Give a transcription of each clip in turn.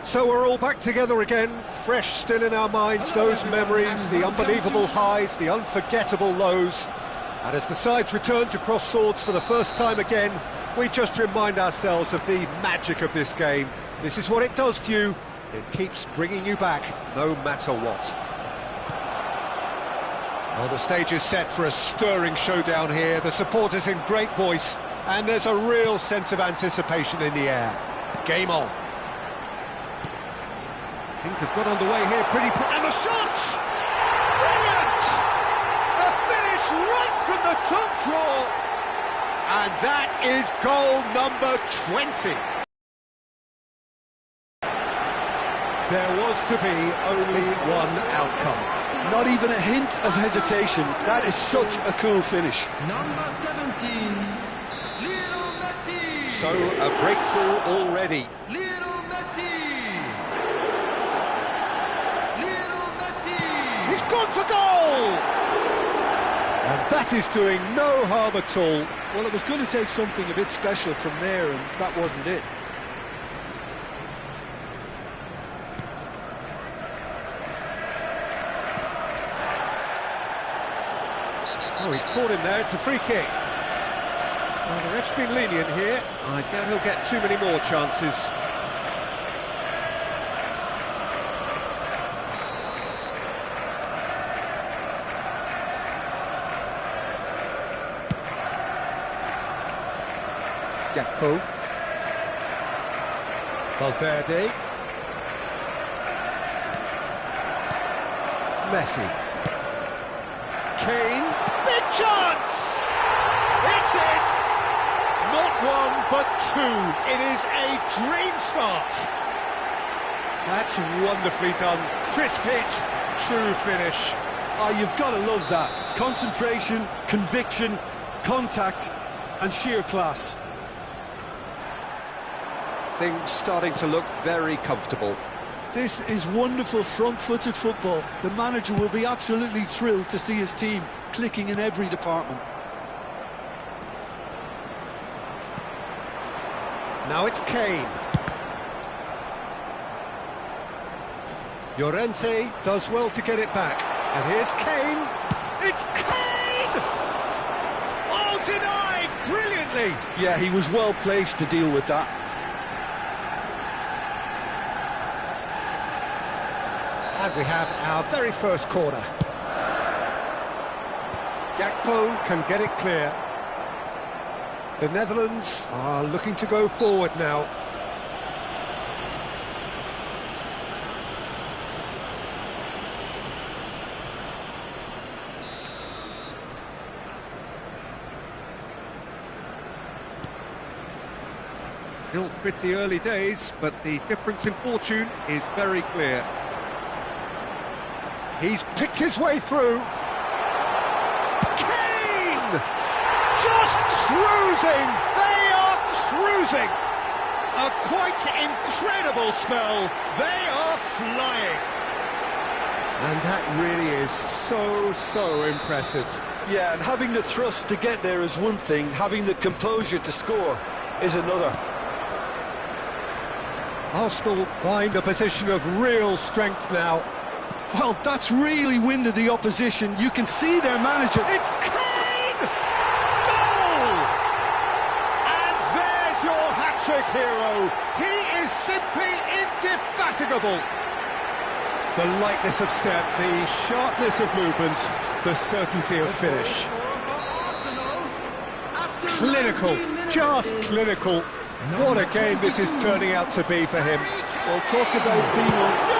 So we're all back together again, fresh still in our minds, those memories, the unbelievable highs, the unforgettable lows. And as the sides return to cross swords for the first time again, we just remind ourselves of the magic of this game. This is what it does to you. It keeps bringing you back, no matter what. Well, the stage is set for a stirring showdown here. The supporters in great voice, and there's a real sense of anticipation in the air. Game on. Things have got underway here and the shots! Brilliant! A finish right from the top draw. And that is goal number 20. There was to be only one outcome. Not even a hint of hesitation. That is such a cool finish. Number 17, Lionel Messi. So, a breakthrough already. Lionel Messi. Lionel Messi. He's gone for goal! And that is doing no harm at all. Well, it was going to take something a bit special from there, and that wasn't it. Oh, he's caught him there, it's a free kick. Well, the ref's been lenient here. I doubt he'll get too many more chances. Gakpo. Valverde. Messi. Kane. Big chance! It's in! Not one, but two. It is a dream start. That's wonderfully done. Crisp hit, true finish. Oh, you've got to love that. Concentration, conviction, contact, and sheer class. Things starting to look very comfortable. This is wonderful front-footed football. The manager will be absolutely thrilled to see his team clicking in every department. Now it's Kane. Llorente does well to get it back. And here's Kane. It's Kane! Oh, denied brilliantly! Yeah, he was well placed to deal with that. And we have our very first corner. Gakpo can get it clear. The Netherlands are looking to go forward now. Still pretty early days, but the difference in fortune is very clear. He's picked his way through. Kane! Just cruising! They are cruising! A quite incredible spell. They are flying. And that really is so impressive. Yeah, and having the thrust to get there is one thing, having the composure to score is another. Arsenal find a position of real strength now. Well, that's really winded the opposition. You can see their manager. It's Kane! Goal! And there's your hat-trick hero. He is simply indefatigable. The lightness of step, the sharpness of movement, the certainty of finish. Clinical, just clinical. What a game this is turning out to be for him. Well, talk about being on...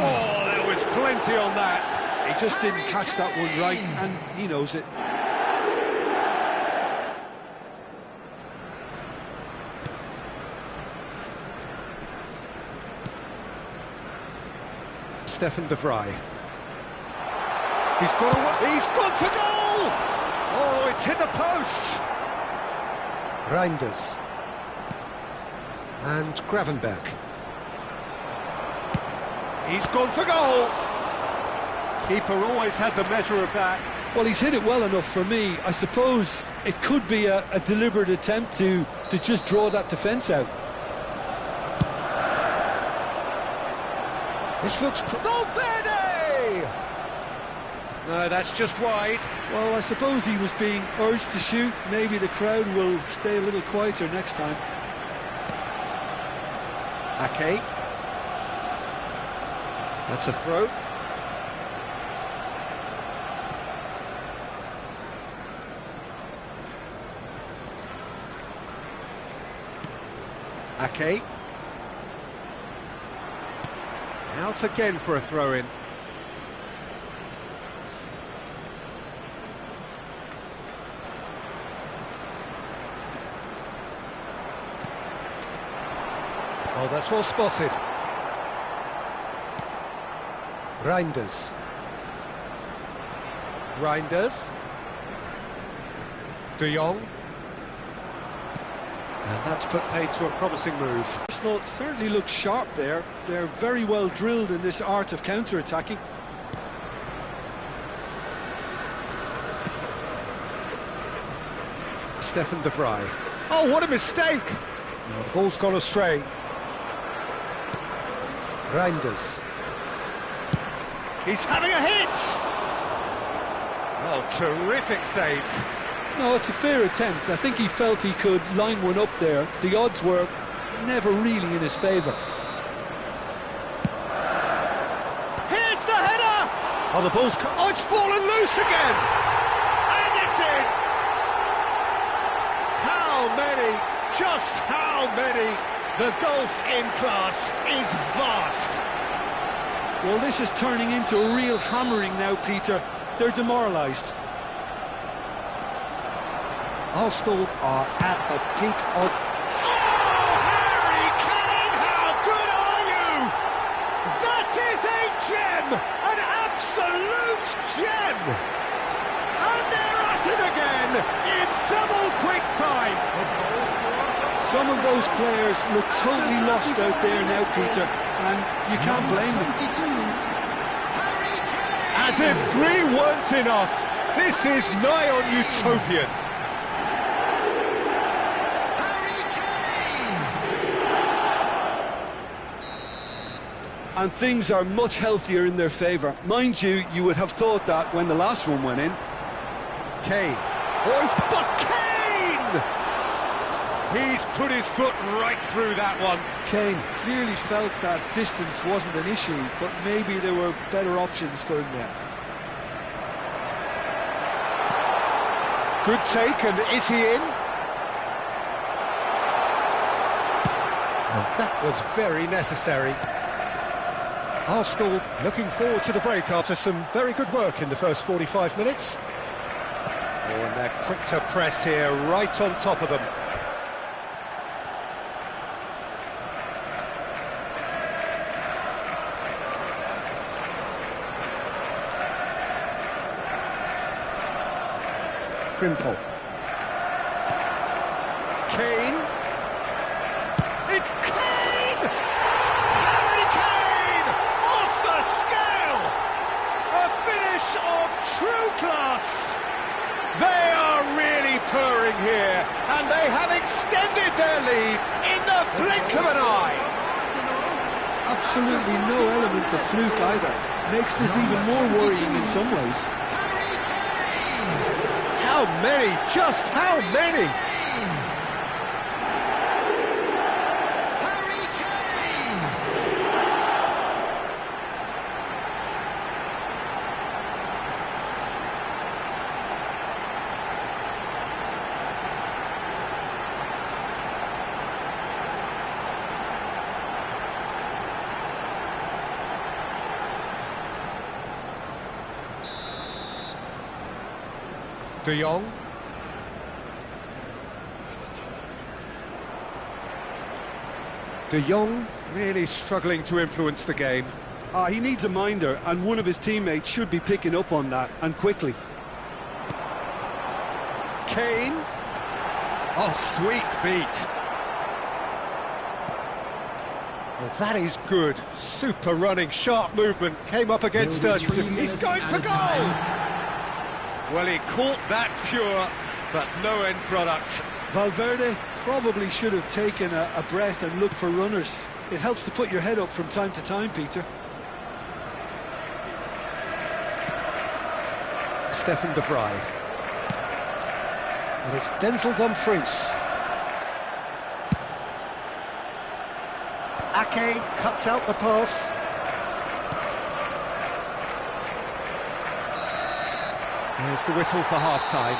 Oh, there was plenty on that. He just didn't catch that one right, and he knows it. Stefan de Vrij. He's gone for goal! Oh, it's hit the post! Reinders. And Gravenberch. He's gone for goal! Keeper always had the measure of that. Well, he's hit it well enough for me. I suppose it could be a deliberate attempt to just draw that defence out. This looks... Valverde! No, that's just wide. Well, I suppose he was being urged to shoot. Maybe the crowd will stay a little quieter next time. Ake. That's a throw. Ake. Out again for a throw-in. Oh, that's well spotted. Reinders. Reinders. De Jong. And that's put paid to a promising move. Arsenal certainly look sharp there. They're very well drilled in this art of counter-attacking. Stefan de Vrij. Oh, what a mistake! No, the ball's gone astray. Reinders. He's having a hit! Oh, terrific save. No, it's a fair attempt. I think he felt he could line one up there. The odds were never really in his favour. Here's the header! Oh, the ball's... Oh, it's fallen loose again! And it's in! How many? Just how many? The gulf in class is vast. Well, this is turning into a real hammering now, Peter. They're demoralised. Arsenal are at the peak of... Oh, Harry Kane, how good are you? That is a gem! An absolute gem! And they're at it again in double quick time. Some of those players look totally lost out there now, Peter, and you can't blame them. As if 3 weren't enough, this is nigh on utopian. And things are much healthier in their favour. Mind you, you would have thought that when the last one went in. Kane. Oh, he's bust Kane! He's put his foot right through that one. Kane clearly felt that distance wasn't an issue, but maybe there were better options for him there. Good take, and is he in? And that was very necessary. Arsenal looking forward to the break after some very good work in the first 45 minutes. Oh, and they're quick to press here, right on top of them. Frimpong. Kane. It's Kane! Harry Kane! Off the scale! A finish of true class! They are really purring here, and they have extended their lead in the blink of an eye. Absolutely no element of fluke either. Makes this even more worrying in some ways. How many? Just how many? De Jong. De Jong really struggling to influence the game. He needs a minder, and one of his teammates should be picking up on that, and quickly. Kane. Oh, sweet feet. Well, that is good. Super running, sharp movement. Came up against a... He's going for goal! Well, he caught that pure, but no end product. Valverde probably should have taken a breath and looked for runners. It helps to put your head up from time to time, Peter. Stefan de Vrij. And it's Denzel Dumfries. Ake cuts out the pass. There's the whistle for half-time.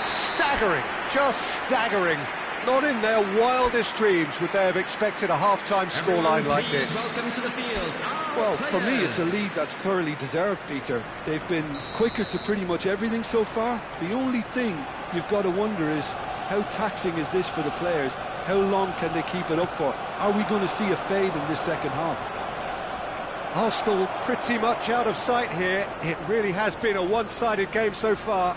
Staggering, just staggering. Not in their wildest dreams would they have expected a half-time scoreline like this. Welcome to the field. Well, for me, it's a lead that's thoroughly deserved, Peter. They've been quicker to pretty much everything so far. The only thing you've got to wonder is, how taxing is this for the players? How long can they keep it up for? Are we going to see a fade in this second half? Arsenal pretty much out of sight here. It really has been a one-sided game so far.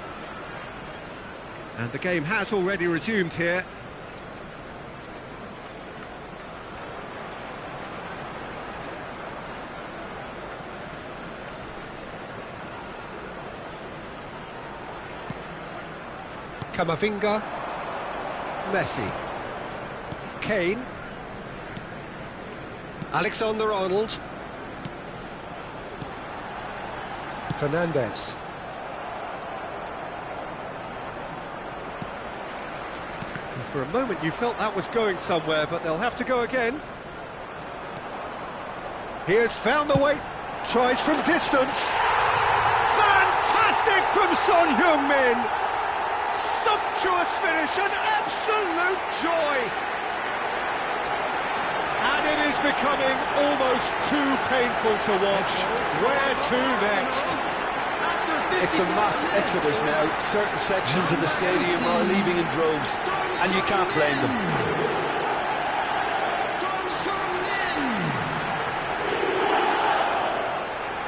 And the game has already resumed here. Camavinga, Messi, Kane, Alexander-Arnold, Fernandes. And for a moment you felt that was going somewhere, but they'll have to go again. He has found the way, tries from distance. Fantastic from Son Heung-min! Sumptuous finish, an absolute joy! And it is becoming almost too painful to watch. Where to next? It's a mass exodus now. Certain sections of the stadium are leaving in droves, and you can't blame them. Son Heung-min.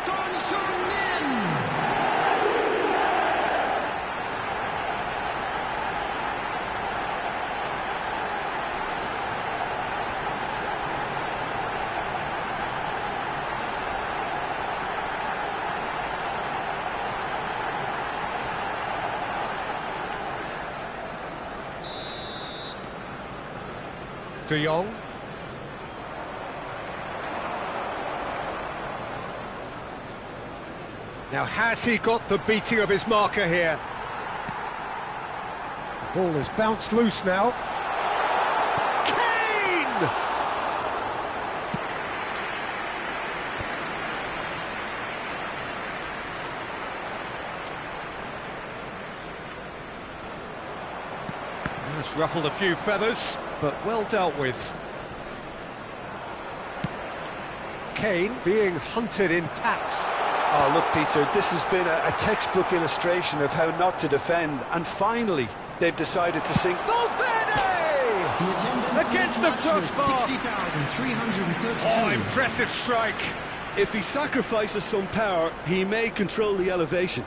Son Heung-min. De Jong. Now, has he got the beating of his marker here? The ball has bounced loose now. Kane! That's ruffled a few feathers, but well dealt with. Kane being hunted in packs. Oh, look, Peter, this has been a textbook illustration of how not to defend, and finally, they've decided to sink. Valverde! Against the crossbar! 60,332. Oh, impressive strike! If he sacrifices some power, he may control the elevation.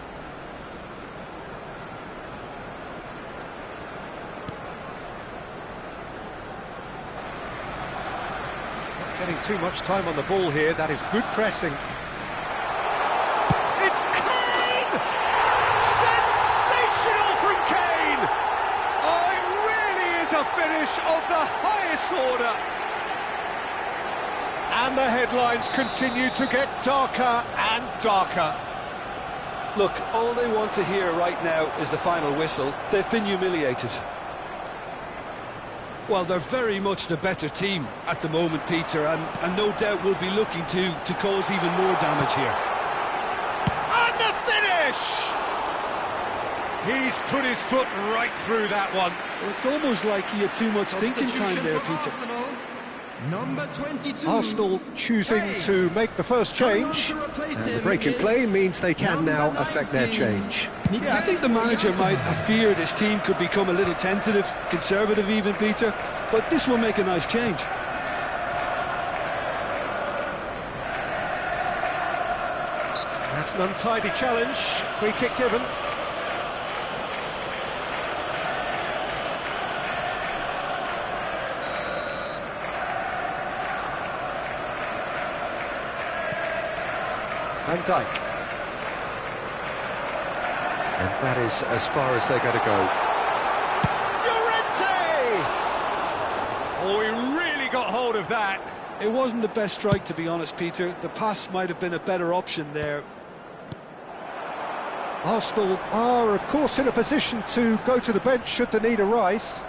Getting too much time on the ball here, that is good pressing. It's Kane! Sensational from Kane! Oh, it really is a finish of the highest order. And the headlines continue to get darker and darker. Look, all they want to hear right now is the final whistle. They've been humiliated. Well, they're very much the better team at the moment, Peter, and no doubt will be looking to cause even more damage here. And the finish! He's put his foot right through that one. Well, it's almost like he had too much thinking time there, Peter. Number 22. Arsenal choosing to make the first change, and the break in play means they can now affect their change. Yeah, I think the manager might have feared his team could become a little tentative, conservative even, Peter, but this will make a nice change. That's an untidy challenge, free kick given. Van Dijk. And that is as far as they're going to go. Llorente! Oh, he really got hold of that. It wasn't the best strike, to be honest, Peter. The pass might have been a better option there. Arsenal are, of course, in a position to go to the bench should the need arise.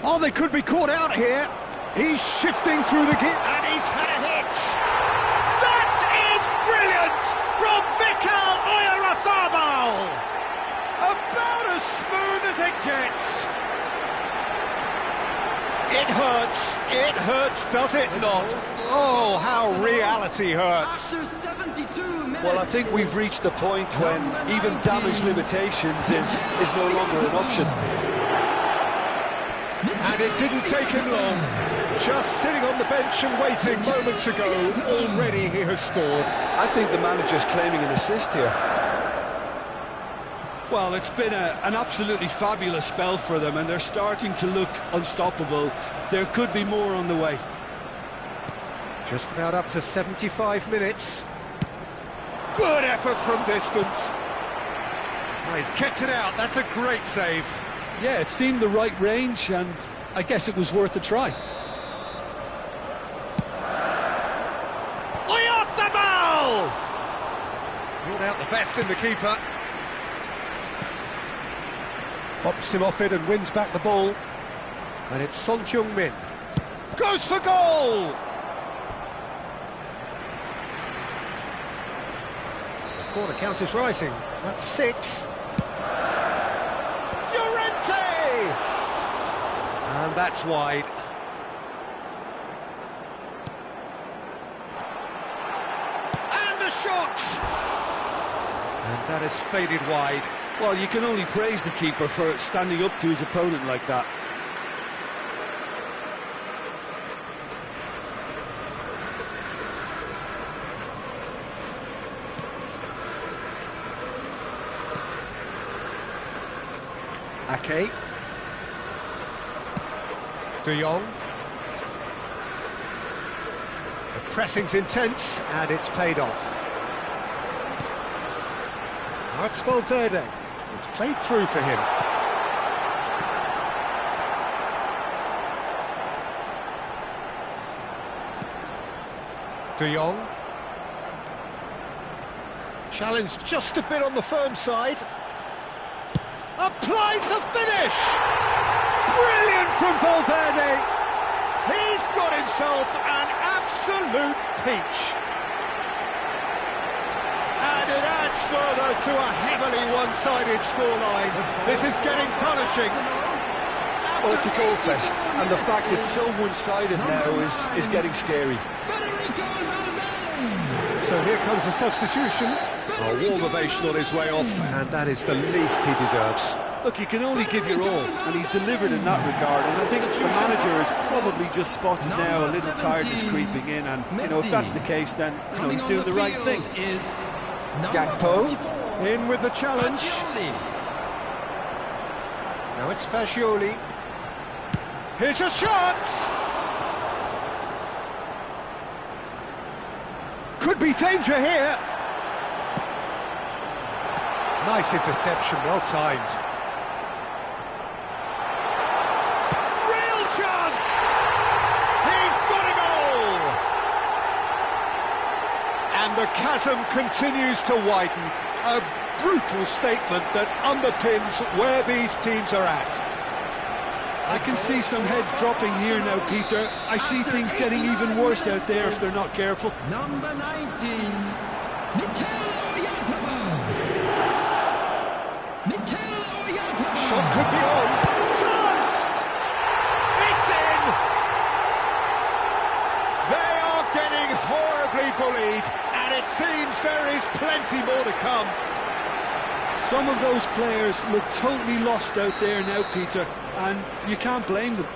Oh, they could be caught out here. He's shifting through the gear, and he's had a hit. That is brilliant from Mikel Oyarzabal. About as smooth as it gets. It hurts, does it not? Oh, how reality hurts. After 72 minutes. Well, I think we've reached the point when even damage limitations is no longer an option. And it didn't take him long. Just sitting on the bench and waiting moments ago, already he has scored. I think the manager's claiming an assist here. Well, it's been an absolutely fabulous spell for them, and they're starting to look unstoppable. There could be more on the way. Just about up to 75 minutes. Good effort from distance. Oh, he's kept it out, that's a great save. Yeah, it seemed the right range, and I guess it was worth a try. Oyarzabal! Brought out the best in the keeper. Pops him off it and wins back the ball. And it's Son Heung-min. Goes for goal! The corner count is rising. That's 6. Llorente! And that's wide. And the shot! And that is faded wide. Well, you can only praise the keeper for standing up to his opponent like that. Ake. De Jong. The pressing's intense, and it's paid off. Now it's Valverde. It's played through for him. De Jong. Challenged just a bit on the firm side. Applies the finish! Brilliant from Valverde! He's got himself an absolute peach. And it adds further to a heavily one-sided scoreline. This is getting punishing. Well, it's a goal fest, and the fact it's so one-sided now is getting scary. So here comes the substitution. A warm ovation on his way off, and that is the least he deserves. Look, you can only give your all, and he's delivered in that regard, and I think the manager has probably just spotted now a little tiredness creeping in, and, you know, if that's the case, then, you know, he's doing the right thing. Gakpo, in with the challenge. Now it's Fagioli. Here's a shot! Could be danger here. Nice interception, well timed. Real chance! He's got a goal! And the chasm continues to widen. A brutal statement that underpins where these teams are at. I can see some heads dropping here now, Peter. I see things getting even worse out there if they're not careful. Number 19, Mikel Oyarzabal. Mikel Oyarzabal. Shot could be on. Chance! It's in! They are getting horribly bullied, and it seems there is plenty more to come. Some of those players look totally lost out there now, Peter, and you can't blame them.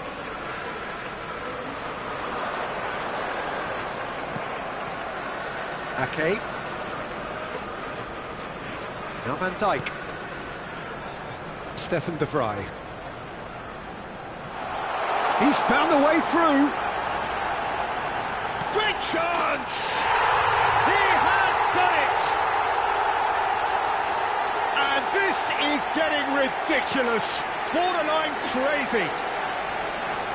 Ake. Now Van Dijk. Stefan de Vrij. He's found a way through. Great chance! He has done it! And this is getting ridiculous. Borderline crazy.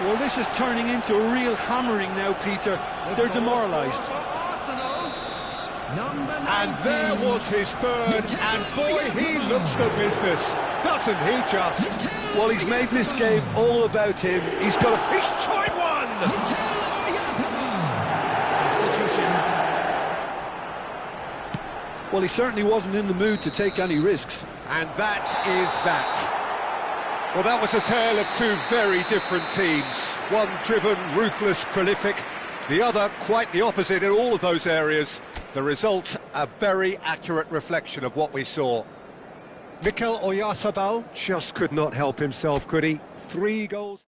Well, this is turning into a real hammering now, Peter. They're demoralised. For Arsenal, number 9. And there was his third, and boy, he looks the business, doesn't he just? Well, he's made this game all about him. He's tried one! Substitution. Well, he certainly wasn't in the mood to take any risks. And that is that. Well, that was a tale of two very different teams. One driven, ruthless, prolific. The other quite the opposite in all of those areas. The result, a very accurate reflection of what we saw. Mikel Oyarzabal just could not help himself, could he? 3 goals.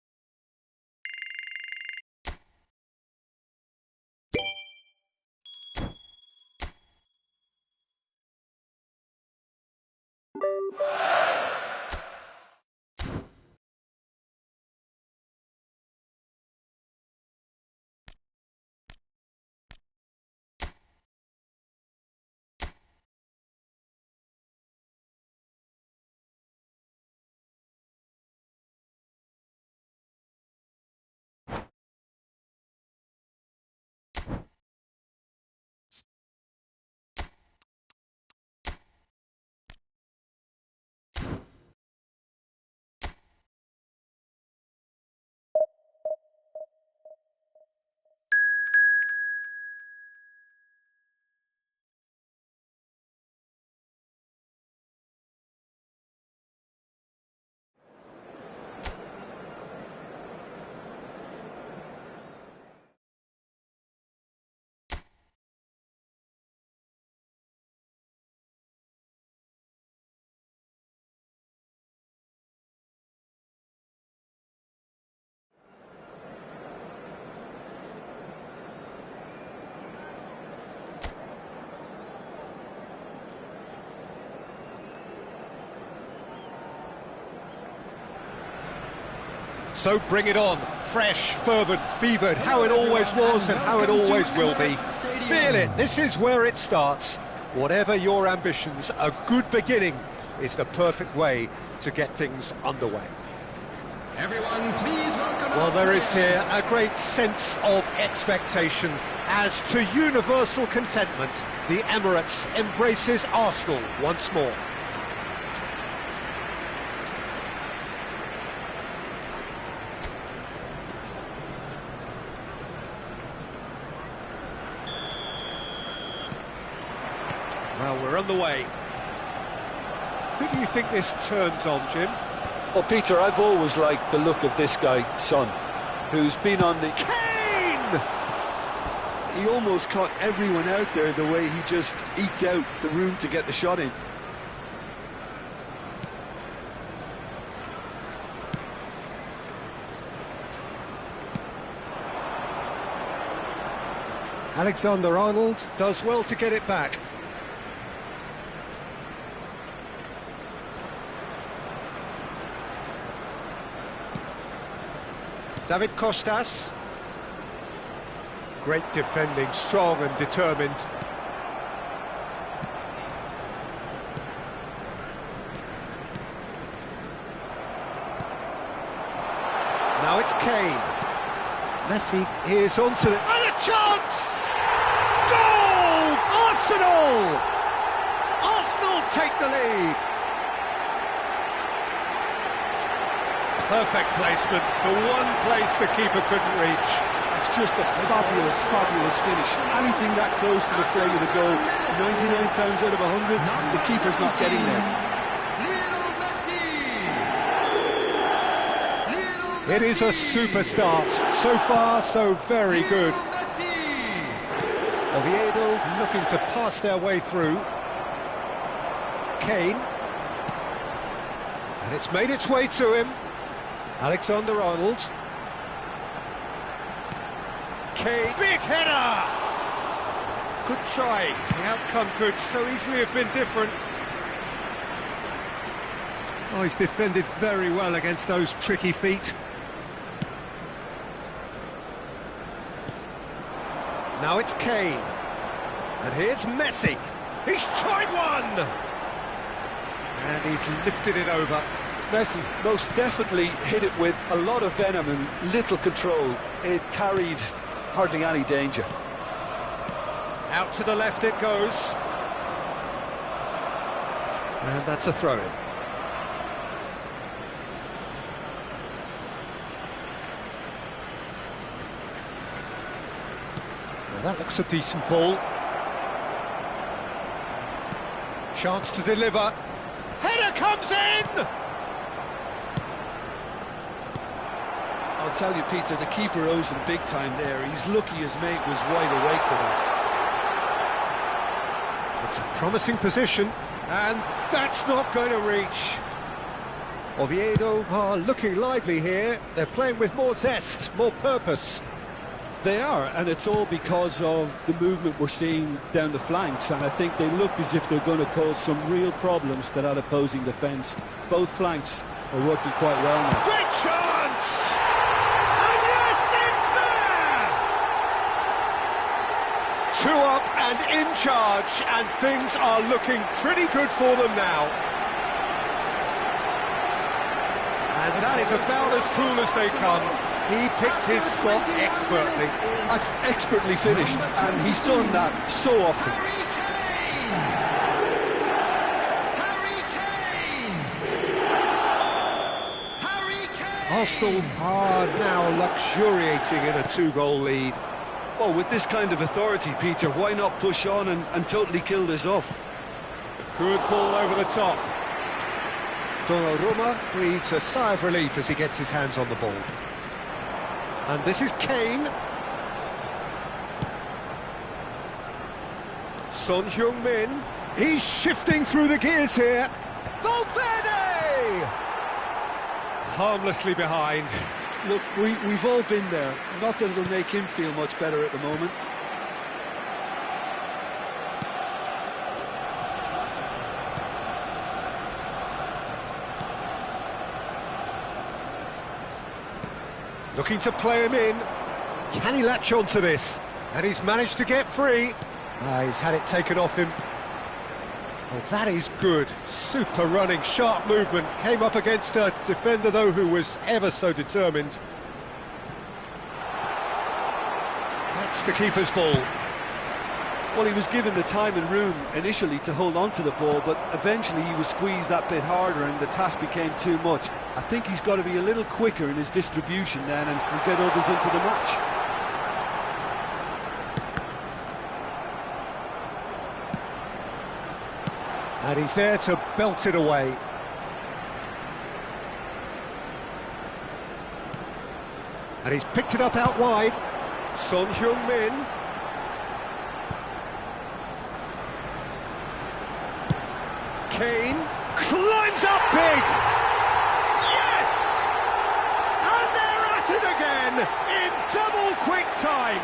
So bring it on, fresh, fervent, fevered, how it always was and how it always will be. Feel it, this is where it starts. Whatever your ambitions, a good beginning is the perfect way to get things underway. Everyone, please welcome. Well, there is here a great sense of expectation as to universal contentment. The Emirates embraces Arsenal once more. Well, we're on the way. Who do you think this turns on, Jim? Well, Peter, I've always liked the look of this guy, Son, who's been on the... Kane! He almost caught everyone out there the way he just eked out the room to get the shot in. Alexander-Arnold does well to get it back. David Costas. Great defending, strong and determined. Now it's Kane. Messi is onto it. And a chance! Goal! Arsenal! Arsenal take the lead. Perfect placement, the one place the keeper couldn't reach. It's just a fabulous, fabulous finish. Anything that close to the frame of the goal, 99 times out of 100, the keeper's not getting there. It is a super start. So far, so very good. Oviedo looking to pass their way through. Kane. And it's made its way to him. Alexander-Arnold. Kane, big header! Good try, the outcome could so easily have been different. Oh, he's defended very well against those tricky feet. Now it's Kane. And here's Messi. He's tried one! And he's lifted it over. Messi most definitely hit it with a lot of venom and little control. It carried hardly any danger. Out to the left it goes. And that's a throw-in. Now that looks a decent ball. Chance to deliver. Header comes in! I'll tell you, Peter, the keeper owes him big time there. He's lucky his mate was wide awake to that. It's a promising position, and that's not going to reach. Oviedo are looking lively here. They're playing with more zest, more purpose. They are, and it's all because of the movement we're seeing down the flanks, and I think they look as if they're going to cause some real problems to that opposing defence. Both flanks are working quite well now. Great chance! And yes, it's there! 2 up and in charge, and things are looking pretty good for them now. And that is about as cool as they come. He picked his spot expertly. That's expertly finished, and he's done that so often. Harry Kane! Arsenal are now luxuriating in a 2-goal lead. Well, with this kind of authority, Peter, why not push on and totally kill this off? Good ball over the top. Donnarumma breathes a sigh of relief as he gets his hands on the ball. And this is Kane. Son Heung-min. He's shifting through the gears here. Valverde! Harmlessly behind. Look, we've all been there. Not that it'll make him feel much better at the moment. Looking to play him in. Can he latch on to this? And he's managed to get free. He's had it taken off him. Oh, that is good. Super running, sharp movement. Came up against a defender, though, who was ever so determined. That's the keeper's ball. Well, he was given the time and room initially to hold on to the ball, but eventually he was squeezed that bit harder and the task became too much. I think he's got to be a little quicker in his distribution then and get others into the match. And he's there to belt it away. And he's picked it up out wide. Son Heung-min. Kane climbs up big! Yes! And they're at it again in double quick time.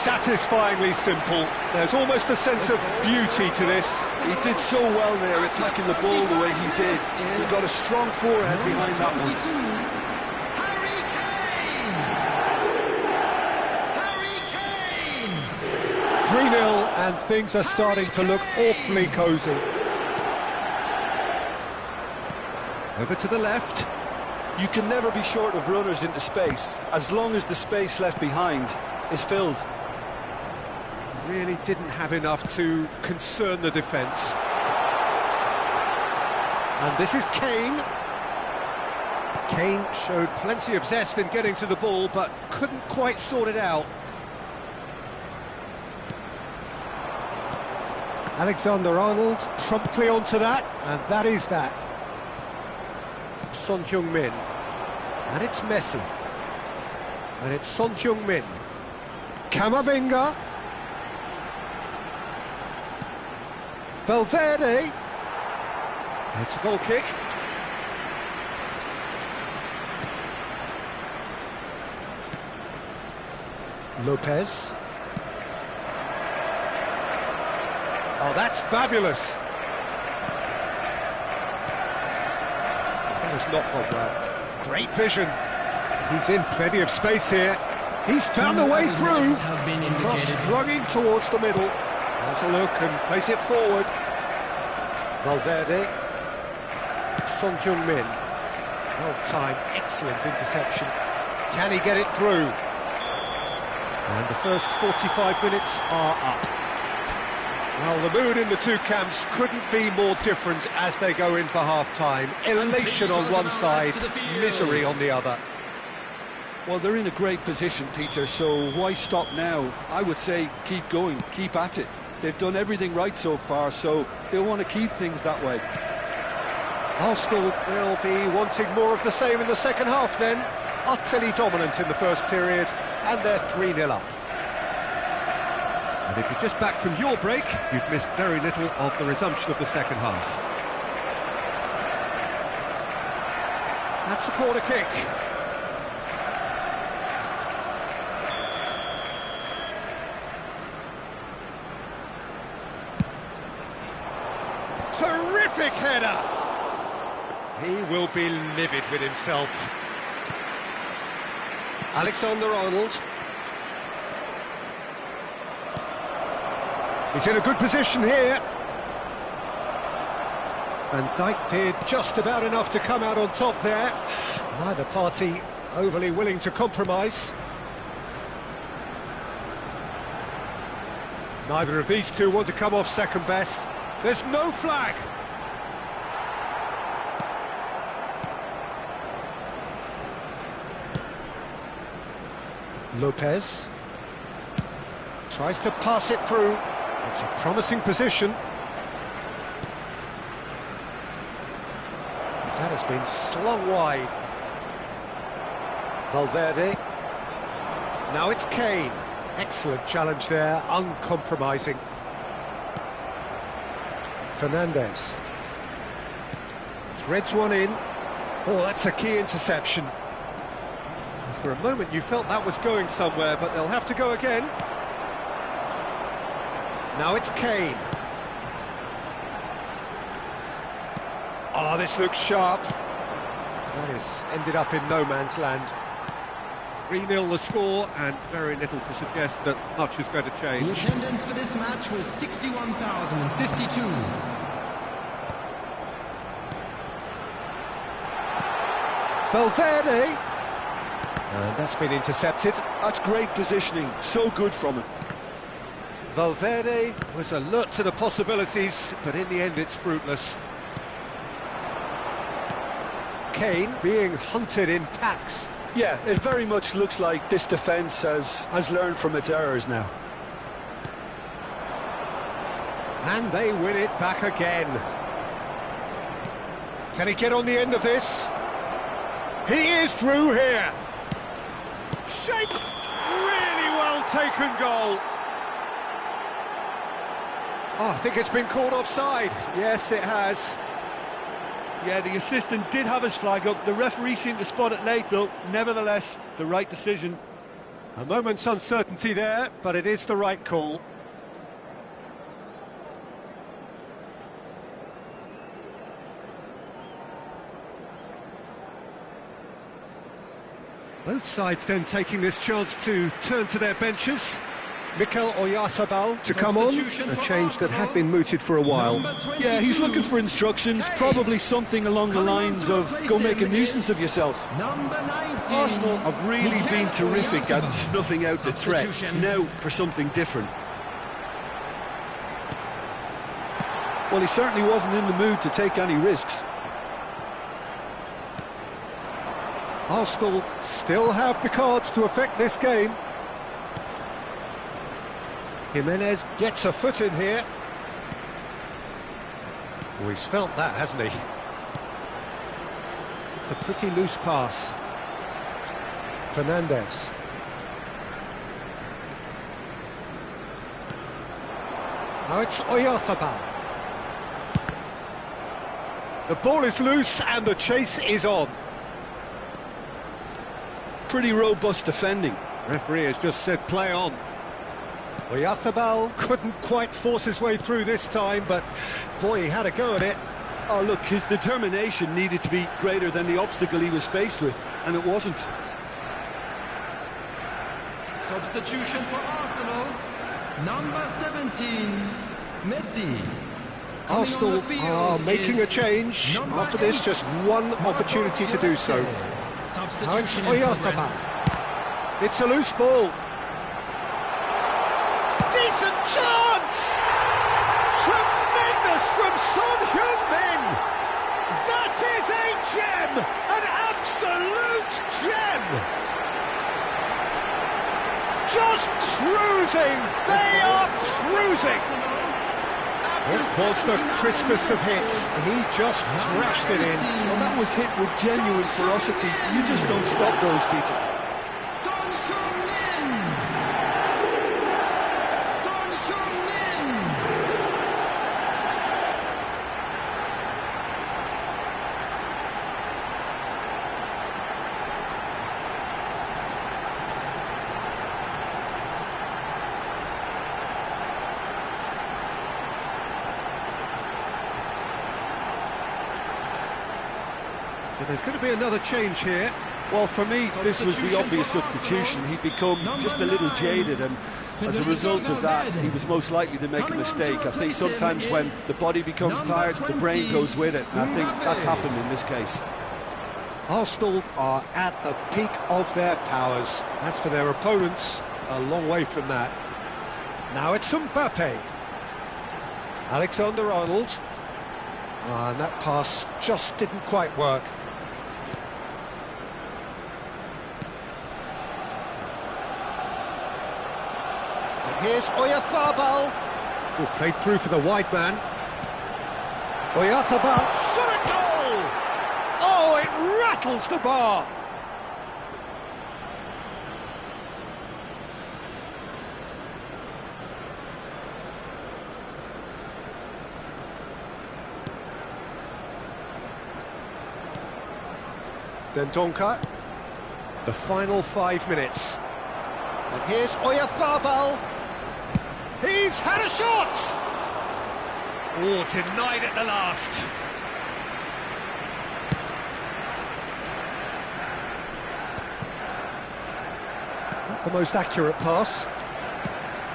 Satisfyingly simple. There's almost a sense of beauty to this. He did so well there, attacking the ball the way he did. He got a strong forehead behind that one. Harry Kane! Harry Kane! 3-0 and things are starting to look awfully cosy. Over to the left. You can never be short of runners into space, as long as the space left behind is filled. Really didn't have enough to concern the defence. And this is Kane. Kane showed plenty of zest in getting to the ball, but couldn't quite sort it out. Alexander-Arnold promptly onto that, and that is that. Son Heung-min. And it's Messi. And it's Son Heung-min. Camavinga. Valverde. It's a goal kick. Lopez. Oh, that's fabulous. That has not gone well. Great vision. He's in plenty of space here. He's found a way through. Cross flung in towards the middle. Has a look and plays it forward. Valverde. Son Heung-min. Well timed, excellent interception. Can he get it through? And the first 45 minutes are up. Well, the mood in the two camps couldn't be more different as they go in for half-time. Elation on one side, misery on the other. Well, they're in a great position, Peter, so why stop now? I would say keep going, keep at it. They've done everything right so far, so they'll want to keep things that way. Arsenal will be wanting more of the same in the second half then. Utterly dominant in the first period, and they're 3-0 up. And if you're just back from your break, you've missed very little of the resumption of the second half. That's a corner kick. Terrific header! He will be livid with himself. Alexander-Arnold. He's in a good position here. Van Dijk did just about enough to come out on top there. Neither party overly willing to compromise. Neither of these two want to come off second best. There's no flag. Lopez tries to pass it through. It's a promising position. That has been slung wide. Valverde. Now it's Kane. Excellent challenge there, uncompromising. Fernandes. Threads one in. Oh, that's a key interception. For a moment you felt that was going somewhere, but they'll have to go again. Now it's Kane. Oh, this looks sharp. That has ended up in no man's land. 3-0 the score, and very little to suggest that much is going to change. The attendance for this match was 61,052. Valverde. And that's been intercepted. That's great positioning, so good from him. Valverde was alert to the possibilities, but in the end it's fruitless. Kane being hunted in packs. Yeah, it very much looks like this defence has learned from its errors now. And they win it back again. Can he get on the end of this? He is through here. Shape! Really well taken goal. Oh, I think it's been called offside. Yes, it has. Yeah, the assistant did have his flag up. The referee seemed to spot it late, though. Nevertheless, the right decision. A moment's uncertainty there, but it is the right call. Both sides then taking this chance to turn to their benches. Mikel Oyarzabal to come on, a change that had been mooted for a while. Yeah, he's looking for instructions, probably something along the lines of go make a nuisance of yourself. Arsenal have really been terrific at snuffing out the threat. Now for something different. Well, he certainly wasn't in the mood to take any risks. Arsenal still have the cards to affect this game. Jimenez gets a foot in here. Oh, he's felt that, hasn't he? It's a pretty loose pass. Fernandes. Now it's Oyarzabal. The ball is loose and the chase is on. Pretty robust defending. Referee has just said play on. Oyarzabal couldn't quite force his way through this time, but boy, he had a go at it. Oh, look, his determination needed to be greater than the obstacle he was faced with, and it wasn't. Substitution for Arsenal, number 17, Messi. Arsenal are making a change. After this, just one opportunity to do so. Now it's Oyarzabal. It's a loose ball. Decent chance! gem! Just cruising! They are cruising! It was the crispest of hits. He just crashed it in. Well, that was hit with genuine ferocity. You just don't stop those, Peter. Son Heung-min! Son Heung-min! So there's going to be another change here. Well, for me, this was the obvious substitution. He'd become just a little jaded, and as a result of that, he was most likely to make a mistake. I think sometimes when the body becomes tired, the brain goes with it, and I think that's happened in this case. Arsenal are at the peak of their powers. As for their opponents, a long way from that. Now it's Mbappe. Alexander-Arnold. And that pass just didn't quite work. And here's Oyarzabal. Who played through for the wide man. Oyarzabal, shot a goal! Oh, it rattles the bar! Dendoncker, the final 5 minutes. And here's Oyarzabal. He's had a shot! Oh, denied at the last. Not the most accurate pass.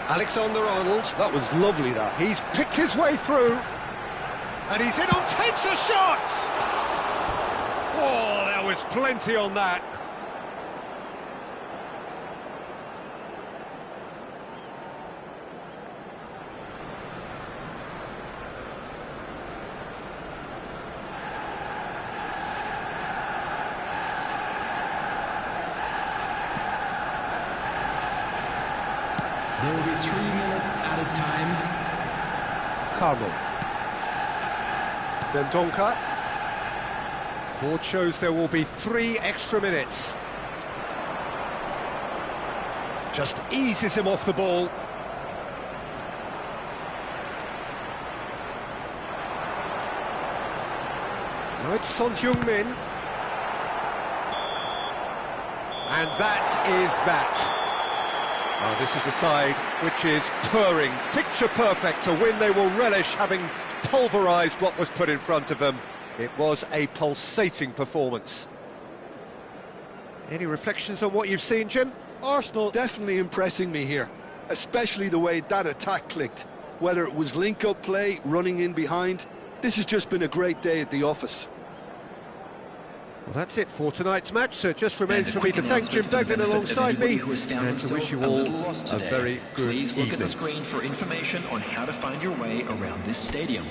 Alexander-Arnold. That was lovely, that. He's picked his way through. And he's in on, takes a shot! Oh, there was plenty on that. There will be 3 minutes added time. Carmel. Dendoncker. Board shows there will be 3 extra minutes. Just eases him off the ball. Now it's Son Heung-min. And that is that. Oh, this is a side which is purring, picture perfect, a win they will relish, having pulverised what was put in front of them. It was a pulsating performance. Any reflections on what you've seen, Jim? Arsenal definitely impressing me here, especially the way that attack clicked. Whether it was link-up play, running in behind, this has just been a great day at the office. Well, that's it for tonight's match, so it just remains for me to thank Jim Duggan alongside me and to wish you all a very good Please look at the evening. screen for information on how to find your way around this stadium.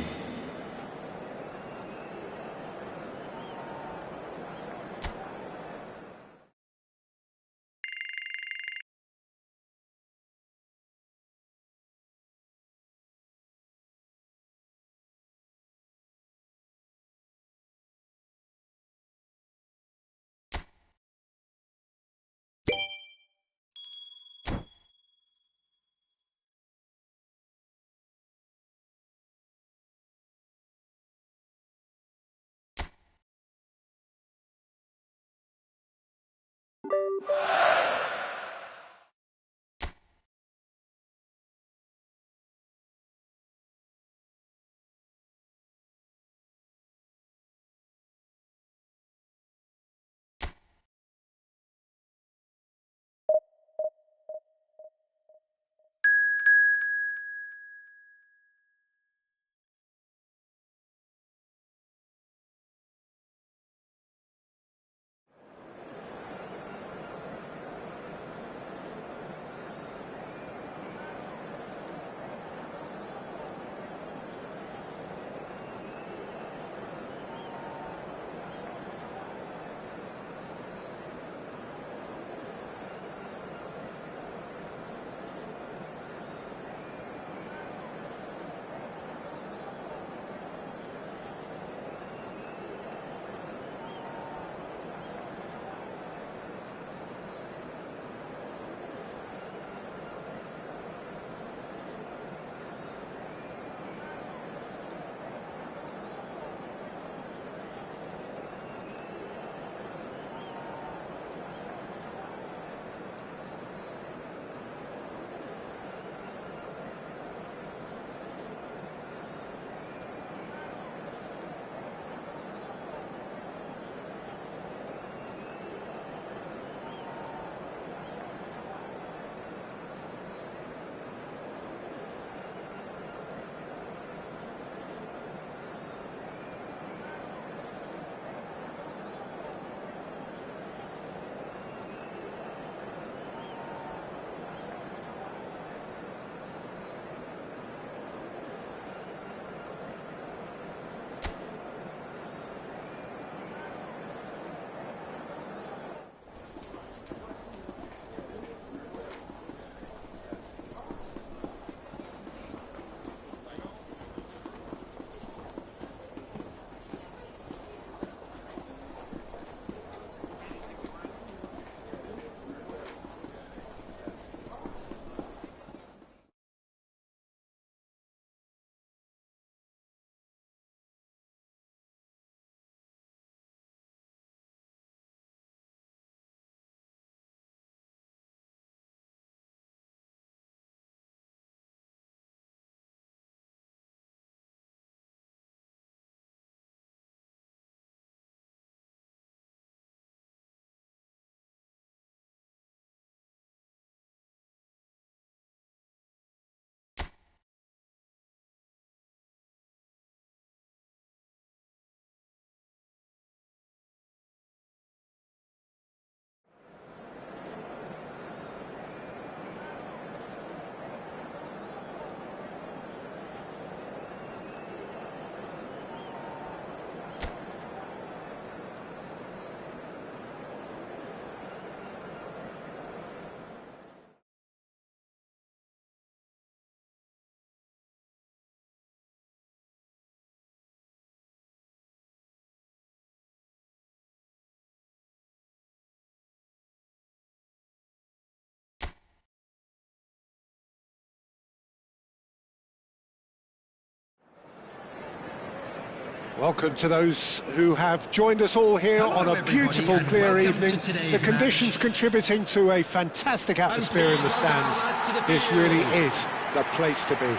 Welcome to those who have joined us all here on a beautiful, clear evening. The conditions contributing to a fantastic atmosphere in the stands. This really is the place to be.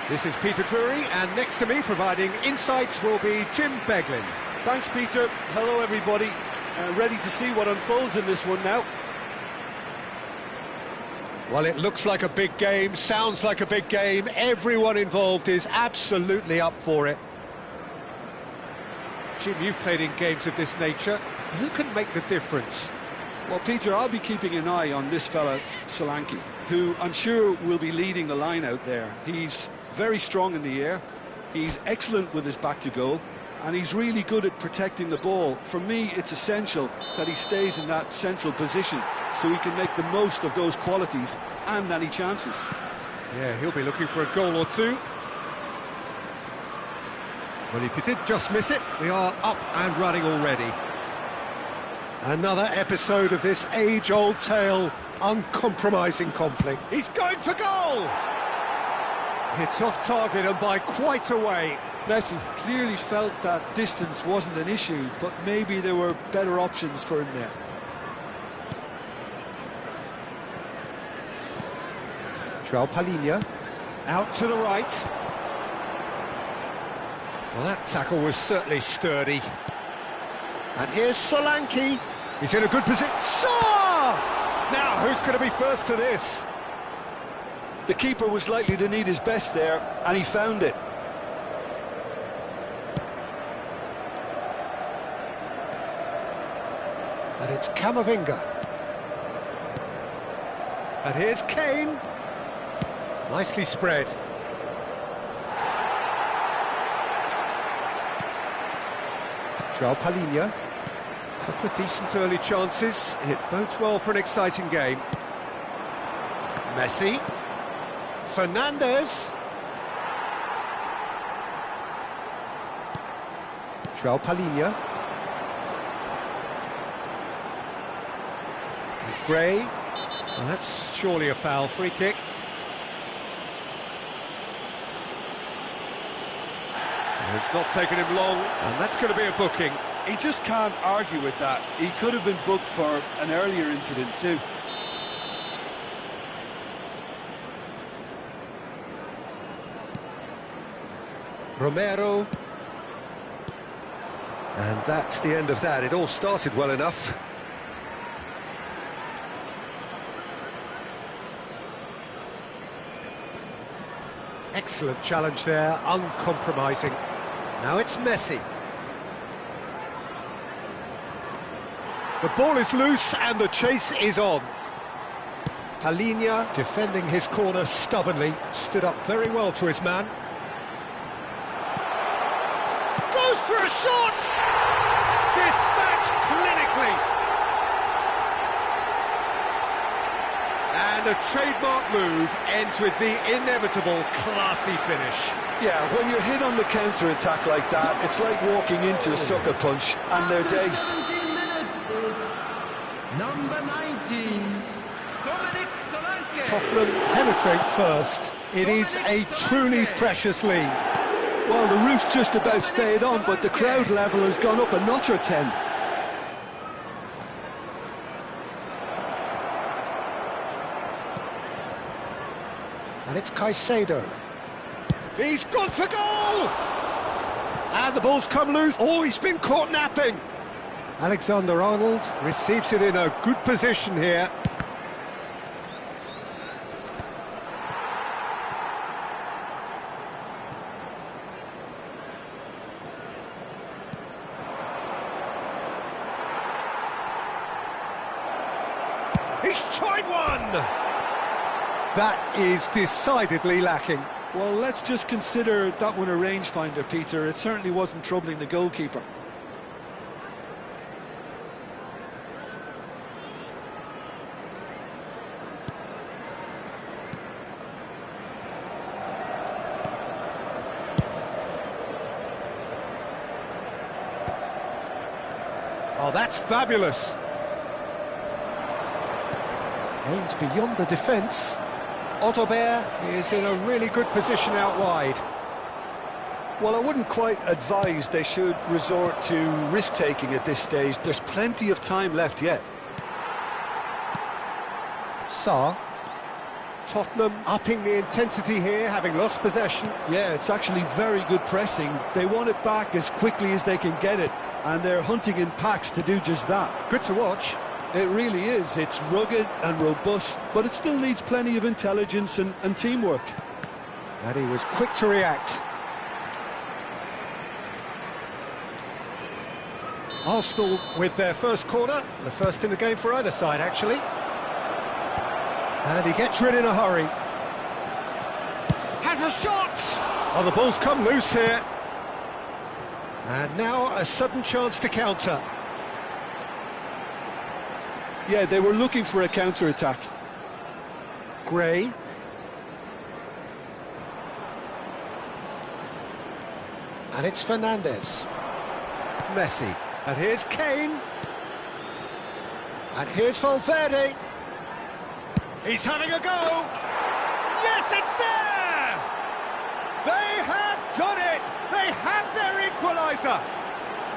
This is Peter Drury, and next to me, providing insights, will be Jim Beglin. Thanks, Peter. Hello, everybody. Ready to see what unfolds in this one now. Well, it looks like a big game, sounds like a big game. Everyone involved is absolutely up for it. Jim, you've played in games of this nature. Who can make the difference? Well, Peter, I'll be keeping an eye on this fella, Solanke, who I'm sure will be leading the line out there. He's very strong in the air, he's excellent with his back to goal, and he's really good at protecting the ball. For me, it's essential that he stays in that central position so he can make the most of those qualities and any chances. Yeah, he'll be looking for a goal or two. Well, if you did just miss it, we are up and running already. Another episode of this age-old tale, uncompromising conflict. He's going for goal! It's off target and by quite a way. Messi clearly felt that distance wasn't an issue, but maybe there were better options for him there. João Palhinha, out to the right. Well, that tackle was certainly sturdy. And here's Solanke. He's in a good position. Now, who's going to be first to this? The keeper was likely to need his best there, and he found it. And it's Camavinga. And here's Kane. Nicely spread. João Palhinha. Couple of decent early chances. It bodes well for an exciting game. Messi. Fernandes. João Palhinha. And Gray. Well, that's surely a foul. Free kick. It's not taken him long, and that's going to be a booking. He just can't argue with that. He could have been booked for an earlier incident too. Romero. And that's the end of that. It all started well enough. Excellent challenge there, uncompromising. Now it's Messi. The ball is loose and the chase is on. Palhinha, defending his corner stubbornly, stood up very well to his man. Goes for a shot! Dispatched clinically. And a trademark move ends with the inevitable classy finish. Yeah, when you're hit on the counter-attack like that, it's like walking into a sucker punch, and they're dazed. 17 minutes is number 19, Dominic Solanke. Tottenham penetrate first. It is a truly precious lead. Well, the roof's just about stayed on, but the crowd level has gone up a notch or 10. And it's Caicedo. He's gone for goal! And the ball's come loose. Oh, he's been caught napping. Alexander-Arnold receives it in a good position here. He's tried one! That is decidedly lacking. Well, let's just consider that one a rangefinder, Peter. It certainly wasn't troubling the goalkeeper. Oh, that's fabulous. Aimed beyond the defence. Otto Bear is in a really good position out wide. Well, I wouldn't quite advise they should resort to risk-taking at this stage. There's plenty of time left yet. Sarr. Tottenham upping the intensity here, having lost possession. Yeah, it's actually very good pressing. They want it back as quickly as they can get it, and they're hunting in packs to do just that. Good to watch. It really is. It's rugged and robust, but it still needs plenty of intelligence and teamwork. And he was quick to react. Arsenal with their first corner, the first in the game for either side, actually. And he gets rid in a hurry. Has a shot! Oh, the ball's come loose here. And now a sudden chance to counter. Yeah, they were looking for a counter-attack. Gray. And it's Fernandes. Messi. And here's Kane. And here's Valverde. He's having a go. Yes, it's there! They have done it! They have their equaliser!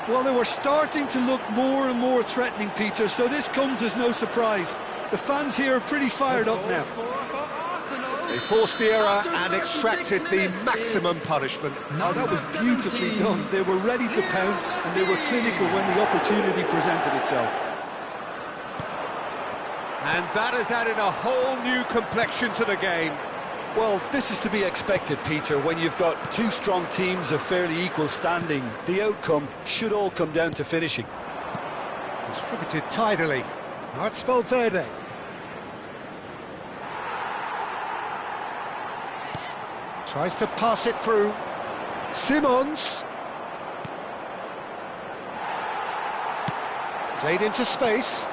Well, they were starting to look more and more threatening, Peter, so this comes as no surprise. The fans here are pretty fired up now. They forced the error and extracted the maximum punishment. Oh, that was beautifully done. They were ready to pounce, and they were clinical when the opportunity presented itself. And that has added a whole new complexion to the game. Well, this is to be expected, Peter, when you've got two strong teams of fairly equal standing. The outcome should all come down to finishing. Distributed tidily. Now it's Valverde. Tries to pass it through. Simons. Played into space.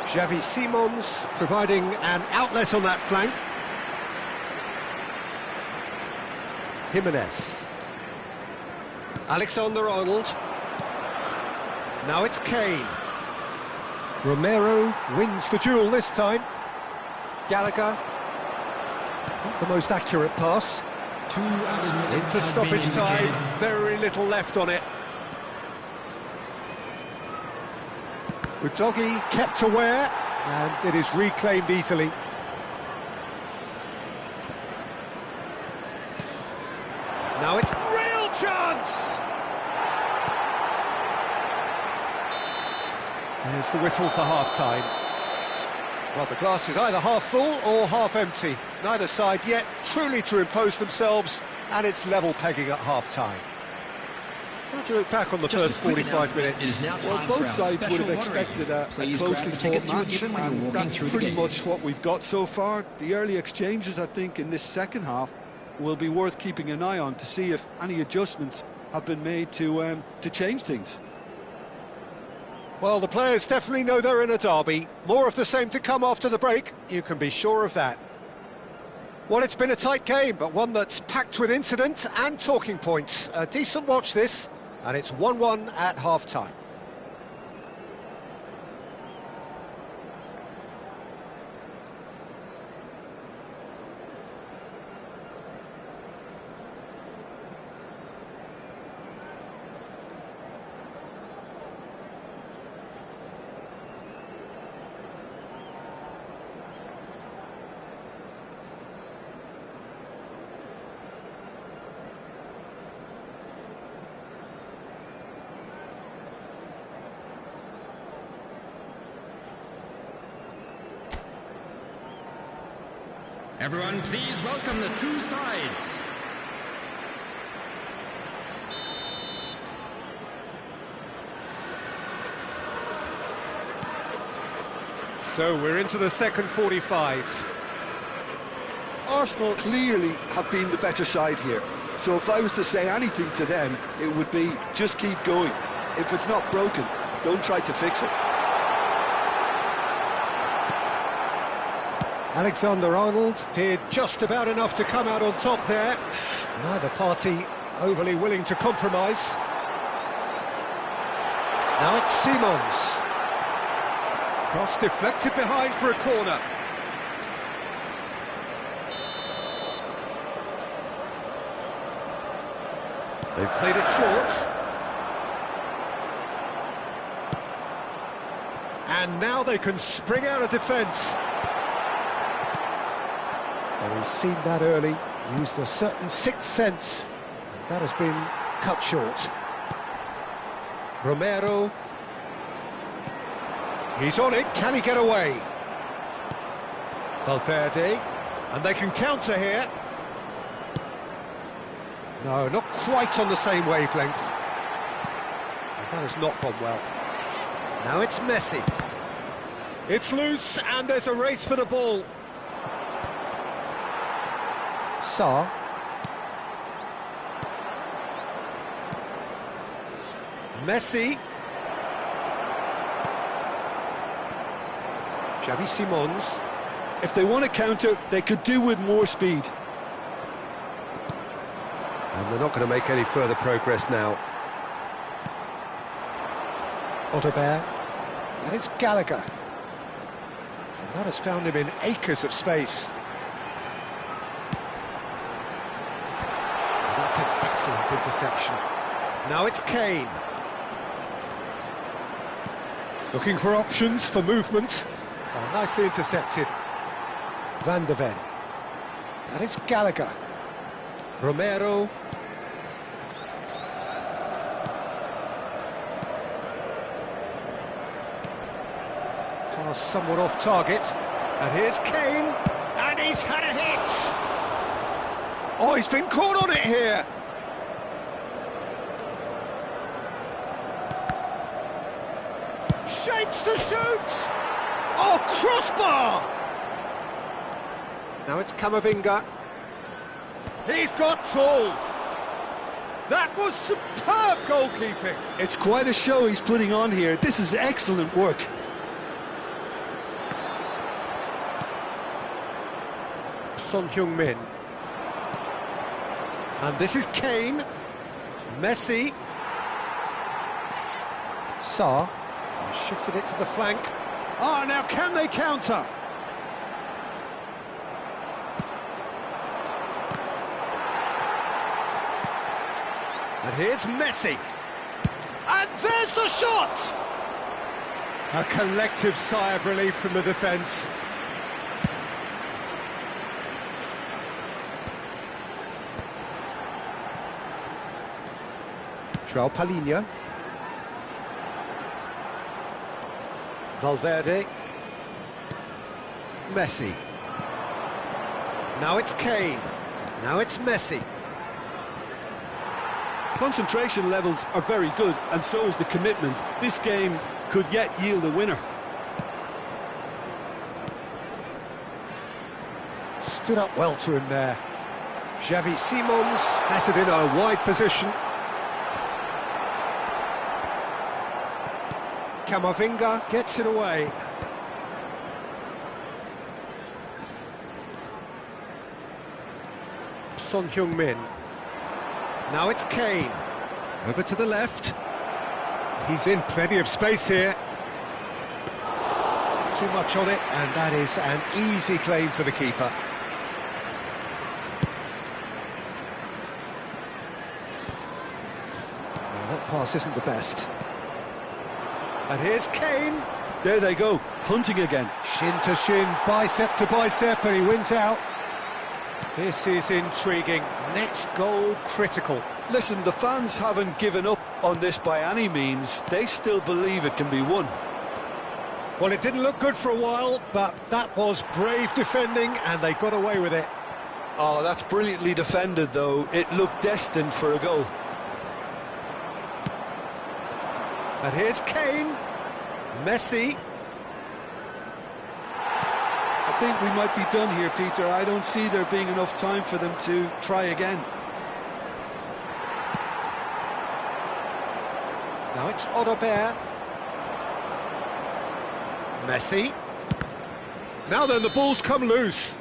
Xavi Simons providing an outlet on that flank. Jimenez. Alexander-Arnold. Now it's Kane. Romero wins the duel this time. Gallagher. Not the most accurate pass. Into stoppage time. Very little left on it. Udogie kept aware, and it is reclaimed easily. Now it's real chance! There's the whistle for half-time. Well, the glass is either half full or half empty. Neither side yet truly to impose themselves, and it's level pegging at half-time. How do you look back on the first 45 minutes? Well, both sides would have expected a closely fought match, and that's pretty much what we've got so far. The early exchanges, I think, in this second half will be worth keeping an eye on to see if any adjustments have been made to change things. Well, the players definitely know they're in a derby. More of the same to come after the break, you can be sure of that. Well, it's been a tight game, but one that's packed with incident and talking points. A decent watch this, and it's 1-1 at half-time. Everyone, please welcome the two sides. So we're into the second 45. Arsenal clearly have been the better side here. So if I was to say anything to them, it would be just keep going. If it's not broken, don't try to fix it. Alexander-Arnold did just about enough to come out on top there. Neither party overly willing to compromise. Now it's Simons. Cross deflected behind for a corner. They've played it short. And now they can spring out of defence. Oh, he's seen that early, used a certain sixth sense. And that has been cut short. Romero. He's on it, can he get away? Valverde, and they can counter here. No, not quite on the same wavelength. That has not gone well. Now it's Messi. It's loose, and there's a race for the ball. Sarr. Messi. Xavi Simons. If they want to counter, they could do with more speed. And they're not going to make any further progress now. Odobert. That is Gallagher. And that has found him in acres of space. And that's an excellent interception. Now it's Kane. Looking for options for movement. Oh, nicely intercepted. Van de Ven. That is Gallagher. Romero. Pass somewhat off target. And here's Kane. And he's had a hit. Oh, he's been caught on it here. Shapes to shoot. Oh, crossbar. Now it's Camavinga. He's got tall. That was superb goalkeeping. It's quite a show he's putting on here. This is excellent work. Son Heung-min. And this is Kane. Messi. Sarr. Shifted it to the flank. Ah, now can they counter? And here's Messi. And there's the shot! A collective sigh of relief from the defence. João Palhinha. Valverde. Messi. Now it's Kane. Now it's Messi. Concentration levels are very good, and so is the commitment. This game could yet yield a winner. Stood up well to him there. Xavi Simons has it in a wide position. Camavinga gets it away. Son Heung-min. Now it's Kane. Over to the left. He's in plenty of space here. Too much on it, and that is an easy claim for the keeper. Well, that pass isn't the best. And here's Kane. There they go, hunting again. Shin to shin, bicep to bicep, and he wins out. This is intriguing. Next goal critical. Listen, the fans haven't given up on this by any means. They still believe it can be won. Well, it didn't look good for a while, but that was brave defending, and they got away with it. Oh, that's brilliantly defended, though. It looked destined for a goal. And here's Kane. Messi. I think we might be done here, Peter. I don't see there being enough time for them to try again. Now it's Odobert. Messi. Now then, the ball's come loose.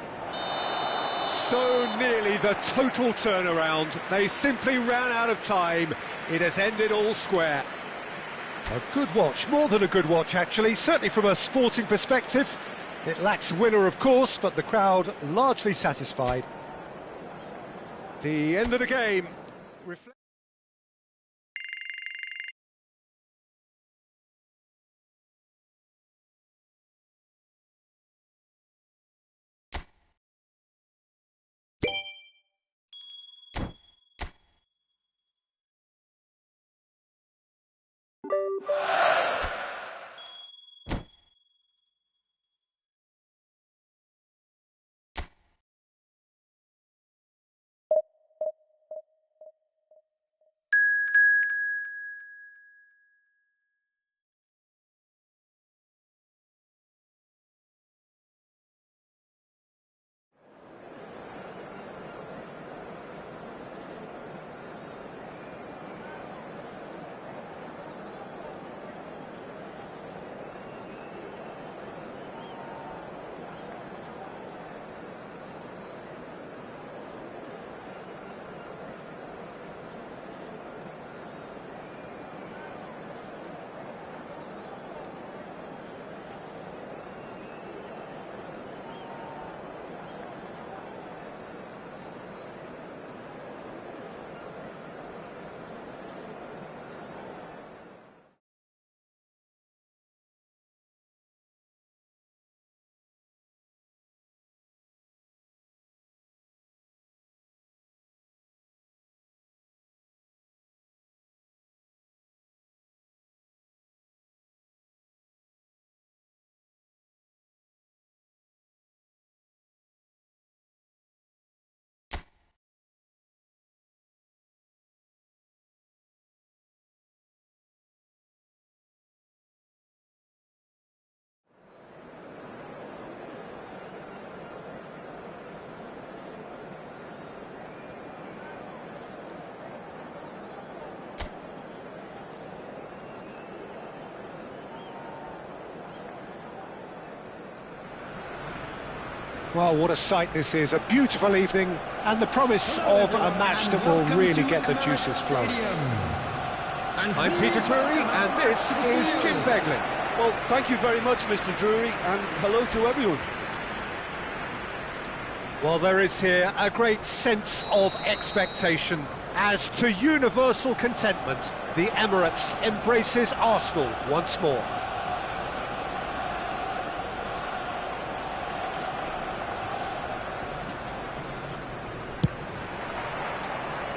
So nearly the total turnaround. They simply ran out of time. It has ended all square. A good watch, more than a good watch actually, certainly from a sporting perspective. It lacks winner, of course, but the crowd largely satisfied. The end of the game. Well, what a sight this is, a beautiful evening, and the promise of a match that will really get the juices flowing. I'm Peter Drury, and this is Jim Beglin. Well, thank you very much, Mr. Drury, and hello to everyone. Well, there is here a great sense of expectation as, to universal contentment, the Emirates embraces Arsenal once more.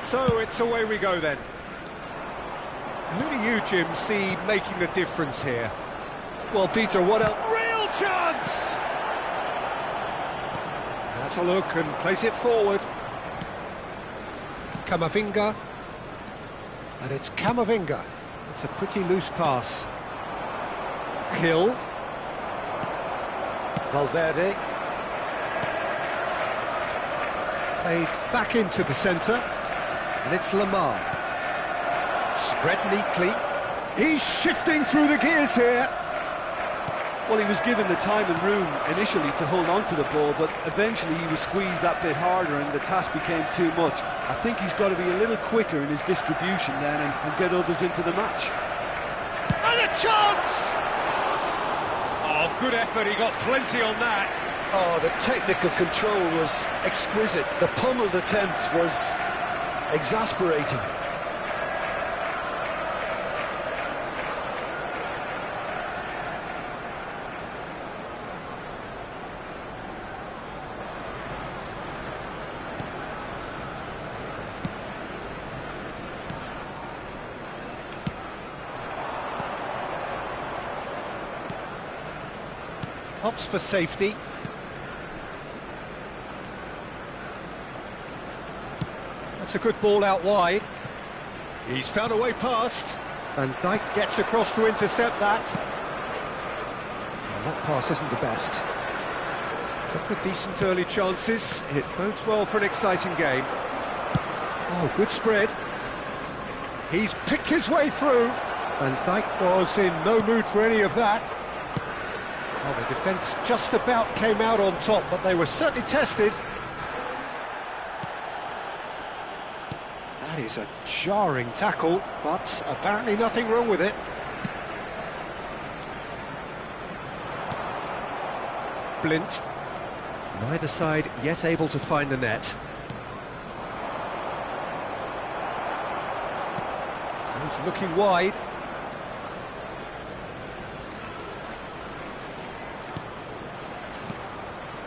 So it's away we go then. Who do you, Jim, see making the difference here? Well, Peter, what else? Real chance! Has a look and plays it forward. Camavinga. And it's Camavinga. It's a pretty loose pass. Hill. Valverde. Played back into the centre. And it's Lamar. Spread neatly. He's shifting through the gears here. Well, he was given the time and room initially to hold on to the ball, but eventually he was squeezed that bit harder and the task became too much. I think he's got to be a little quicker in his distribution then and get others into the match. And a chance! Oh, good effort, he got plenty on that. Oh, the technical control was exquisite. The pummeled attempt was exasperating. Opts for safety. That's a good ball out wide. He's found a way past. And Dijk gets across to intercept that. And that pass isn't the best. Couple of decent early chances. It bodes well for an exciting game. Oh, good spread. He's picked his way through. And Dijk was in no mood for any of that. Well, the defence just about came out on top, but they were certainly tested. That is a jarring tackle, but apparently nothing wrong with it. Blint. Neither side yet able to find the net. He's looking wide.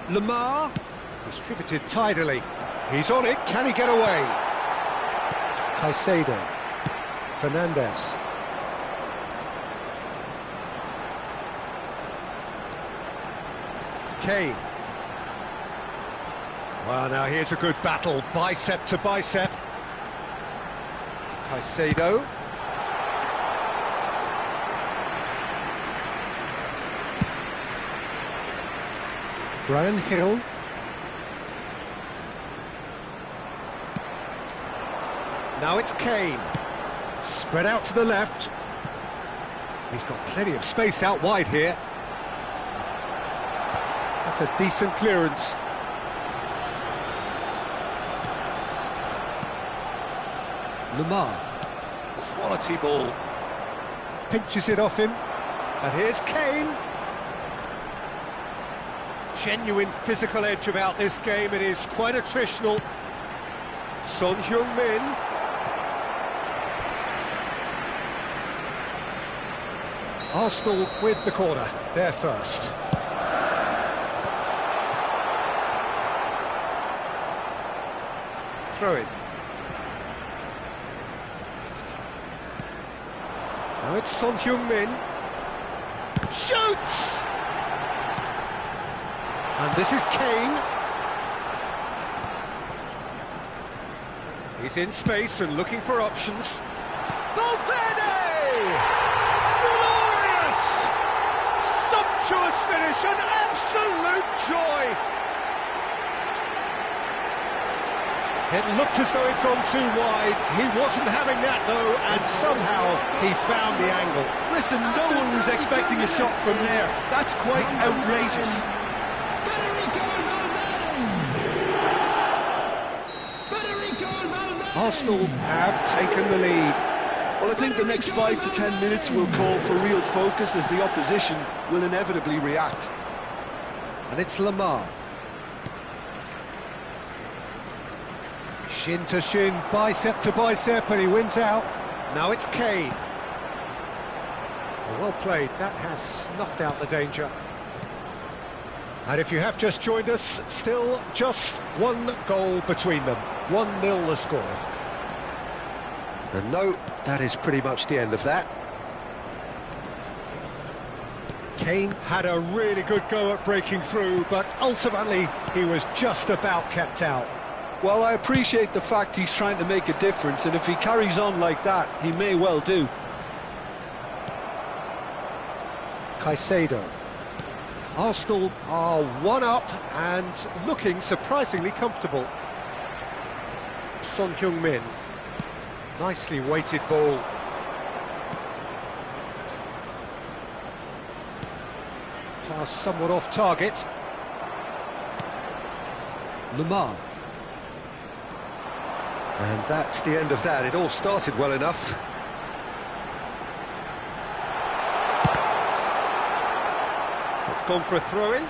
Lamar, distributed tidily. He's on it, can he get away? Caicedo, Fernandez. Kane. Well, now here's a good battle, bicep to bicep. Caicedo. Bryan Gil. Now it's Kane. Spread out to the left. He's got plenty of space out wide here. That's a decent clearance. Lamar. Quality ball. Pinches it off him. And here's Kane. Genuine physical edge about this game. It is quite attritional. Son Heung-min. Arsenal with the corner, there first. Throw in. Now it's Son Heung-min. Shoots! And this is Kane. He's in space and looking for options. Valverde! Glorious! Sumptuous finish, an absolute joy! It looked as though he'd gone too wide. He wasn't having that, though, and somehow he found the angle. Listen, no one was expecting a shot from there. That's quite outrageous. Federico Valverde! Arsenal have taken the lead. Well, I think the next 5 to 10 minutes will call for real focus as the opposition will inevitably react. And it's Lamar. Shin to shin, bicep to bicep, and he wins out. Now it's Kane. Well played, that has snuffed out the danger. And if you have just joined us, still just one goal between them. 1-0 the score. And no, that is pretty much the end of that. Kane had a really good go at breaking through, but ultimately he was just about kept out. Well, I appreciate the fact he's trying to make a difference, and if he carries on like that, he may well do. Caicedo. Arsenal are 1-up and looking surprisingly comfortable. Son Heung-min. Nicely weighted ball. Pass somewhat off target. Lamar. And that's the end of that. It all started well enough. It's gone for a throw-in.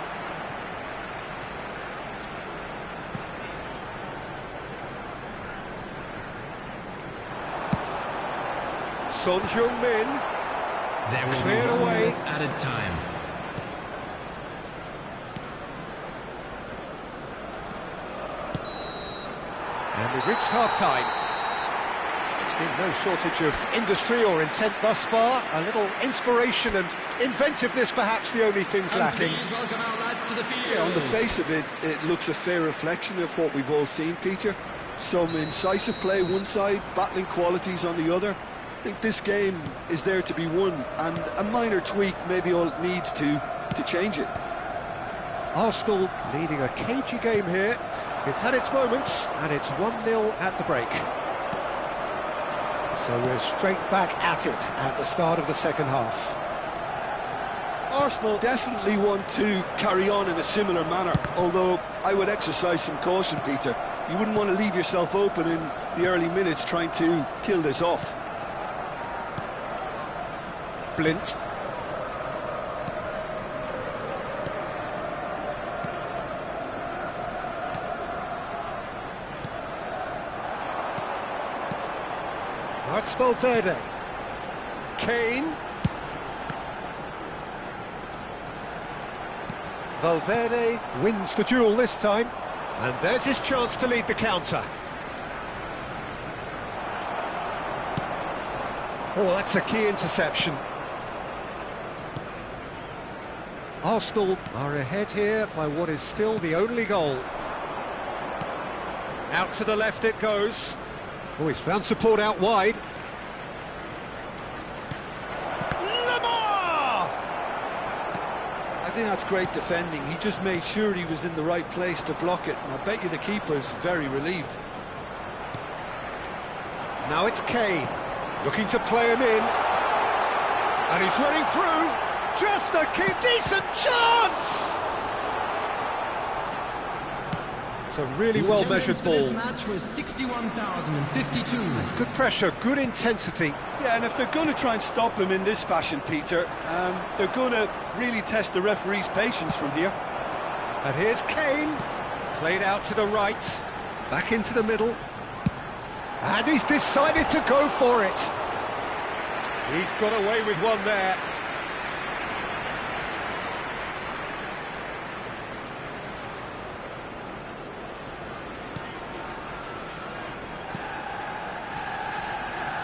Son Heung-min. There will Cleared be away. added time. And we've reached half-time. There's been no shortage of industry or intent thus far. A little inspiration and inventiveness, perhaps the only things And lacking. please welcome our lads to the field. Yeah, on the face of it, it looks a fair reflection of what we've all seen, Peter. Some incisive play one side, battling qualities on the other. I think this game is there to be won, and a minor tweak may be all it needs to change it. Arsenal leading a cagey game here. It's had its moments, and it's 1-0 at the break. So we're straight back at it at the start of the second half. Arsenal definitely want to carry on in a similar manner, although I would exercise some caution, Peter. You wouldn't want to leave yourself open in the early minutes trying to kill this off. Blint. Now it's Valverde. Kane. Valverde wins the duel this time, and there's his chance to lead the counter. Oh, that's a key interception. Arsenal are ahead here by what is still the only goal. Out to the left it goes. Oh, he's found support out wide. Lamar! I think that's great defending. He just made sure he was in the right place to block it, and I bet you the keeper's very relieved. Now it's Kane, looking to play him in. And he's running through. Just a decent chance! It's a really well-measured ball. This match was 61,052. It's good pressure, good intensity. Yeah, and if they're going to try and stop him in this fashion, Peter, they're going to really test the referee's patience from here. And here's Kane, played out to the right, back into the middle. And he's decided to go for it. He's got away with one there.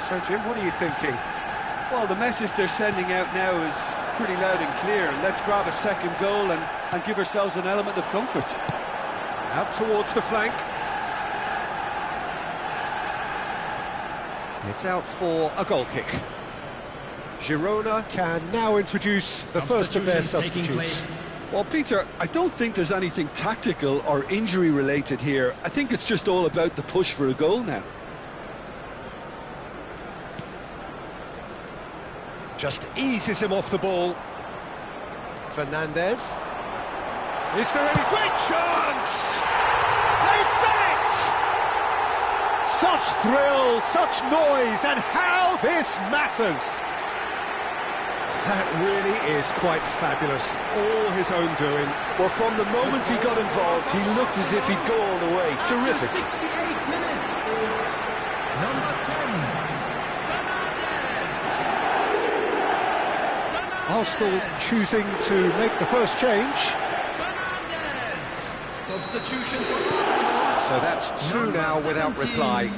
So, Jim, what are you thinking? Well, the message they're sending out now is pretty loud and clear. Let's grab a second goal and give ourselves an element of comfort. Out towards the flank. It's out for a goal kick. Girona can now introduce the first of their substitutes. Well, Peter, I don't think there's anything tactical or injury-related here. I think it's just all about the push for a goal now. Just eases him off the ball. Fernandez. Is there any great chance? They've done it! Such thrill, such noise, and how this matters! That really is quite fabulous, all his own doing. Well, from the moment he got involved, he looked as if he'd go all the way. Terrific. 68 minutes is number 10, Bernardes. Arsenal choosing to make the first change. Bernardes. Substitution for Arsenal. So that's two now without reply.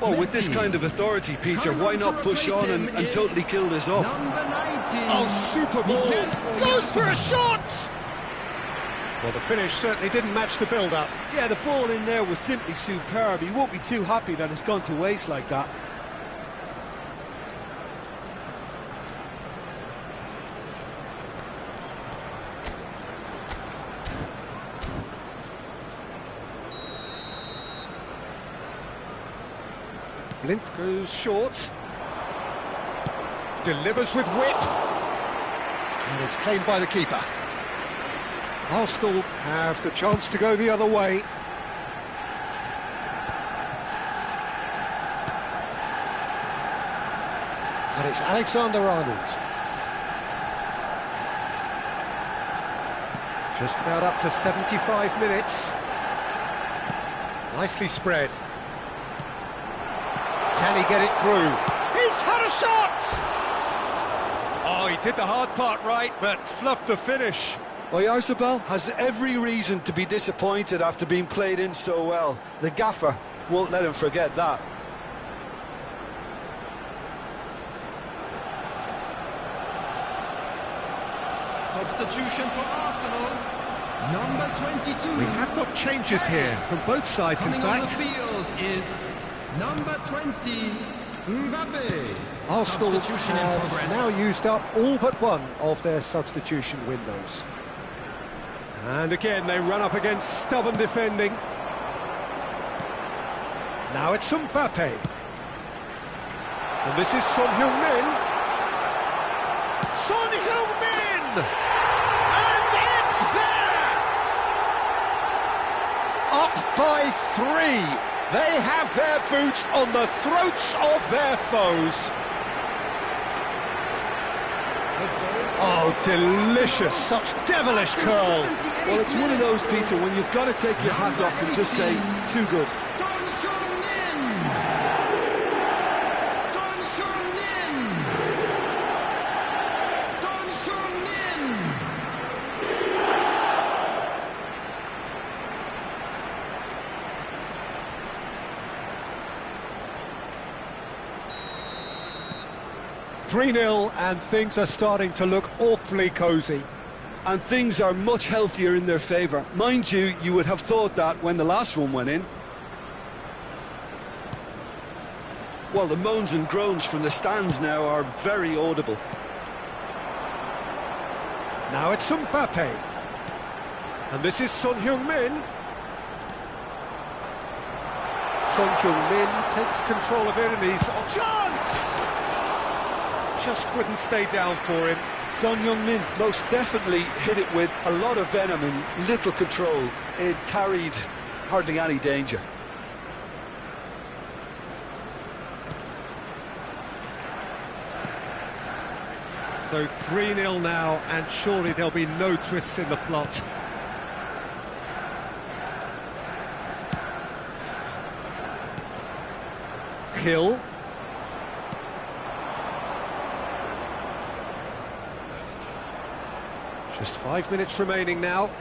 Well, with this kind of authority, Peter, why not push on and totally kill this off? Number 19. Oh, super ball! Goes for a shot! Well, the finish certainly didn't match the build-up. Yeah, the ball in there was simply superb. He won't be too happy that it's gone to waste like that. Blind goes short. Delivers with whip. And it's claimed by the keeper. Arsenal have the chance to go the other way. And it's Alexander-Arnold. Just about up to 75 minutes. Nicely spread. Can he get it through? He's had a shot! Oh, he did the hard part right, but fluffed the finish. Oyarzabal has every reason to be disappointed after being played in so well. The gaffer won't let him forget that. Substitution for Arsenal. Number 22. We have got changes here from both sides, in Coming on the fact. field is number 20, Mbappe. Arsenal Substitution in have progress. now used up all but one of their substitution windows. And again, they run up against stubborn defending. Now it's Mbappe. And this is Son Heung-min. Son Heung-min! And it's there! Up by 3. They have their boots on the throats of their foes. Oh, delicious, such devilish curl. Well, it's one of those, Peter, when you've got to take your hat off and just say, too good. Son Heung-min. Son Heung-min. Son Heung-min. 3-0 and things are starting to look awfully cosy. And things are much healthier in their favour. Mind you, you would have thought that when the last one went in. Well, the moans and groans from the stands now are very audible. Now it's Mbappe. And this is Son Heung-min. Son Heung-min takes control of it and he's on chance! Just wouldn't stay down for him. Son Heung-min most definitely hit it with a lot of venom and little control. It carried hardly any danger. So 3-0 now, and surely there'll be no twists in the plot. Hill. Just 5 minutes remaining now.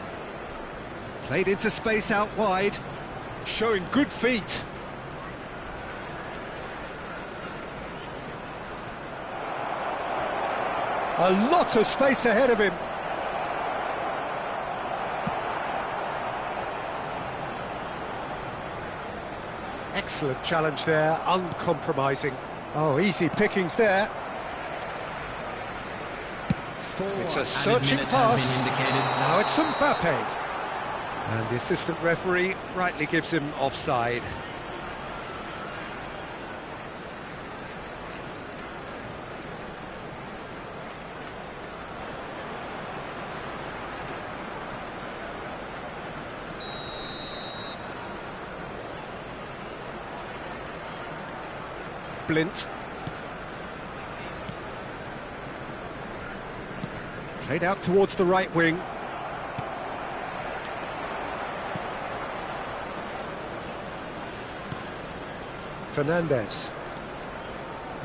Played into space out wide, showing good feet. A lot of space ahead of him. Excellent challenge there, uncompromising. Oh, easy pickings there. It's a searching pass. Now it's Mbappe. And the assistant referee rightly gives him offside. Blint. Played out towards the right wing. Fernandes.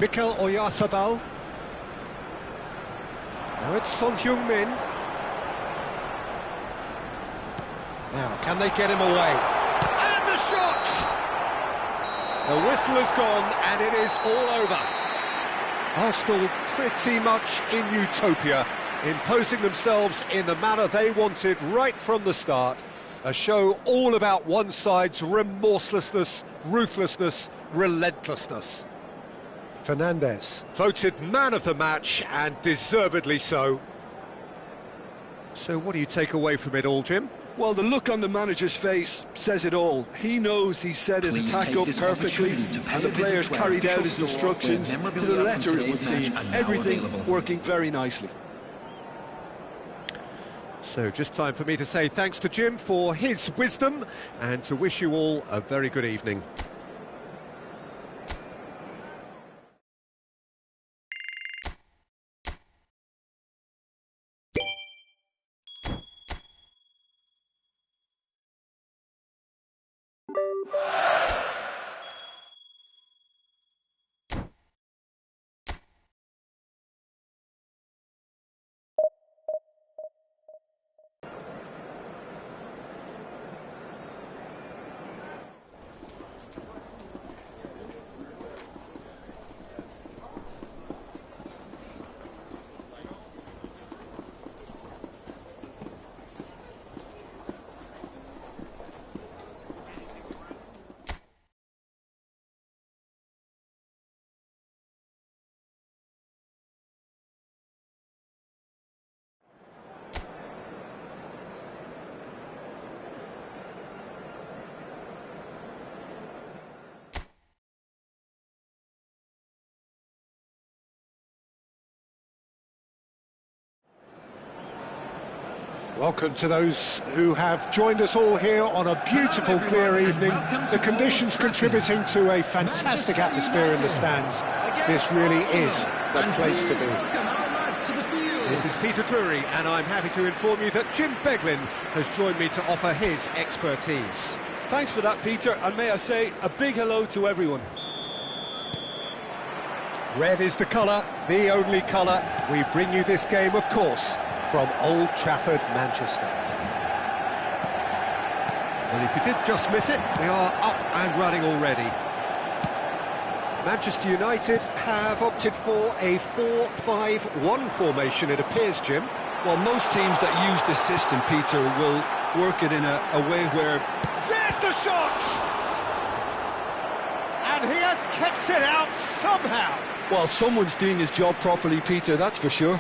Mikel Oyarzabal. Now it's Son Heung-min. Now, can they get him away? And the shot! The whistle has gone, and it is all over. Arsenal pretty much in utopia, imposing themselves in the manner they wanted right from the start. A show all about one side's remorselessness, ruthlessness, relentlessness. Fernandes, voted man of the match, and deservedly so. So what do you take away from it all, Jim? Well, the look on the manager's face says it all. He knows he set his attack up perfectly, and the players carried out his instructions to the letter, it would seem. Everything working very nicely. So just time for me to say thanks to Jim for his wisdom, and to wish you all a very good evening. Welcome to those who have joined us all here on a beautiful, clear evening. The conditions contributing to a fantastic atmosphere in the stands. This really is the place to be. This is Peter Drury, and I'm happy to inform you that Jim Beglin has joined me to offer his expertise. Thanks for that, Peter, and may I say a big hello to everyone. Red is the colour, the only colour. We bring you this game, of course, from Old Trafford, Manchester. Well, if you did just miss it, we are up and running already. Manchester United have opted for a 4-5-1 formation, it appears, Jim. Well, most teams that use this system, Peter, will work it in a way where... There's the shot! And he has kept it out somehow. Well, someone's doing his job properly, Peter, that's for sure.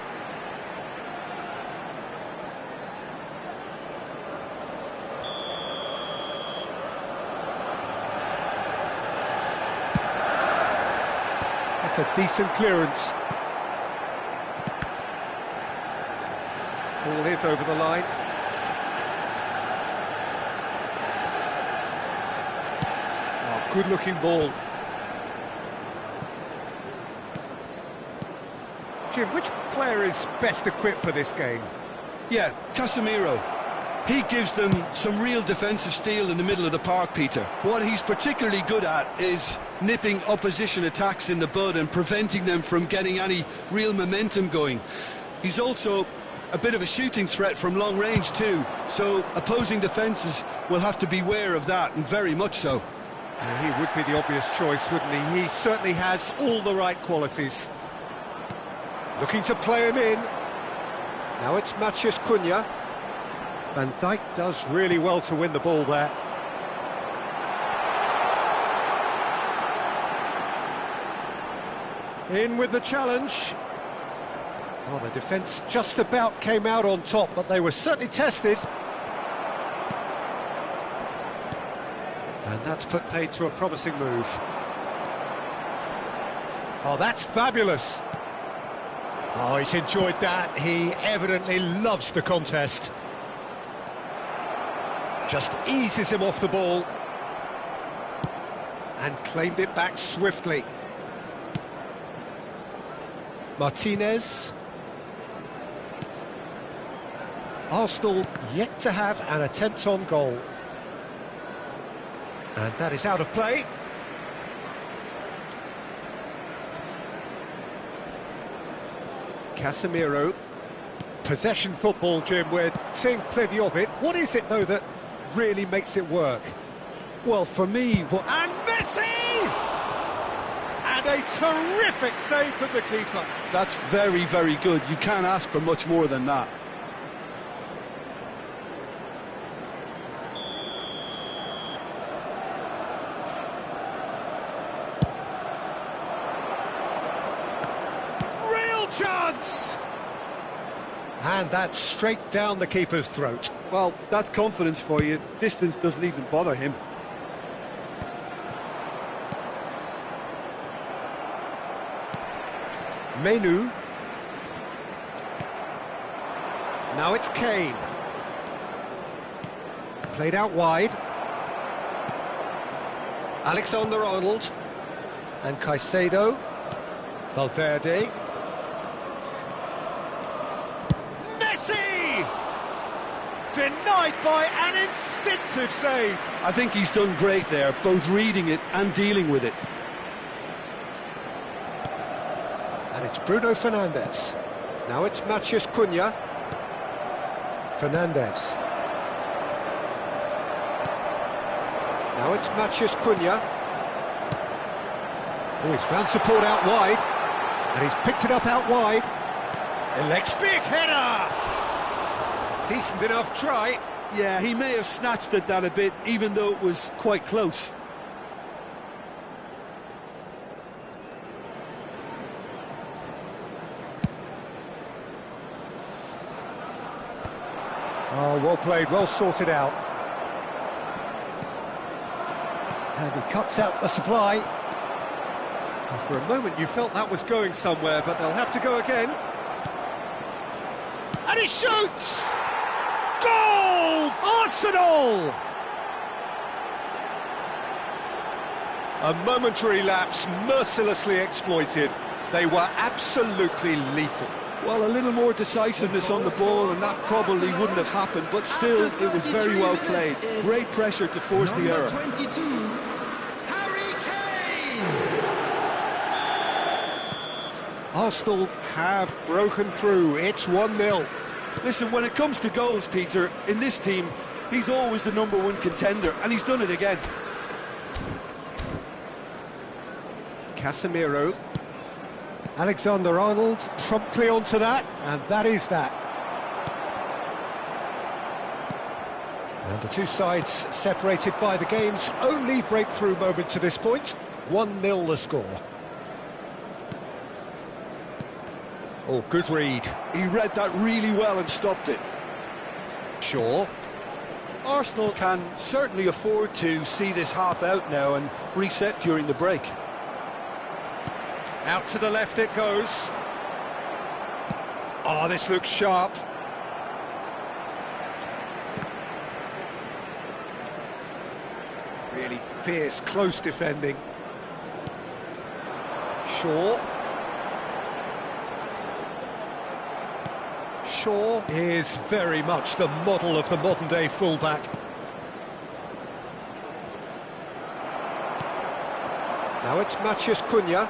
That's a decent clearance. Ball is over the line. Oh, good-looking ball. Jim, which player is best equipped for this game? Yeah, Casemiro. He gives them some real defensive steel in the middle of the park, Peter. What he's particularly good at is nipping opposition attacks in the bud and preventing them from getting any real momentum going. He's also a bit of a shooting threat from long range too, so opposing defences will have to beware of that, and very much so. He would be the obvious choice, wouldn't he? He certainly has all the right qualities. Looking to play him in. Now it's Matheus Cunha. Van Dijk does really well to win the ball there. In with the challenge. Oh, the defence just about came out on top, but they were certainly tested. And that's put paid to a promising move. Oh, that's fabulous. Oh, he's enjoyed that. He evidently loves the contest. Just eases him off the ball. And claimed it back swiftly. Martinez. Arsenal yet to have an attempt on goal. And that is out of play. Casemiro. Possession football, Jim, we're seeing plenty of it. What is it, though, that really makes it work? Well, for me, And Messi! And a terrific save from the keeper. that's very, very good. You can't ask for much more than that. Real chance! And that's straight down the keeper's throat. Well, that's confidence for you. Distance doesn't even bother him. Menu. Now it's Kane. Played out wide. Alexander-Arnold. And Caicedo. Valverde. Messi! Denied by an instinctive save. I think he's done great there, both reading it and dealing with it. And it's Bruno Fernandes. Now it's Matheus Cunha. Fernandes. Now it's Matheus Cunha. Oh, he's found support out wide. And he's picked it up out wide. Elects big header! Decent enough try. Yeah, he may have snatched at that a bit, even though it was quite close. Oh, well played, well sorted out. And he cuts out the supply. Well, for a moment you felt that was going somewhere, but they'll have to go again. And he shoots! Goal! Arsenal! A momentary lapse mercilessly exploited. They were absolutely lethal. Well, a little more decisiveness on the ball and that probably wouldn't have happened, but still, it was very well played. Great pressure to force the error. 22, Harry Kane! Arsenal have broken through. It's 1-0. Listen, when it comes to goals, Peter, in this team, he's always the #1 contender, and he's done it again. Casemiro. Alexander-Arnold promptly onto that, and that is that. And the two sides separated by the game's only breakthrough moment to this point. 1-0 the score. Oh, good read. He read that really well and stopped it. Shaw. Arsenal can certainly afford to see this half out now and reset during the break. Out to the left it goes. Oh, this looks sharp. Really fierce, close defending. Shaw. Shaw is very much the model of the modern-day fullback. Now it's Matheus Cunha.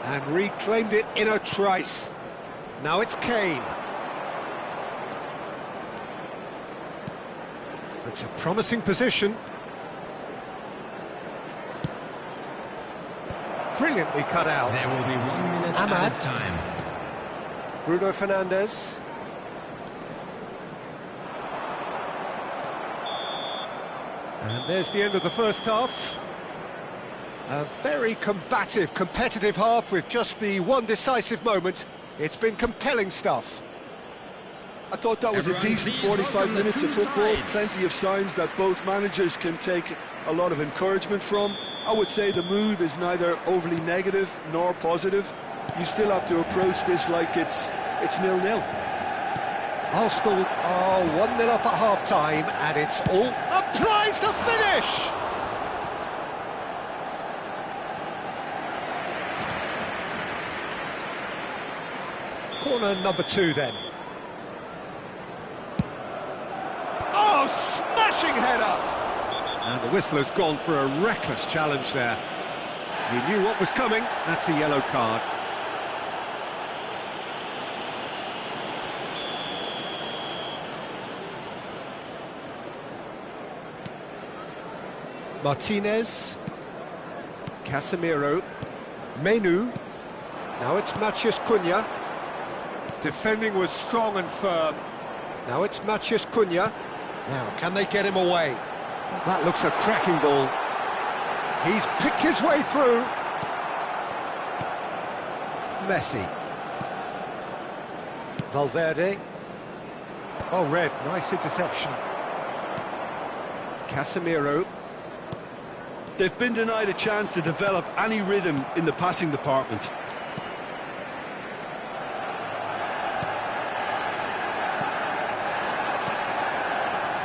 And reclaimed it in a trice. Now it's Kane. It's a promising position. Brilliantly cut out. There will be 1 minute Ahmad. out of time. Bruno Fernandes. And there's the end of the first half. A very combative, competitive half with just the one decisive moment. It's been compelling stuff. I thought that was a Everyone, decent please 45 welcome the minutes of two football. sides. Plenty of signs that both managers can take a lot of encouragement from. I would say the mood is neither overly negative nor positive. You still have to approach this like it's 0-0. Arsenal are 1-0 up at half-time, and it's all applies to finish! Corner number 2 then. Oh, smashing header! And the whistler's gone for a reckless challenge there. He knew what was coming. That's a yellow card. Martinez. Casemiro. Menu. Now it's Matheus Cunha. Defending was strong and firm. Now it's Matheus Cunha. Now, can they get him away? Well, that looks a cracking ball. He's picked his way through. Messi. Valverde. Oh, Red, nice interception. Casemiro. They've been denied a chance to develop any rhythm in the passing department.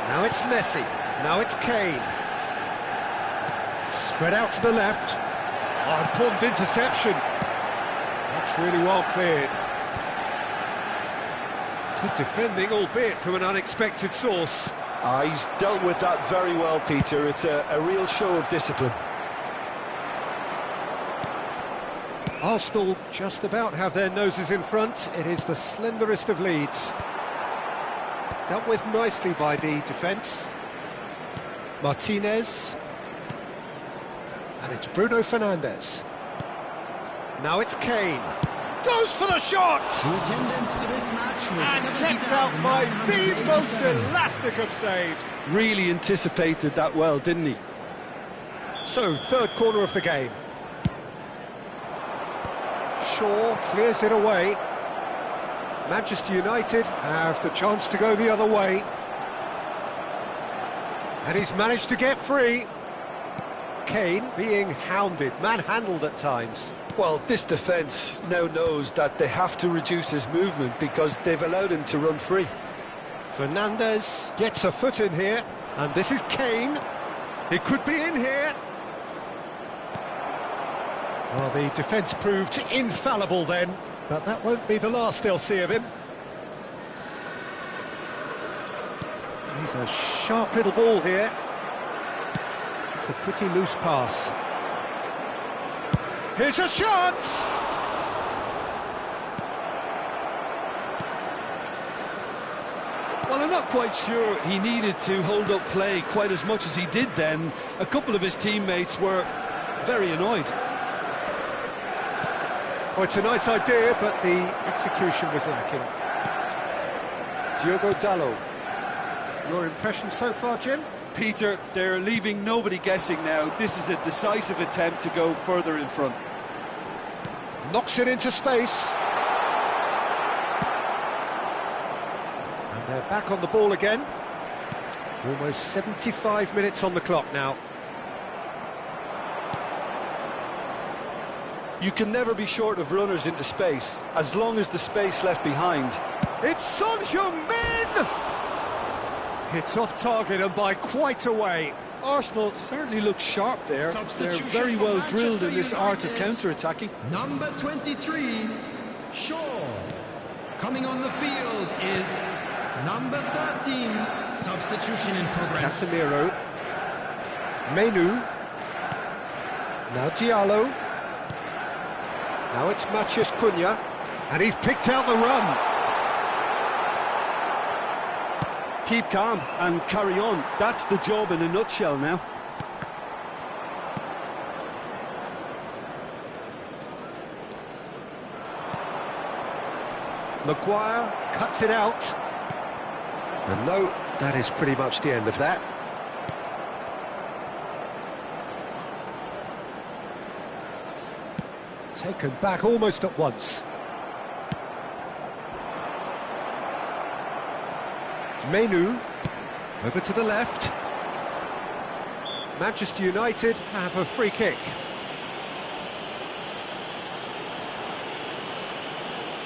Now it's Messi. Now it's Kane. Spread out to the left. Oh, important interception. That's really well cleared. Good defending, albeit from an unexpected source. He's dealt with that very well, Peter. It's a real show of discipline. Arsenal just about have their noses in front. It is the slenderest of leads. Dealt with nicely by the defence. Martinez. And it's Bruno Fernandes. Now it's Kane. Goes for the shot! The attendance for this match was And checks out by the most elastic of saves. Really anticipated that well, didn't he? So, third corner of the game. Shaw clears it away. Manchester United have the chance to go the other way. And he's managed to get free. Kane being hounded, manhandled at times. Well, this defence now knows that they have to reduce his movement because they've allowed him to run free. Fernandes gets a foot in here, and this is Kane. He could be in here. Well, the defence proved infallible then, but that won't be the last they'll see of him. He's a sharp little ball here. It's a pretty loose pass. Here's a chance! Well, I'm not quite sure he needed to hold up play quite as much as he did then. A couple of his teammates were very annoyed. Oh, it's a nice idea, but the execution was lacking. Diogo Dalot. Your impression so far, Jim? Peter, they're leaving nobody guessing now. This is a decisive attempt to go further in front. Knocks it into space. And they're back on the ball again. Almost 75 minutes on the clock now. You can never be short of runners into space, as long as the space left behind. It's Son Heung-min! It's off target and by quite a way. Arsenal certainly look sharp there. They're very well drilled in this art of counter-attacking. Number 23, Shaw. Coming on the field is number 13, substitution in progress. Casemiro. Menu. Now Diallo. Now it's Matheus Cunha. And he's picked out the run. Keep calm and carry on. That's the job in a nutshell now. Maguire cuts it out. And no, that is pretty much the end of that. Taken back almost at once. Menu, over to the left. Manchester United have a free kick.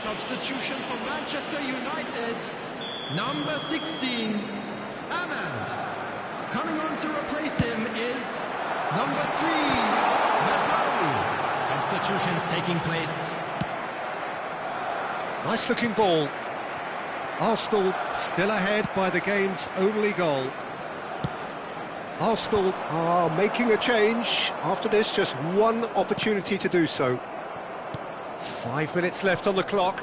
Substitution for Manchester United, number 16, Ahmad. Coming on to replace him is number 3, Mazraoui. Substitutions taking place. Nice looking ball. Arsenal still ahead by the game's only goal. Arsenal are making a change. After this, just one opportunity to do so. 5 minutes left on the clock.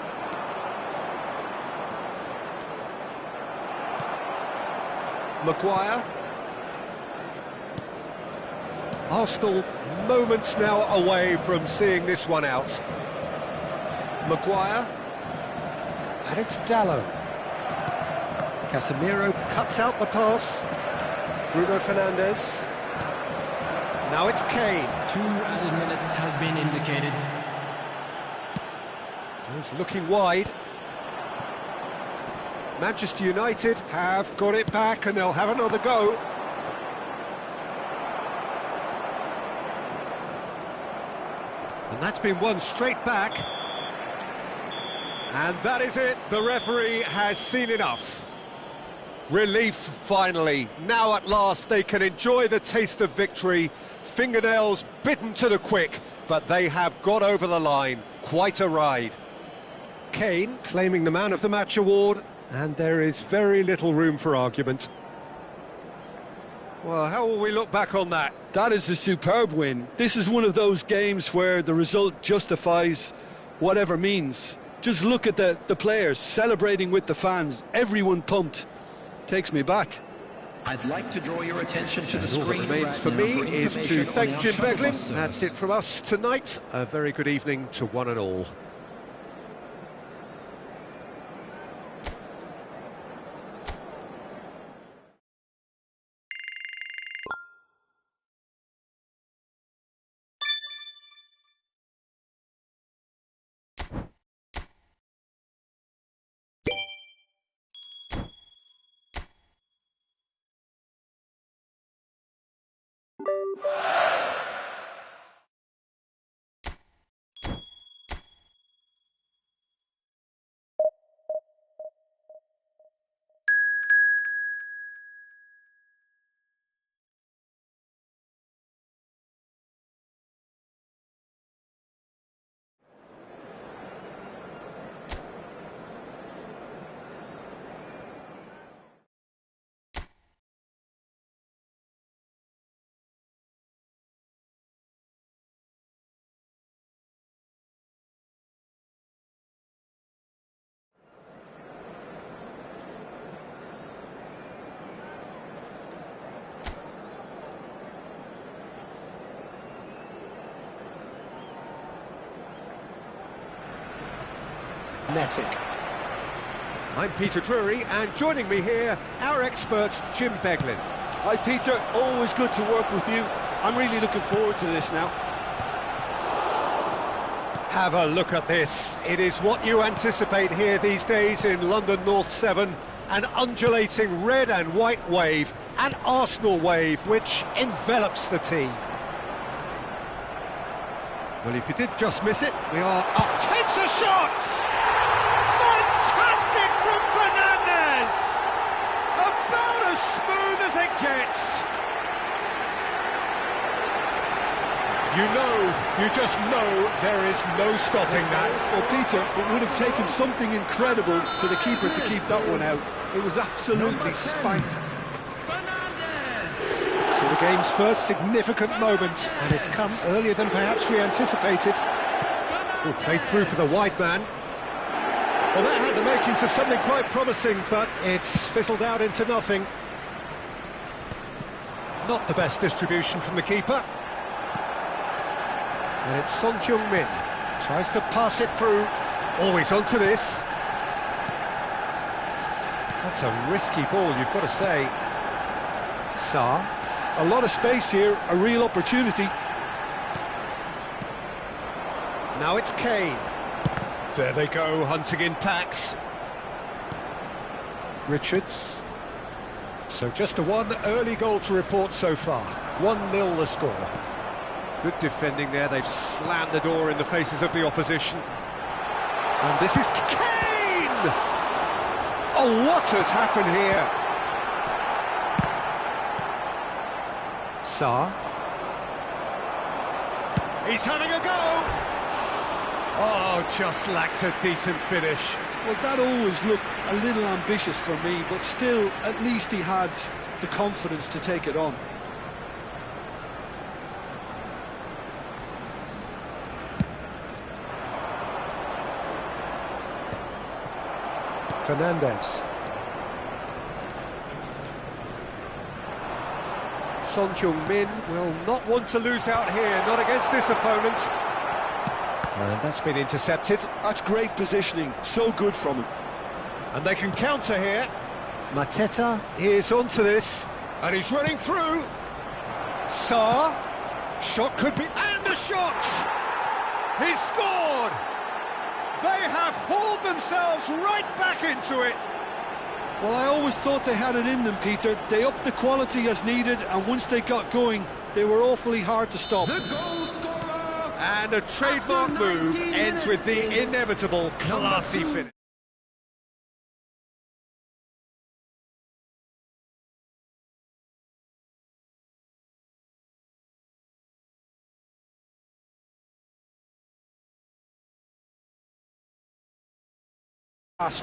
Maguire. Arsenal moments now away from seeing this one out. Maguire. And it's Dalot. Casemiro cuts out the pass. Bruno Fernandes. Now it's Kane. 2 added minutes has been indicated. He's looking wide. Manchester United have got it back and they'll have another go. And that's been won straight back. And that is it. The referee has seen enough. Relief, finally. Now at last they can enjoy the taste of victory. Fingernails bitten to the quick, but they have got over the line. Quite a ride. Kane claiming the Man of the Match award, and there is very little room for argument. Well, how will we look back on that? That is a superb win. This is one of those games where the result justifies whatever means. Just look at the players celebrating with the fans, everyone pumped. Takes me back. I'd like to draw your attention to the All that screen. remains for me is to thank Jim Beglin. That's it from us tonight. A very good evening to one and all. Netic. I'm Peter Drury, and joining me here, our expert, Jim Beglin. Hi Peter, always good to work with you. I'm really looking forward to this now. Have a look at this. It is what you anticipate here these days in London North 7. An undulating red and white wave, an Arsenal wave, which envelops the team. Well, if you did just miss it, we are up. Takes a shot! Fantastic from Fernandes! About as smooth as it gets. You just know there is no stopping that. Well, Peter, it would have taken something incredible for the keeper to keep that one out. It was absolutely spanked. So the game's first significant moment, and it's come earlier than perhaps we anticipated. Oh, played through for the wide man. Well, that had the makings of something quite promising, but it's fizzled out into nothing. Not the best distribution from the keeper. And it's Son Heung-min. Tries to pass it through. Always onto this. That's a risky ball, you've got to say. Sarr. A lot of space here, a real opportunity. Now it's Kane. There they go, hunting in packs. Richards. So just a one early goal to report so far. 1-0 the score. Good defending there, they've slammed the door in the faces of the opposition. And this is Kane! Oh, what has happened here? Sarr. He's having a go! Oh, Oh, just lacked a decent finish. Well, that always looked a little ambitious for me, but still, at least he had the confidence to take it on. Fernandes. Son Heung-min will not want to lose out here, not against this opponent. And that's been intercepted. That's great positioning, so good from him. And they can counter here. Mateta is onto this, and he's running through. Sarr, shot could be, and the shot! He's scored! They have hauled themselves right back into it. Well, I always thought they had it in them, Peter. They upped the quality as needed, and once they got going, they were awfully hard to stop. The goal scorer! And a trademark move ends with the inevitable classy finish.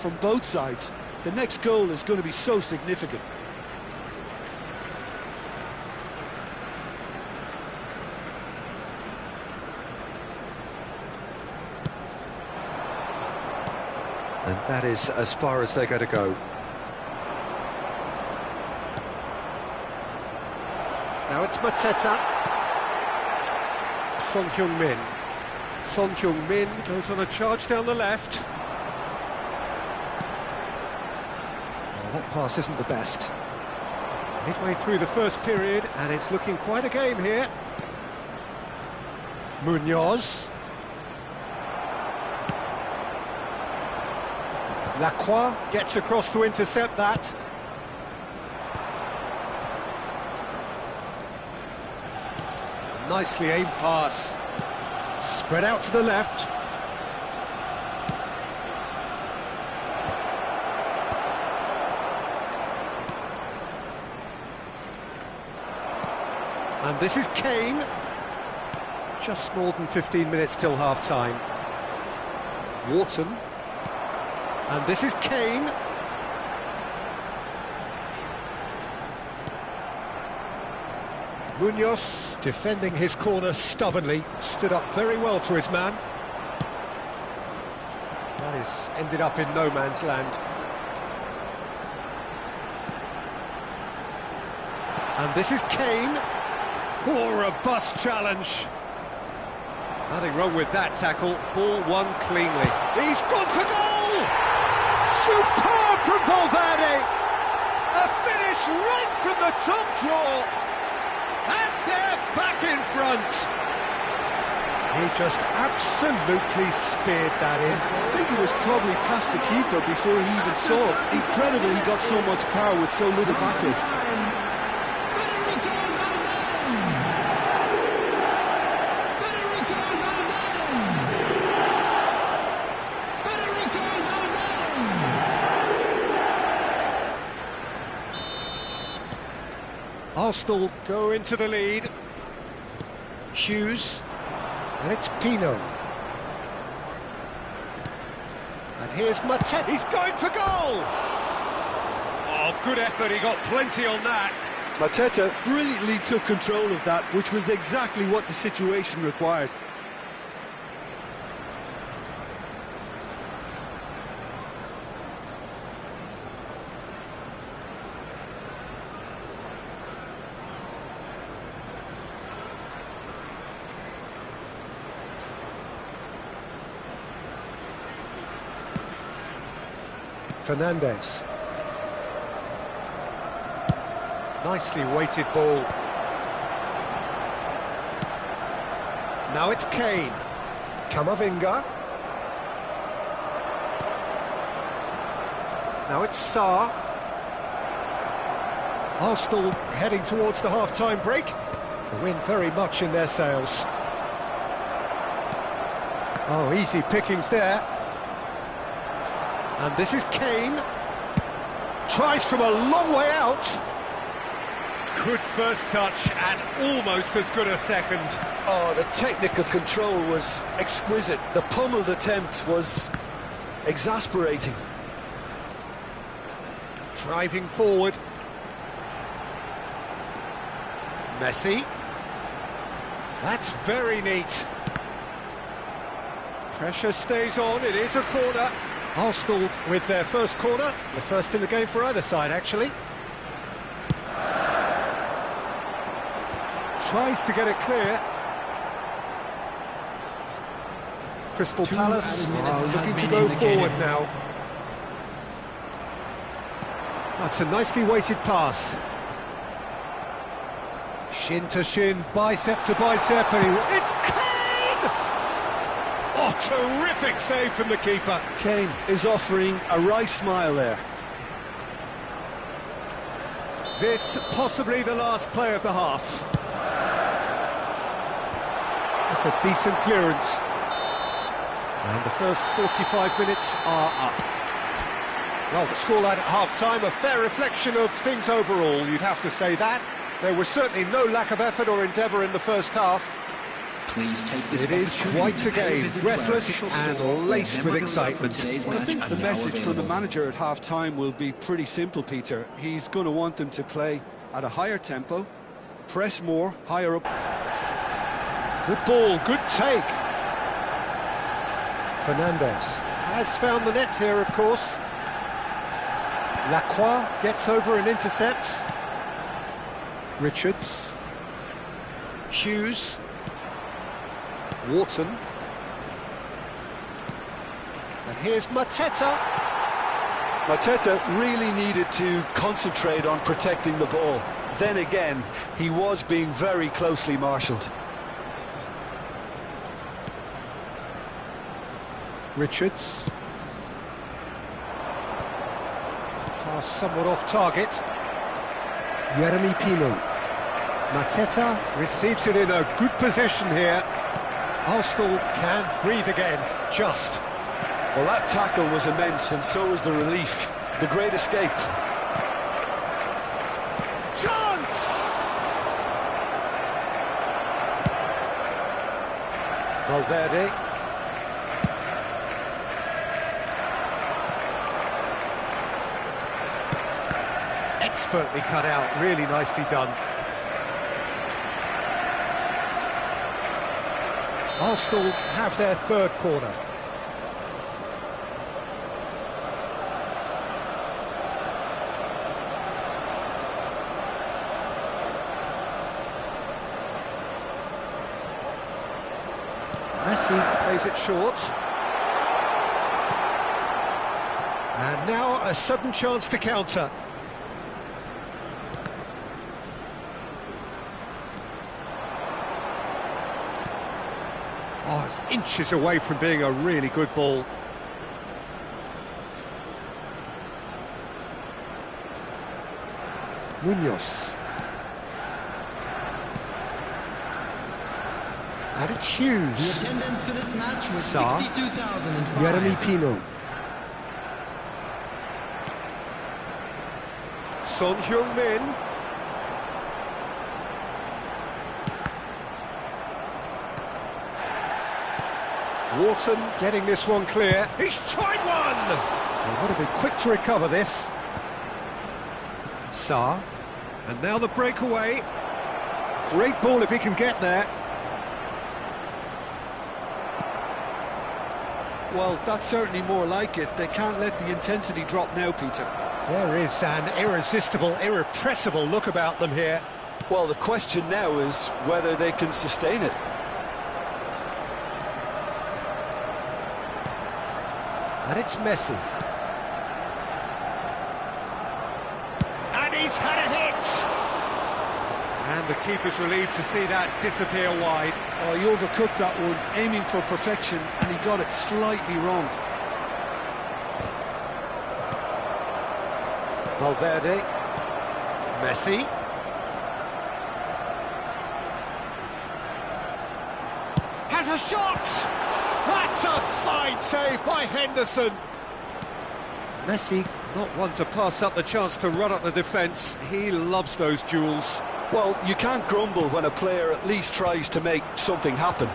From both sides, the next goal is going to be so significant. And that is as far as they're going to go. Now it's Mateta. Son Heung-min. Son Heung-min goes on a charge down the left. That pass isn't the best. Midway through the first period, and it's looking quite a game here. Munoz. Lacroix gets across to intercept that. Nicely aimed pass. Spread out to the left. And this is Kane. Just more than 15 minutes till half-time. Wharton. And this is Kane. Munoz, defending his corner stubbornly, stood up very well to his man. That is ended up in no man's land. And this is Kane. Oh, robust challenge. Nothing wrong with that tackle. Ball won cleanly. He's gone for goal! Superb from Valverde! A finish right from the top draw. And they're back in front. He just absolutely speared that in. I think it was probably past the keeper before he even saw it. Incredible he got so much power with so little backlift. Arsenal go into the lead. Hughes, and it's Pino. And here's Mateta. He's going for goal! Oh, good effort, he got plenty on that. Mateta brilliantly took control of that, which was exactly what the situation required. Fernandes. Nicely weighted ball. Now it's Kane. Camavinga. Now it's Sarr. Arsenal heading towards the half-time break. The wind very much in their sails. Oh, easy pickings there. And this is Kane. Tries from a long way out. Good first touch and almost as good a second. Oh, the technical control was exquisite. The pummeled attempt was exasperating. Driving forward. Messi. That's very neat. Pressure stays on, it is a corner. Arsenal with their first corner, the first in the game for either side, actually. Tries to get it clear. Crystal Palace are looking to go forward now. That's a nicely weighted pass. Shin to shin, bicep to bicep, and it's Kane! Oh, terrific save from the keeper. Kane is offering a wry smile there. This possibly the last play of the half. It's a decent clearance. And the first 45 minutes are up. Well, the scoreline at half-time, a fair reflection of things overall, you'd have to say that. There was certainly no lack of effort or endeavour in the first half. Please take this It is quite a game, breathless and laced with excitement. Well, I think the message from the manager at half-time will be pretty simple, Peter. He's going to want them to play at a higher tempo, press more, higher up. Good ball, good take. Fernandes has found the net here, of course. Lacroix gets over and intercepts. Richards. Hughes. Wharton. And here's Mateta. Mateta really needed to concentrate on protecting the ball. Then again, he was being very closely marshalled. Richards. Pass somewhat off target. Yeremy Pino. Mateta receives it in a good position here. Arsenal can breathe again, just. Well, that tackle was immense, and so was the relief. The great escape. Chance! Valverde. Expertly cut out, really nicely done. Arsenal have their third corner. Messi plays it short. And now a sudden chance to counter. Oh, it's inches away from being a really good ball. Munoz. And it's Hughes. The attendance for this match was Sarr. 62,005. Yeremy Pino. Son Heung-min. Wharton getting this one clear. He's tried one! He would have been quick to recover this. Sarr. And now the breakaway. Great ball if he can get there. Well, that's certainly more like it. They can't let the intensity drop now, Peter. There is an irresistible, irrepressible look about them here. Well, the question now is whether they can sustain it. And it's Messi. And he's had a hit! And the keeper's relieved to see that disappear wide. Oh, he overcooked that one, aiming for perfection, and he got it slightly wrong. Valverde. Messi. Has a shot! That's a fine save by Henderson. Messi, not one to pass up the chance to run up the defence. He loves those duels. Well, you can't grumble when a player at least tries to make something happen.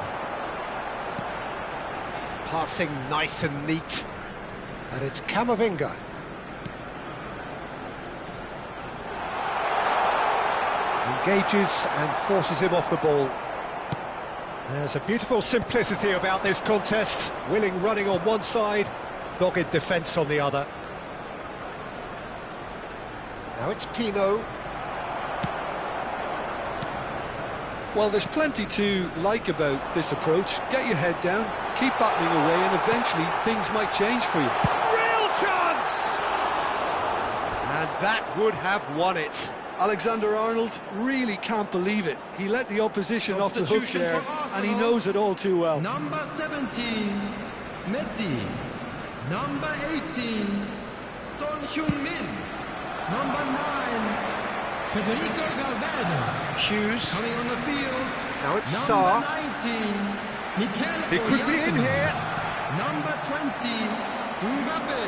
Passing nice and neat. And it's Camavinga. Engages and forces him off the ball. There's a beautiful simplicity about this contest. Willing running on one side, dogged defence on the other. Now it's Pino. Well, there's plenty to like about this approach. Get your head down, keep battling away, and eventually things might change for you. Real chance! And that would have won it. Alexander-Arnold really can't believe it. He let the opposition off the hook there, and he knows it all too well. Number 17, Messi. Number 18, Son Heung-min. Number 9, Federico Valverde. Hughes. Coming on the field. Now it's Number Sarr. 19, Mikel He could be in Oyarzabal. here. Number 20, Mbappe.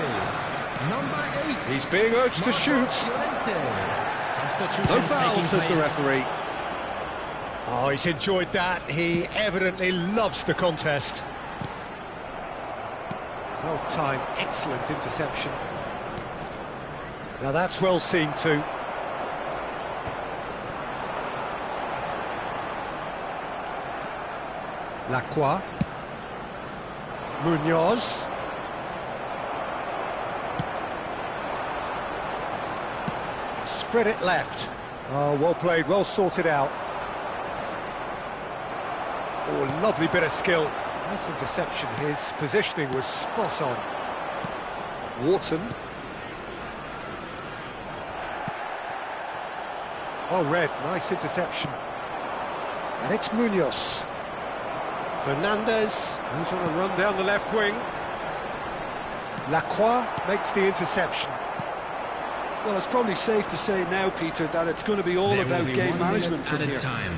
Number 8, He's being urged to shoot. Marcos Llorente. No foul, Taking says the place. referee. Oh, he's enjoyed that. He evidently loves the contest. Well timed, excellent interception. Now that's well seen too. Lacroix. Munoz. Spread it left. Oh, well played, well sorted out. Oh, lovely bit of skill. Nice interception. His positioning was spot on. Wharton. Oh, Red, nice interception. And it's Munoz. Fernandez goes on a run down the left wing. Lacroix makes the interception. Well, it's probably safe to say now, Peter, that it's going to be all There will about be game 1 management minute from added here. time.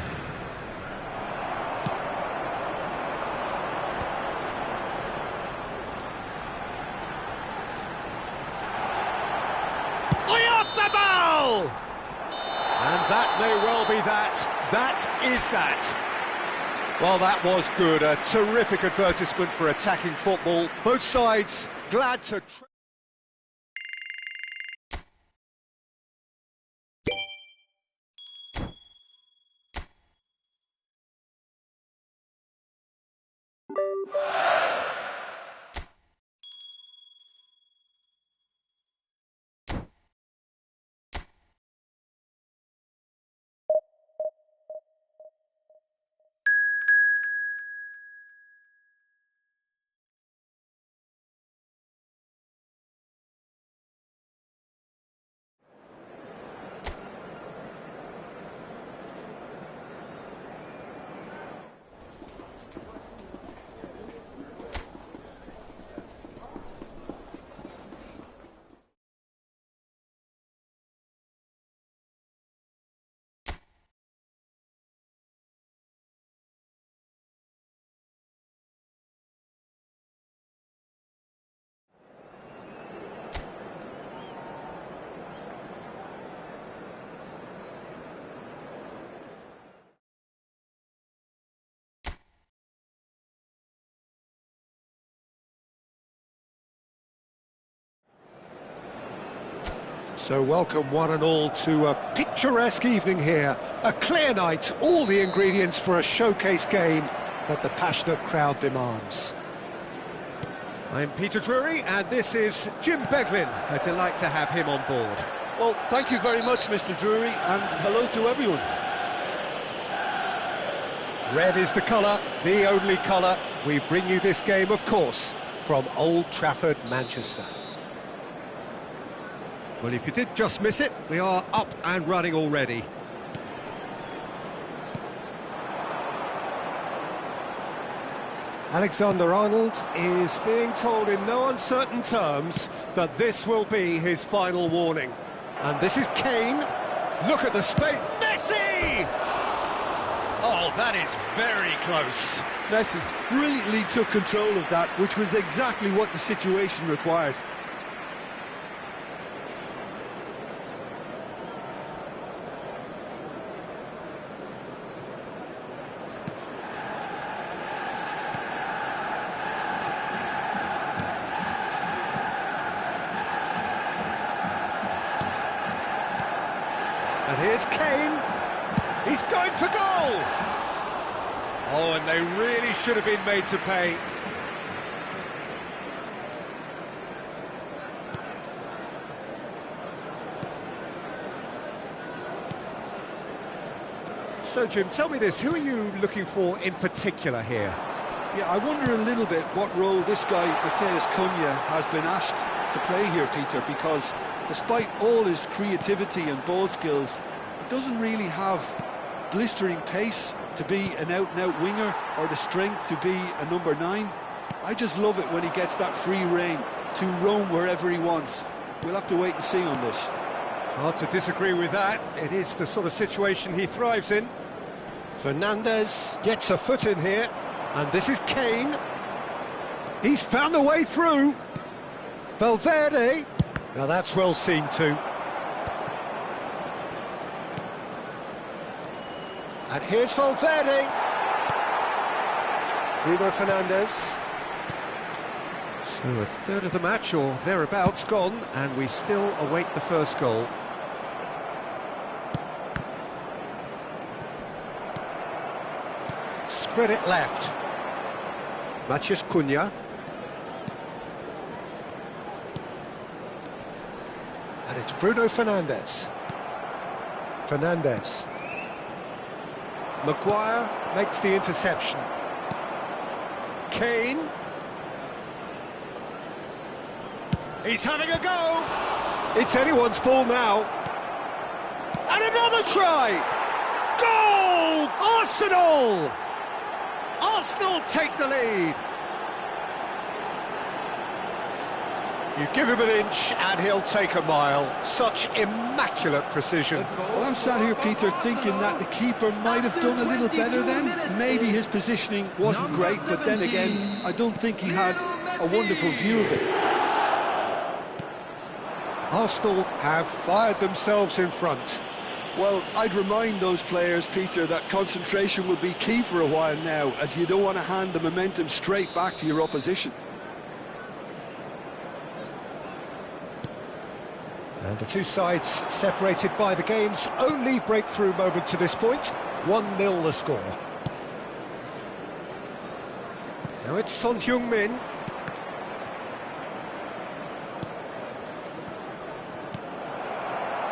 Oyarzabal! And that may well be that. That is that. Well, that was good. A terrific advertisement for attacking football. Both sides glad to... So welcome one and all to a picturesque evening here. A clear night, all the ingredients for a showcase game that the passionate crowd demands. I'm Peter Drury and this is Jim Beglin. A delight to have him on board. Well, thank you very much, Mr. Drury, and hello to everyone. Red is the colour, the only colour. We bring you this game, of course, from Old Trafford, Manchester. Well, if you did just miss it, we are up and running already. Alexander-Arnold is being told in no uncertain terms that this will be his final warning. And this is Kane. Look at the space. Messi! Oh, that is very close. Messi brilliantly took control of that, which was exactly what the situation required. And here's Kane. He's going for goal! Oh, and they really should have been made to pay. So, Jim, tell me this, who are you looking for in particular here? Yeah, I wonder a little bit what role this guy, Matheus Cunha, has been asked to play here, Peter, because despite all his creativity and ball skills, he doesn't really have blistering pace to be an out-and-out winger or the strength to be a number 9. I just love it when he gets that free rein to roam wherever he wants. We'll have to wait and see on this. Hard to disagree with that. It is the sort of situation he thrives in. Fernandes gets a foot in here, and this is Kane. He's found a way through. Valverde. Now that's well seen too. And here's Valverde. Bruno Fernandes. So a third of the match or thereabouts gone, and we still await the first goal. Spread it left. Matheus Cunha. And it's Bruno Fernandes. Fernandes. Maguire makes the interception. Kane. He's having a go. It's anyone's ball now. And another try. Goal! Arsenal! Arsenal take the lead. You give him an inch and he'll take a mile. Such immaculate precision. Well, I'm sat here, Peter, thinking that the keeper might have done a little better then. Maybe his positioning wasn't great, but then again, I don't think he had a wonderful view of it. Arsenal have fired themselves in front. Well, I'd remind those players, Peter, that concentration will be key for a while now, as you don't want to hand the momentum straight back to your opposition. And the two sides separated by the game's only breakthrough moment to this point. 1-0 the score. Now it's Son Heung-min.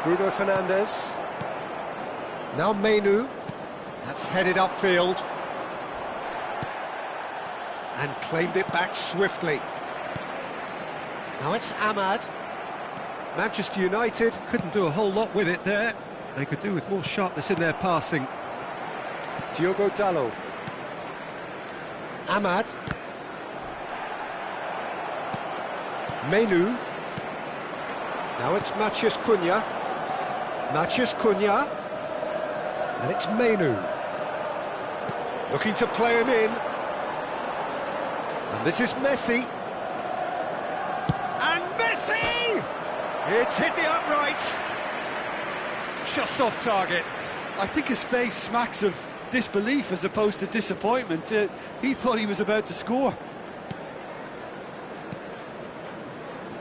Bruno Fernandes. Now Mainoo. That's headed upfield. And claimed it back swiftly. Now it's Ahmad. Manchester United couldn't do a whole lot with it there. They could do with more sharpness in their passing. Diogo Dalot. Ahmad. Mainoo. Now it's Matheus Cunha. Matheus Cunha. And it's Mainoo. Looking to play him in. And this is Messi. And Messi! It's hit the uprights. Just off target. I think his face smacks of disbelief as opposed to disappointment. He thought he was about to score.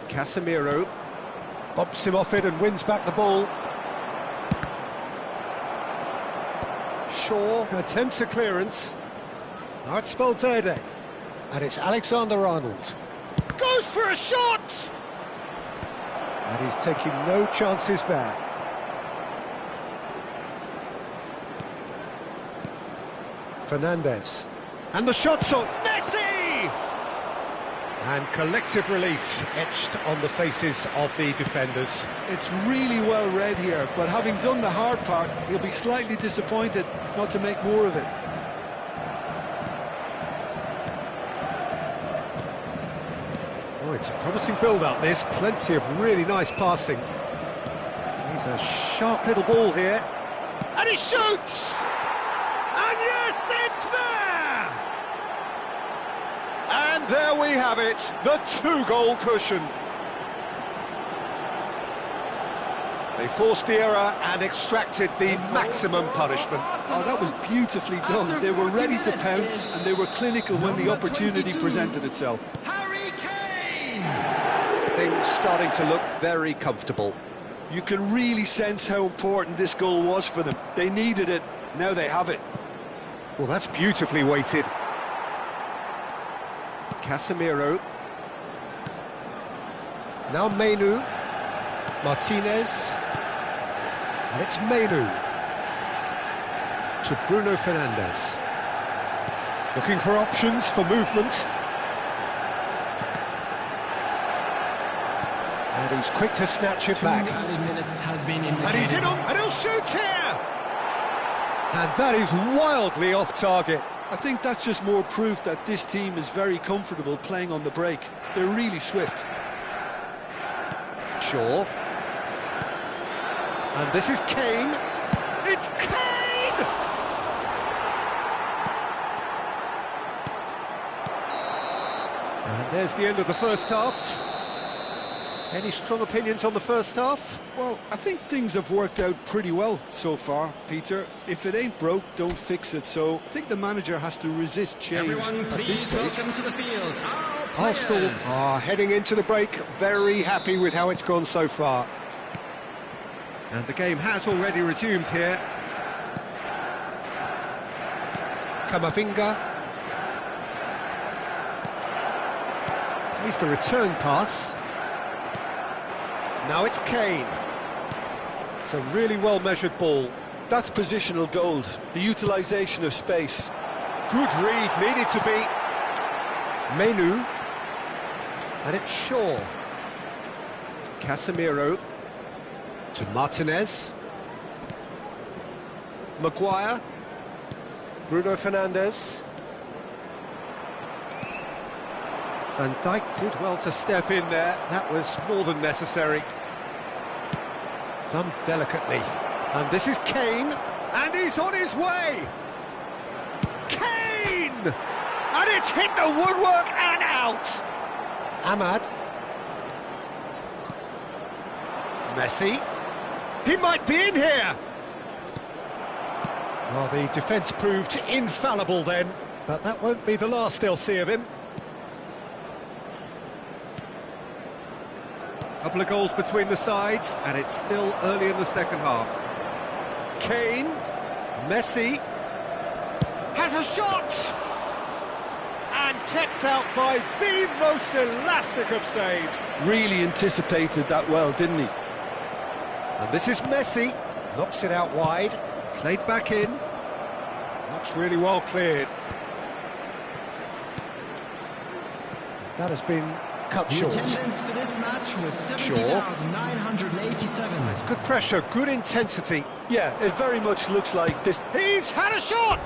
Casemiro bumps him off it and wins back the ball. Shaw attempts a clearance. Now it's Valverde. And it's Alexander-Arnold. Goes for a shot! And he's taking no chances there. Fernandes. And the shot's on. Messi! And collective relief etched on the faces of the defenders. It's really well read here, but having done the hard part, he'll be slightly disappointed not to make more of it. Oh, it's a promising build-up, this. Plenty of really nice passing. He's a sharp little ball here. And he shoots! And yes, it's there! And there we have it, the two-goal cushion. They forced the error and extracted the maximum punishment. Oh, that was beautifully done. They were ready to pounce, and they were clinical when the opportunity presented itself. Harry Kane! Things starting to look very comfortable. You can really sense how important this goal was for them. They needed it, now they have it. Well, that's beautifully weighted. Casemiro. Now Menu. Martinez. And it's Menu. To Bruno Fernandes. Looking for options for movement. And he's quick to snatch it back. 2 added minutes has been indicated. And he's in on, and he'll shoot here! And that is wildly off target. I think that's just more proof that this team is very comfortable playing on the break. They're really swift. Shaw. And this is Kane. It's Kane! And there's the end of the first half. Any strong opinions on the first half? Well, I think things have worked out pretty well so far, Peter. If it ain't broke, don't fix it. So I think the manager has to resist change Everyone, at this please stage. welcome to the field our Arsenal players. are heading into the break, very happy with how it's gone so far. And the game has already resumed here. Camavinga. Here's the return pass. Now it's Kane. It's a really well-measured ball. That's positional gold, the utilisation of space. Good read, needed to be. Menu. And it's Shaw. Casemiro. To Martinez. Maguire. Bruno Fernandes. Van Dijk did well to step in there. That was more than necessary. Done delicately. And this is Kane. And he's on his way. Kane! And it's hit the woodwork and out. Ahmad. Messi. He might be in here. Well, the defence proved infallible then, but that won't be the last they'll see of him. Couple of goals between the sides, and it's still early in the second half. Kane, Messi, has a shot! And kept out by the most elastic of saves. Really anticipated that well, didn't he? And this is Messi, knocks it out wide, played back in. That's really well cleared. That has been cut The short. attendance for this match was Shaw. 70,987. It's good pressure, good intensity. Yeah, it very much looks like this. He's had a shot!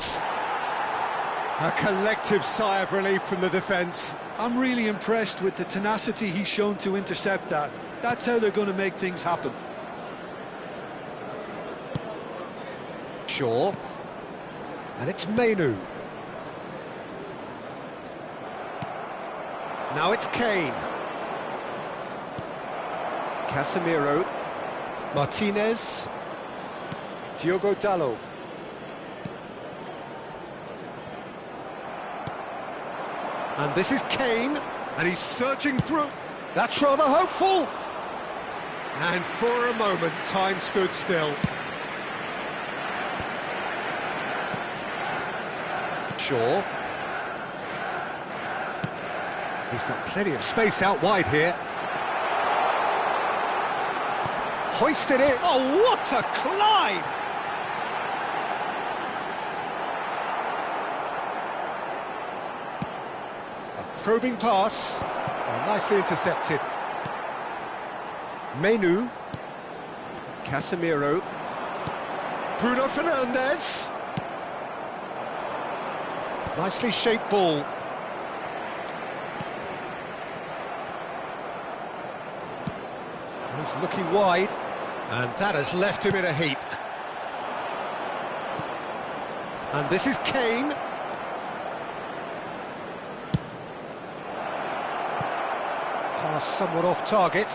A collective sigh of relief from the defence. I'm really impressed with the tenacity he's shown to intercept that. That's how they're going to make things happen. Shaw. And it's Menu. Now it's Kane. Casemiro. Martinez. Diogo Dalot. And this is Kane. And he's searching through. That's rather hopeful. And for a moment, time stood still. Shaw. He's got plenty of space out wide here. Hoisted it. Oh, what a climb! A probing pass. Oh, nicely intercepted. Menu. Casemiro. Bruno Fernandes. Nicely shaped ball. He's looking wide, and that has left him in a heap. And this is Kane. Pass somewhat off target.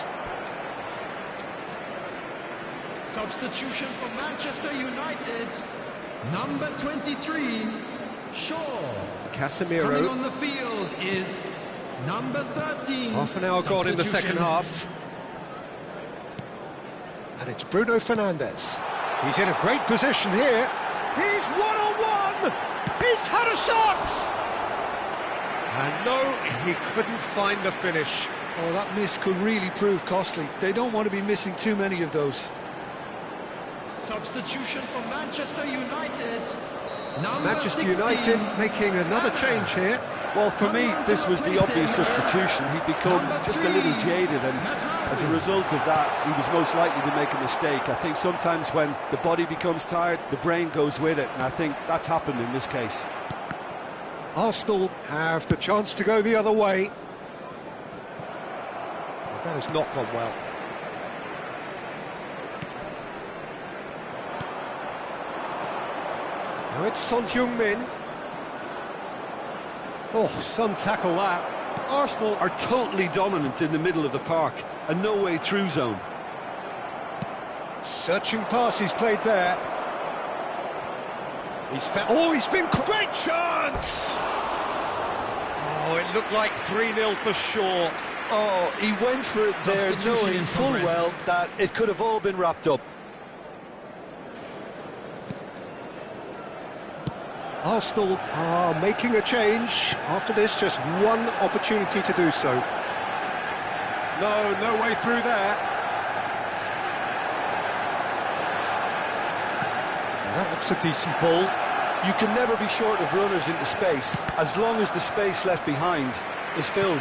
Substitution for Manchester United. Number 23, Shaw. Casemiro. Coming on the field is number 13. Half an hour gone in the second Substitution. half. And it's Bruno Fernandes. He's in a great position here. He's one-on-one! He's had a shot! And no, he couldn't find the finish. Oh, that miss could really prove costly. They don't want to be missing too many of those. Substitution for Manchester United. Manchester United making another change here. Well, for me, this was the obvious substitution. He'd become just a little jaded, and as a result of that, he was most likely to make a mistake. I think sometimes when the body becomes tired, the brain goes with it, and I think that's happened in this case. Arsenal have the chance to go the other way. Well, that has not gone well. Now it's Son Heung-min. Oh, some tackle that. Arsenal are totally dominant in the middle of the park, a no-way through zone. Searching pass he's played there. He's been great chance! Oh, it looked like 3-0 for sure. Oh, he went for it there, knowing full well that it could have all been wrapped up. Arsenal are making a change. After this, just one opportunity to do so. No way through there. That looks a decent ball. You can never be short of runners into space, as long as the space left behind is filled.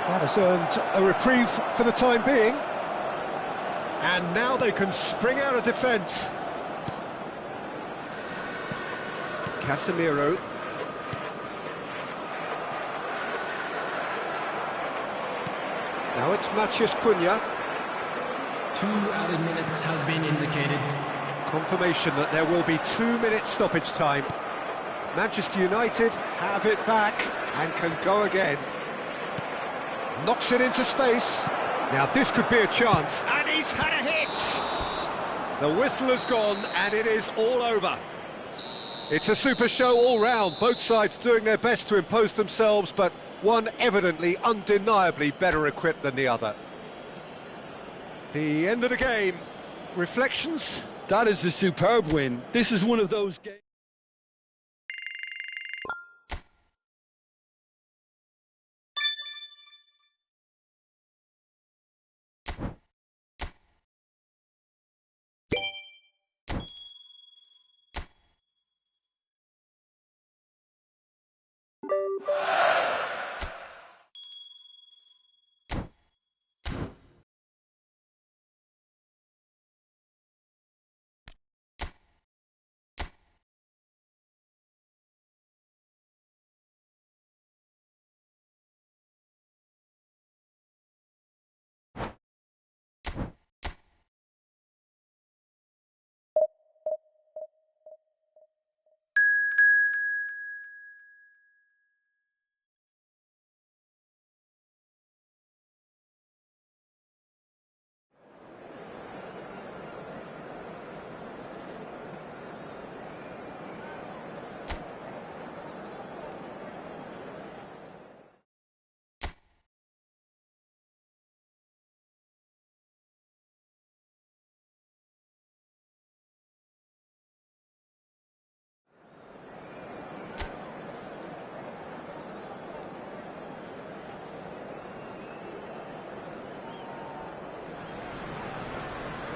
That has earned a reprieve for the time being. And now they can spring out of defence. Casemiro. Now it's Matheus Cunha. 2 added minutes has been indicated. Confirmation that there will be 2 minutes stoppage time. Manchester United have it back and can go again. Knocks it into space. Now this could be a chance, and he's had a hit! The whistle has gone, and it is all over. It's a super show all round, both sides doing their best to impose themselves, but one evidently, undeniably better equipped than the other. The end of the game. Reflections? That is a superb win. This is one of those games.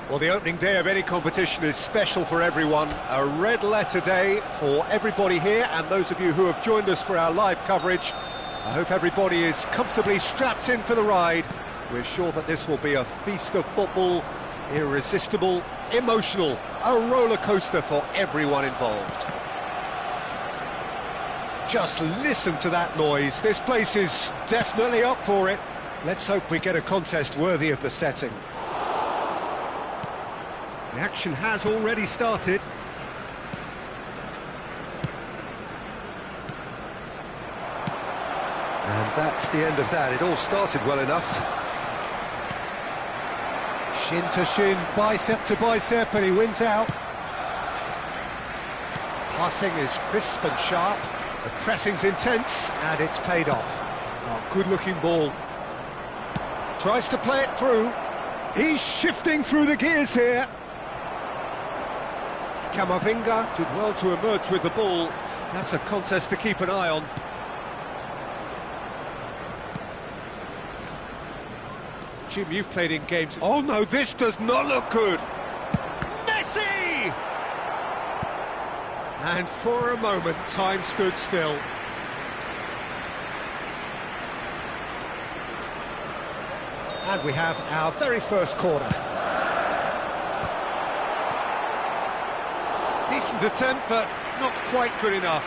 Well, the opening day of any competition is special for everyone. A red letter day for everybody here, and those of you who have joined us for our live coverage. I hope everybody is comfortably strapped in for the ride. We're sure that this will be a feast of football, irresistible, emotional, a roller coaster for everyone involved. Just listen to that noise. This place is definitely up for it. Let's hope we get a contest worthy of the setting. The action has already started. And that's the end of that. It all started well enough. Shin to shin, bicep to bicep, and he wins out. Passing is crisp and sharp. The pressing's intense, and it's paid off. Oh, good-looking ball. Tries to play it through. He's shifting through the gears here. Camavinga did well to emerge with the ball. That's a contest to keep an eye on. Jim, you've played in games. Oh no, this does not look good. Messi! And for a moment, time stood still. And we have our very first corner. Decent attempt, but not quite good enough.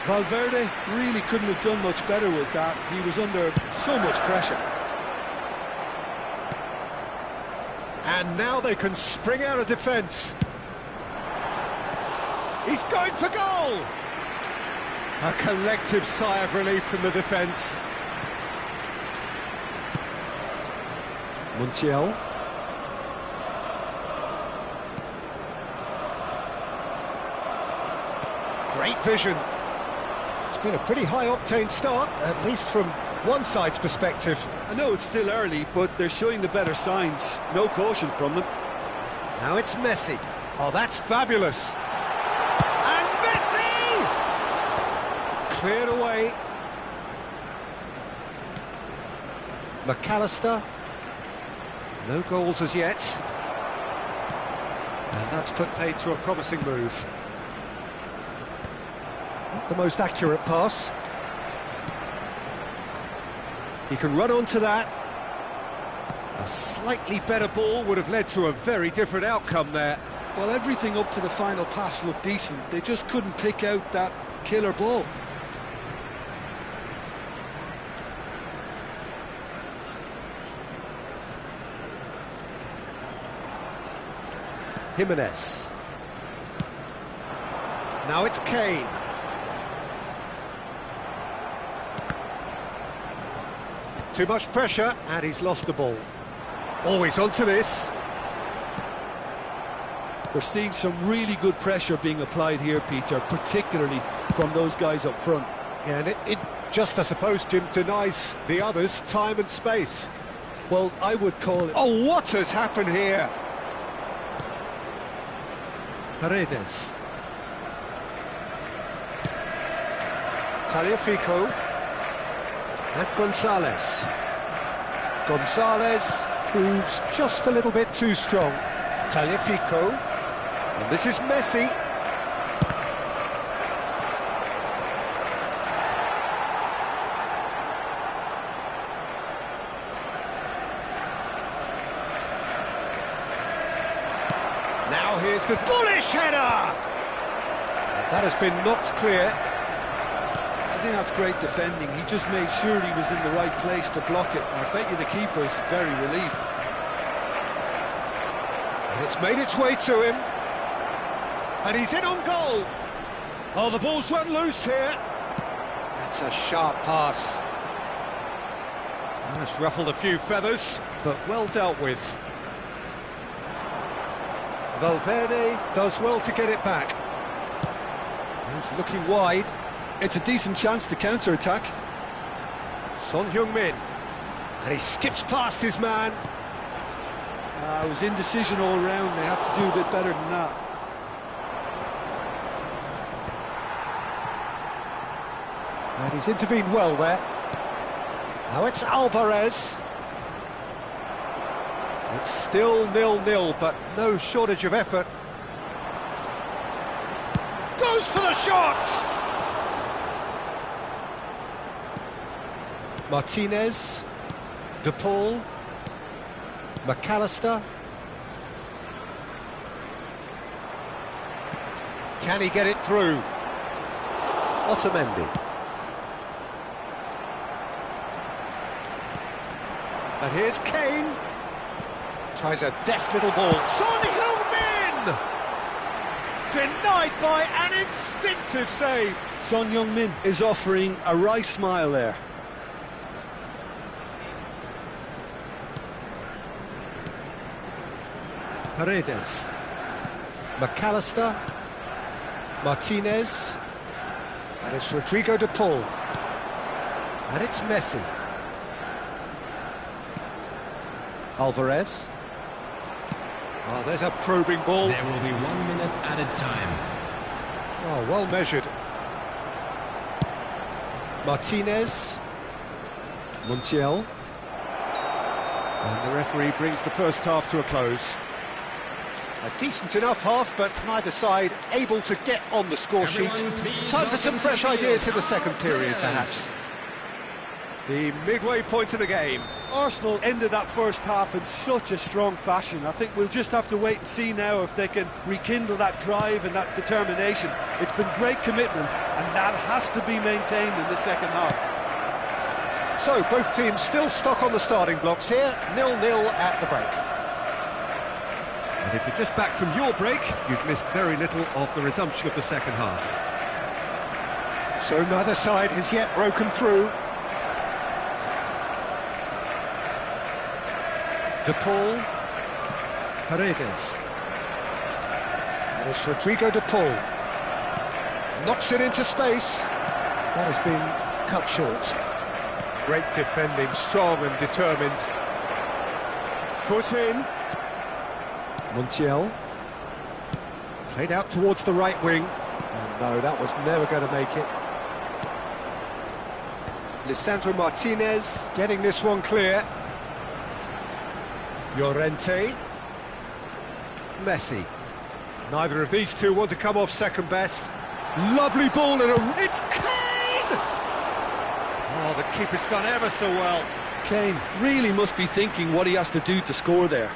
Valverde really couldn't have done much better with that. He was under so much pressure. And now they can spring out of defence. He's going for goal! A collective sigh of relief from the defence. Montiel. Great vision. It's been a pretty high-octane start, at least from one side's perspective. I know it's still early, but they're showing the better signs. No caution from them. Now it's Messi. Oh, that's fabulous. And Messi! Cleared away. McAllister. No goals as yet. And that's put paid to a promising move. Not the most accurate pass. He can run onto that. A slightly better ball would have led to a very different outcome there. Well, everything up to the final pass looked decent. They just couldn't pick out that killer ball. Jimenez. Now it's Kane. Too much pressure, and he's lost the ball. Always onto this. We're seeing some really good pressure being applied here, Peter, particularly from those guys up front. Yeah, and it just, I suppose, Jim, denies the others time and space. Well, I would call it... Oh, what has happened here? Paredes. Tagliafico. And Gonzalez. Gonzalez proves just a little bit too strong. Tagliafico. And this is Messi. Now here's the bullish header! That has been knocked clear. I think that's great defending. He just made sure he was in the right place to block it. And I bet you the keeper's very relieved. And it's made its way to him. And he's in on goal. Oh, the ball's run loose here. That's a sharp pass. That's ruffled a few feathers, but well dealt with. Valverde does well to get it back. He's looking wide. It's a decent chance to counter-attack. Son Heung-min. And he skips past his man. It was indecision all round. They have to do a bit better than that. And he's intervened well there. Now it's Alvarez. It's still 0-0, but no shortage of effort. Goes for the shot! Martinez, De Paul, McAllister. Can he get it through? Otamendi. And here's Kane. Tries a deft little ball. Son Heung-min! Denied by an instinctive save. Son Heung-min is offering a wry smile there. Paredes. McAllister. Martinez. And it's Rodrigo de Paul. And it's Messi. Alvarez. Oh, there's a probing ball. There will be 1 minute added time. Oh, well measured. Martinez. Montiel. And the referee brings the first half to a close. A decent enough half, but neither side able to get on the score sheet. Time for some fresh ideas in the second period, perhaps. The midway point of the game. Arsenal ended that first half in such a strong fashion. I think we'll just have to wait and see now if they can rekindle that drive and that determination. It's been great commitment, and that has to be maintained in the second half. So, both teams still stuck on the starting blocks here, 0-0 at the break. And if you're just back from your break, you've missed very little of the resumption of the second half. So neither side has yet broken through. De Paul. Paredes. And it's Rodrigo de Paul. Knocks it into space. That has been cut short. Great defending, strong and determined. Foot in. Montiel. Played out towards the right wing. And no, that was never going to make it. Lisandro Martinez getting this one clear. Llorente. Messi. Neither of these two want to come off second best. Lovely ball and it's Kane! Oh, the keeper's done ever so well. Kane really must be thinking what he has to do to score there.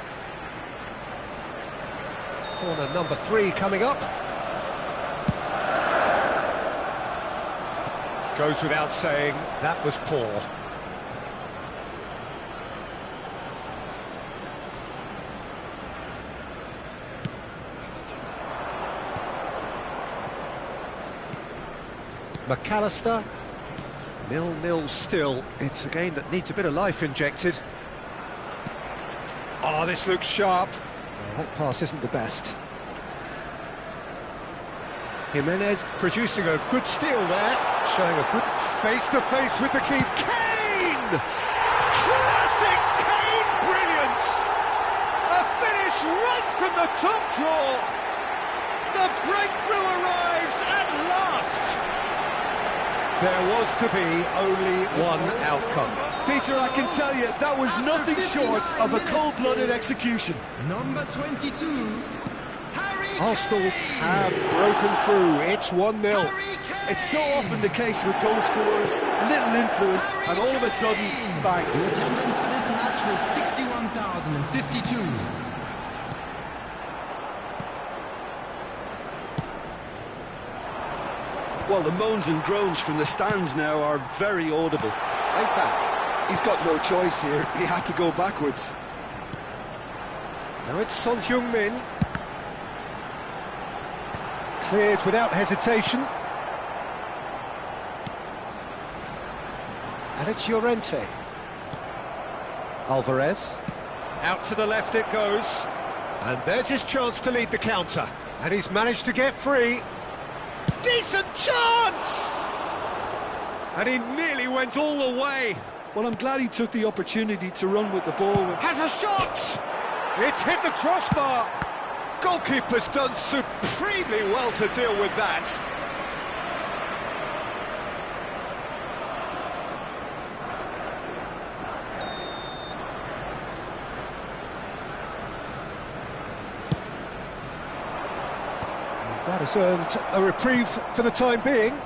Corner number 3 coming up. Goes without saying, that was poor. McAllister. 0-0 still. It's a game that needs a bit of life injected. Oh, this looks sharp. Well, that pass isn't the best. Jimenez producing a good steal there, showing a good face-to-face with the keeper. Kane! Classic Kane brilliance! A finish right from the top draw. The breakthrough arrives at last. There was to be only one outcome. Peter, I can tell you, that was nothing short of a cold-blooded execution. Number 22, Harry Arsenal Kane. have broken through. It's 1-0. Harry Kane. It's so often the case with goal scorers, little influence, and all of a sudden, bang. The attendance for this match was 61,052. Well, the moans and groans from the stands now are very audible. Right back. He's got no choice here. He had to go backwards. Now it's Son Heung-min. Cleared without hesitation. And it's Llorente. Alvarez. Out to the left it goes. And there's his chance to lead the counter. And he's managed to get free. Decent chance! And he nearly went all the way. Well, I'm glad he took the opportunity to run with the ball. Has a shot! It's hit the crossbar. Goalkeeper's done supremely well to deal with that. That has earned a reprieve for the time being.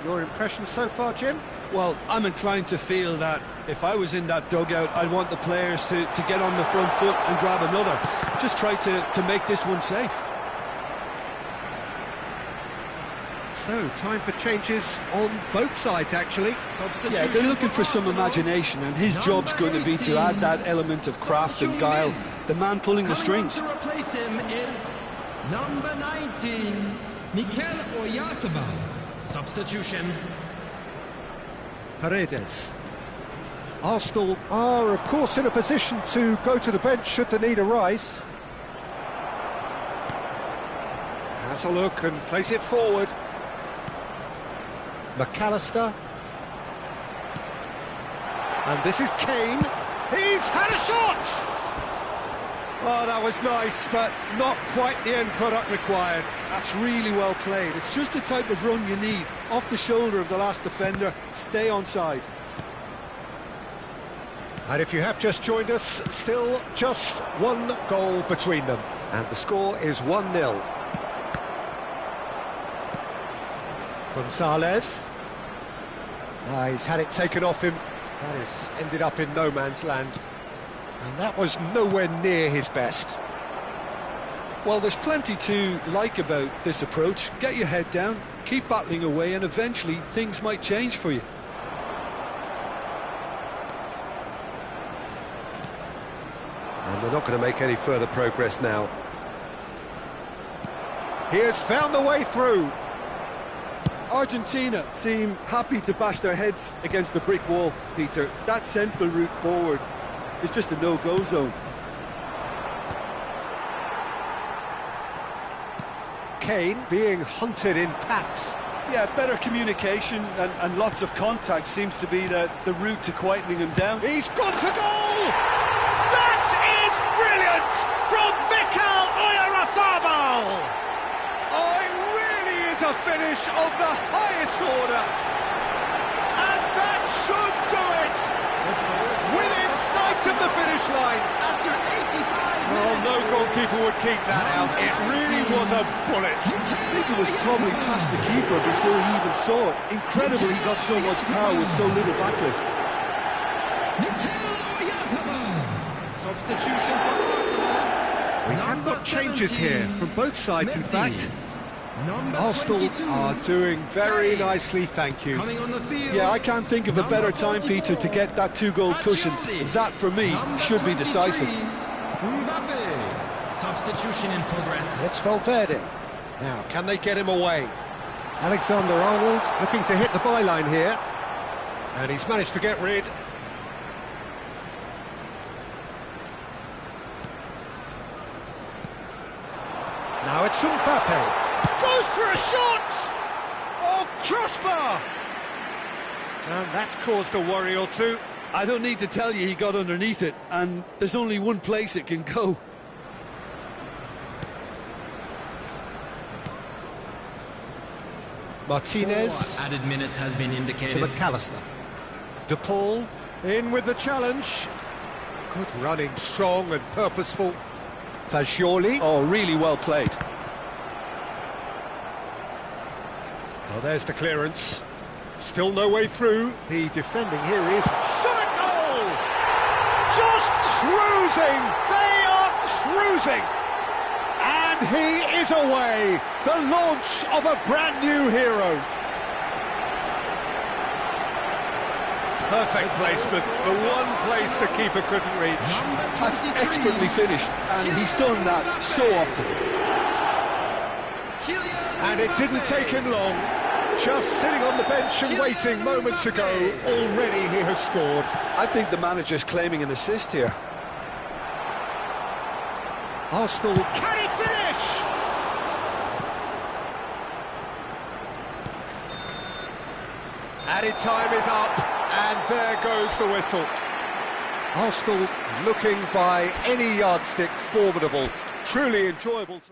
Your impression so far, Jim? Well, I'm inclined to feel that if I was in that dugout, I'd want the players to get on the front foot and grab another. Just try to make this one safe. So, time for changes on both sides, actually. Yeah, they're looking for some imagination, and his job's going to be to add that element of craft and guile. The man pulling the strings. Coming on to replace him is number 19, Mikel Oyarzabal. Substitution. Paredes. Arsenal are, of course, in a position to go to the bench should the need arise. Has a look and plays it forward. McAllister. And this is Kane. He's had a shot! Oh, that was nice, but not quite the end product required. That's really well played. It's just the type of run you need. Off the shoulder of the last defender, stay onside. And if you have just joined us, still just one goal between them. And the score is 1-0. Gonzalez. He's had it taken off him. That has ended up in no man's land. And that was nowhere near his best. Well, there's plenty to like about this approach. Get your head down, keep battling away, and eventually things might change for you. And they're not going to make any further progress now. He has found the way through. Argentina seem happy to bash their heads against the brick wall, Peter. That central route forward is just a no-go zone. Kane being hunted in packs. Yeah, better communication and lots of contact seems to be the route to quietening him down. He's gone for goal! That is brilliant from Mikel Oyarzabal! Oh, it really is a finish of the highest order. And that should do it! Within sight of the finish line. After 85 Oh, no goalkeeper would keep that out. It really was a bullet. I think it was probably past the keeper before he even saw it. Incredible he got so much power with so little backlift. Substitution for Arsenal. We have got changes here from both sides, in fact. Number Arsenal 22, are doing very nicely, thank you. coming on the field. Yeah, I can't think of a better time, Peter, to get that two-goal cushion. That, for me, Number should be 23, decisive. Mbappe. Substitution in progress. It's Valverde. Now, can they get him away? Alexander-Arnold looking to hit the byline here. And he's managed to get rid. Now it's Mbappe. Goes for a shot! Oh, crossbar! And that's caused a worry or two. I don't need to tell you he got underneath it, and there's only one place it can go. Martinez 4 added minutes has been to indicated. McAllister. De Paul in with the challenge. Good running, strong and purposeful. Fagioli. Oh, really well played. Well, there's the clearance. Still no way through. The defending here is shot at goal! Just cruising! They are cruising! And he is away! The launch of a brand new hero. Perfect placement. The one place the keeper couldn't reach. That's expertly finished, and he's done that so often. And it didn't take him long. Just sitting on the bench and waiting moments ago, already he has scored. I think the manager's claiming an assist here. Arsenal, can he finish? Added time is up, and there goes the whistle. Arsenal looking by any yardstick formidable, truly enjoyable to...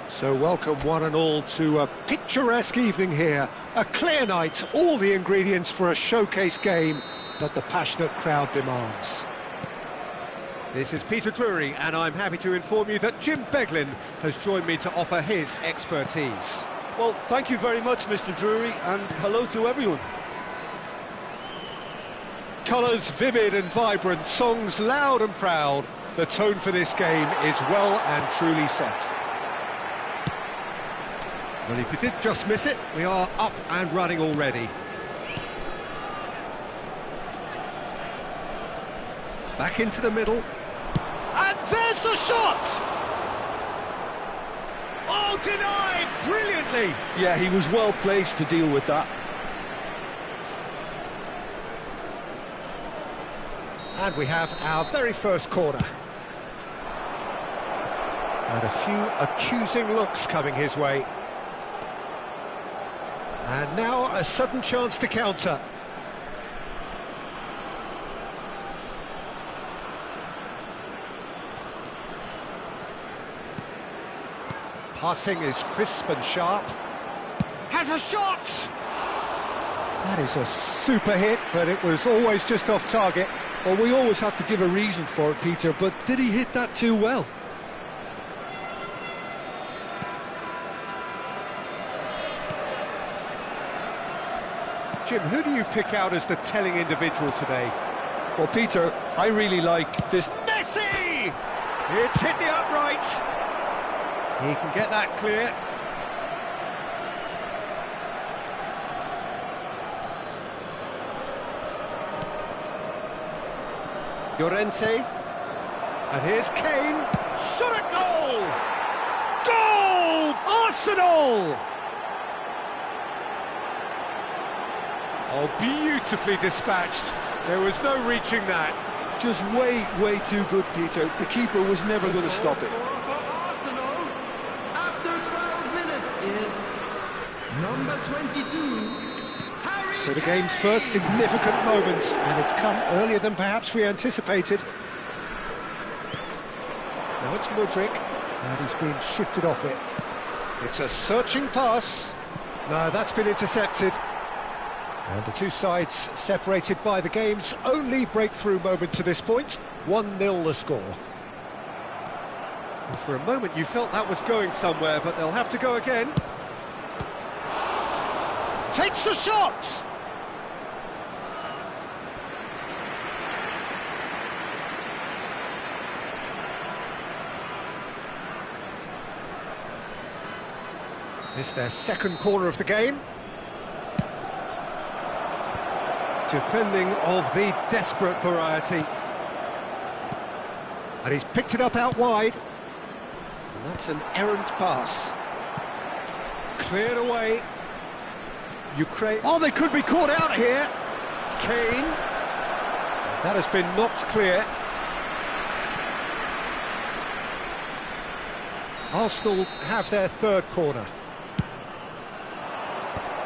So welcome one and all to a picturesque evening here. A clear night, all the ingredients for a showcase game that the passionate crowd demands. This is Peter Drury, and I'm happy to inform you that Jim Beglin has joined me to offer his expertise. Well, thank you very much, Mr. Drury, and hello to everyone. Colours vivid and vibrant, songs loud and proud. The tone for this game is well and truly set. Well, if you did just miss it, we are up and running already. Back into the middle. And there's the shot! Oh, denied brilliantly! Yeah, he was well placed to deal with that. And we have our very first corner. And a few accusing looks coming his way. And now a sudden chance to counter. Passing is crisp and sharp. Has a shot! That is a super hit, but it was always just off target. Well, we always have to give a reason for it, Peter, but did he hit that too well? Jim, who do you pick out as the telling individual today? Well, Peter, I really like this... Messi! It's hit the upright. He can get that clear. Llorente. And here's Kane. Shot at goal! Goal! Arsenal! Oh, beautifully dispatched. There was no reaching that. Just way too good, Peter. The keeper was never going to stop it. Number 22, Harry So the game's first significant moment, and it's come earlier than perhaps we anticipated. Now it's Mudryk, and he's been shifted off it. It's a searching pass. No, that's been intercepted. And the two sides separated by the game's only breakthrough moment to this point. 1-0 the score. And for a moment you felt that was going somewhere, but they'll have to go again. Takes the shot! This is their second corner of the game. Defending of the desperate variety. And he's picked it up out wide. And that's an errant pass. Cleared away. Ukraine. Oh, they could be caught out here. Kane. That has been knocked clear. Arsenal have their third corner.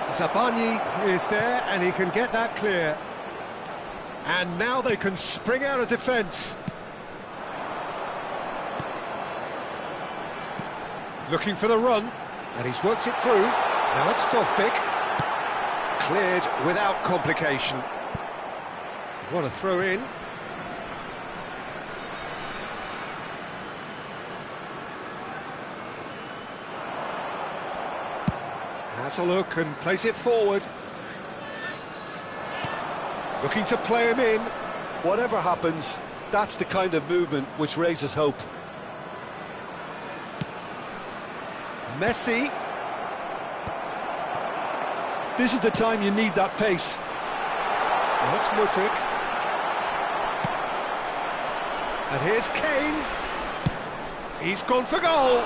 Zabarnyi is there, and he can get that clear. And now they can spring out of defence. Looking for the run, and he's worked it through. Now it's Dovbyk. Cleared without complication. What a throw in. Has a look and plays it forward. Looking to play him in. Whatever happens, that's the kind of movement which raises hope. Messi. This is the time you need that pace. Now it's Mudryk. And here's Kane. He's gone for goal.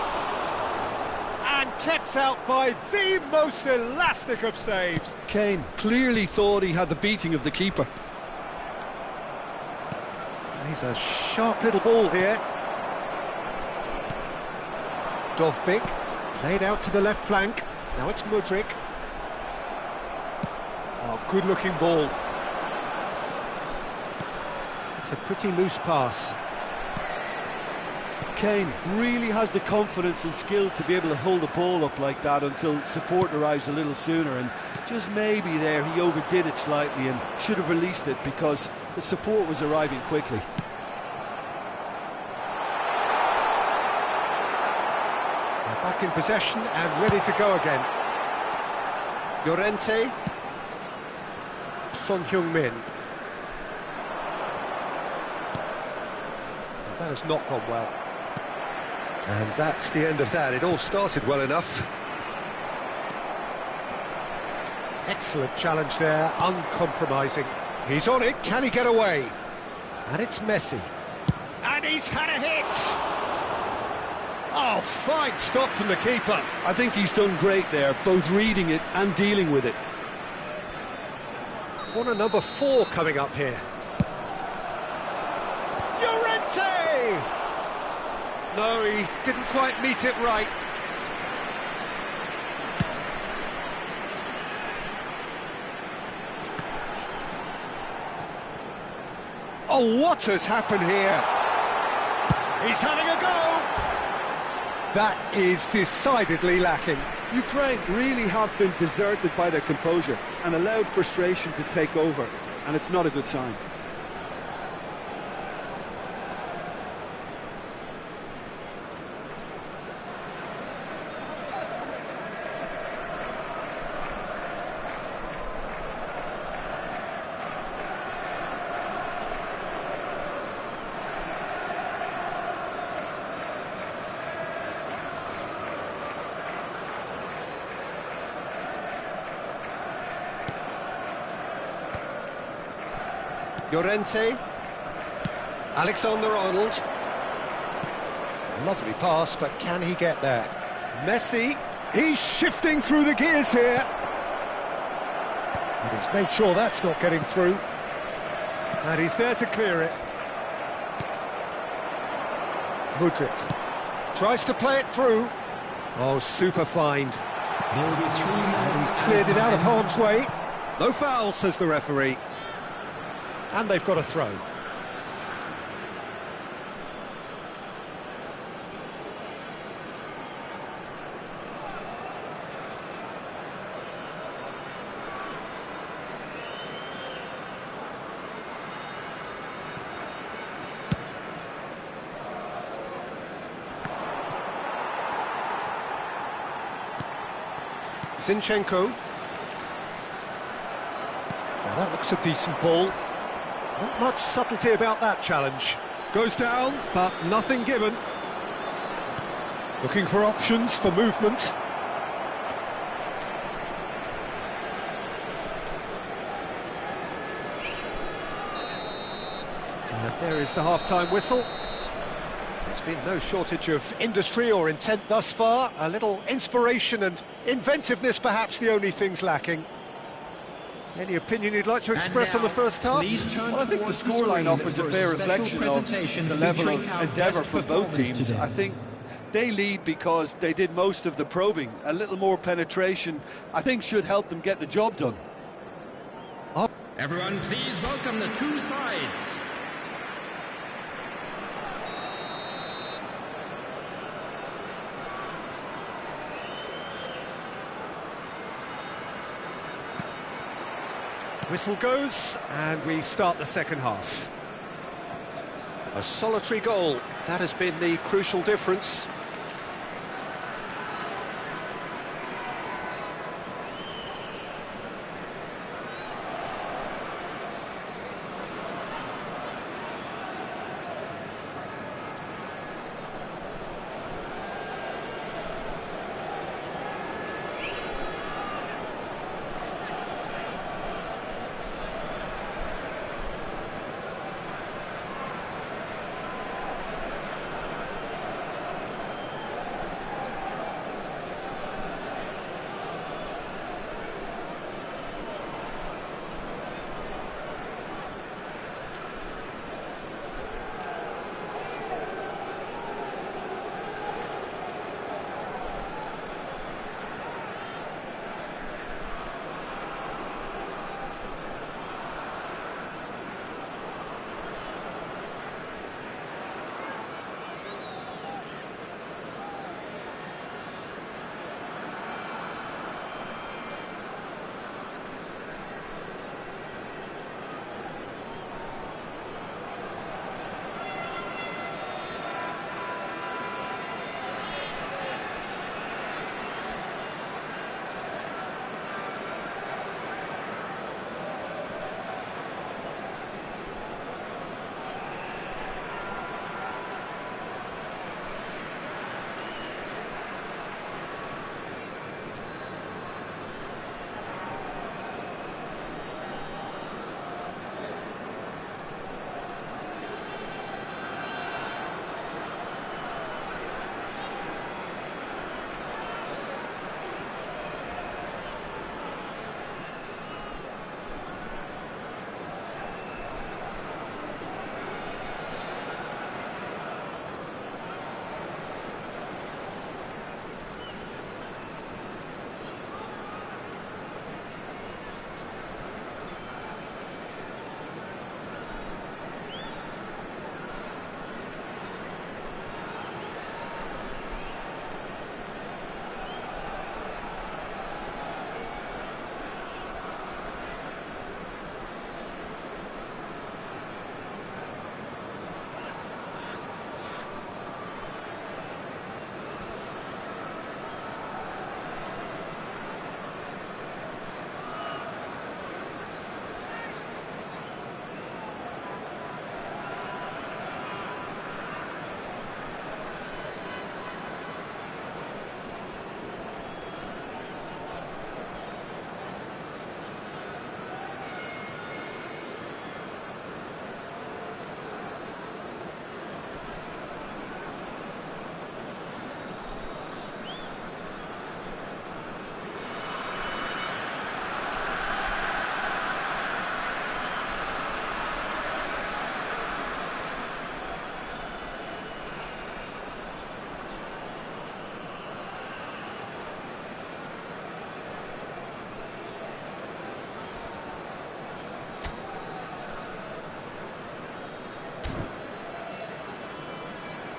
And kept out by the most elastic of saves. Kane clearly thought he had the beating of the keeper. He's a sharp little ball here. Dovbyk played out to the left flank. Now it's Mudryk. Oh, good-looking ball. It's a pretty loose pass. Kane really has the confidence and skill to be able to hold the ball up like that until support arrives a little sooner, and just maybe there he overdid it slightly and should have released it because the support was arriving quickly. Back in possession and ready to go again. Llorente. Son Heung-min. That has not gone well. And that's the end of that. It all started well enough. Excellent challenge there, uncompromising. He's on it, can he get away? And it's Messi. And he's had a hit! Oh, fine stop from the keeper. I think he's done great there, both reading it and dealing with it. Corner number 4 coming up here. Llorente! No, he didn't quite meet it right. Oh, what has happened here? He's having a go! That is decidedly lacking. Ukraine really have been deserted by their composure and allowed frustration to take over, and it's not a good sign. Llorente, Alexander-Arnold, lovely pass, but can he get there? Messi, he's shifting through the gears here. And he's made sure that's not getting through. And he's there to clear it. Mudryk tries to play it through. Oh, super find. And he's cleared it out of harm's way. No foul, says the referee. And they've got a throw. Zinchenko. Now that looks a decent ball. Not much subtlety about that challenge. Goes down, but nothing given. Looking for options for movement. And there is the half-time whistle. There's been no shortage of industry or intent thus far. A little inspiration and inventiveness, perhaps the only things lacking. Any opinion you'd like to express on the first half? Well, I think the scoreline offers a fair reflection of the level of endeavour from both teams. I think they lead because they did most of the probing. A little more penetration, I think, should help them get the job done. Everyone, please welcome the two sides. Whistle goes, and we start the second half. A solitary goal, that has been the crucial difference.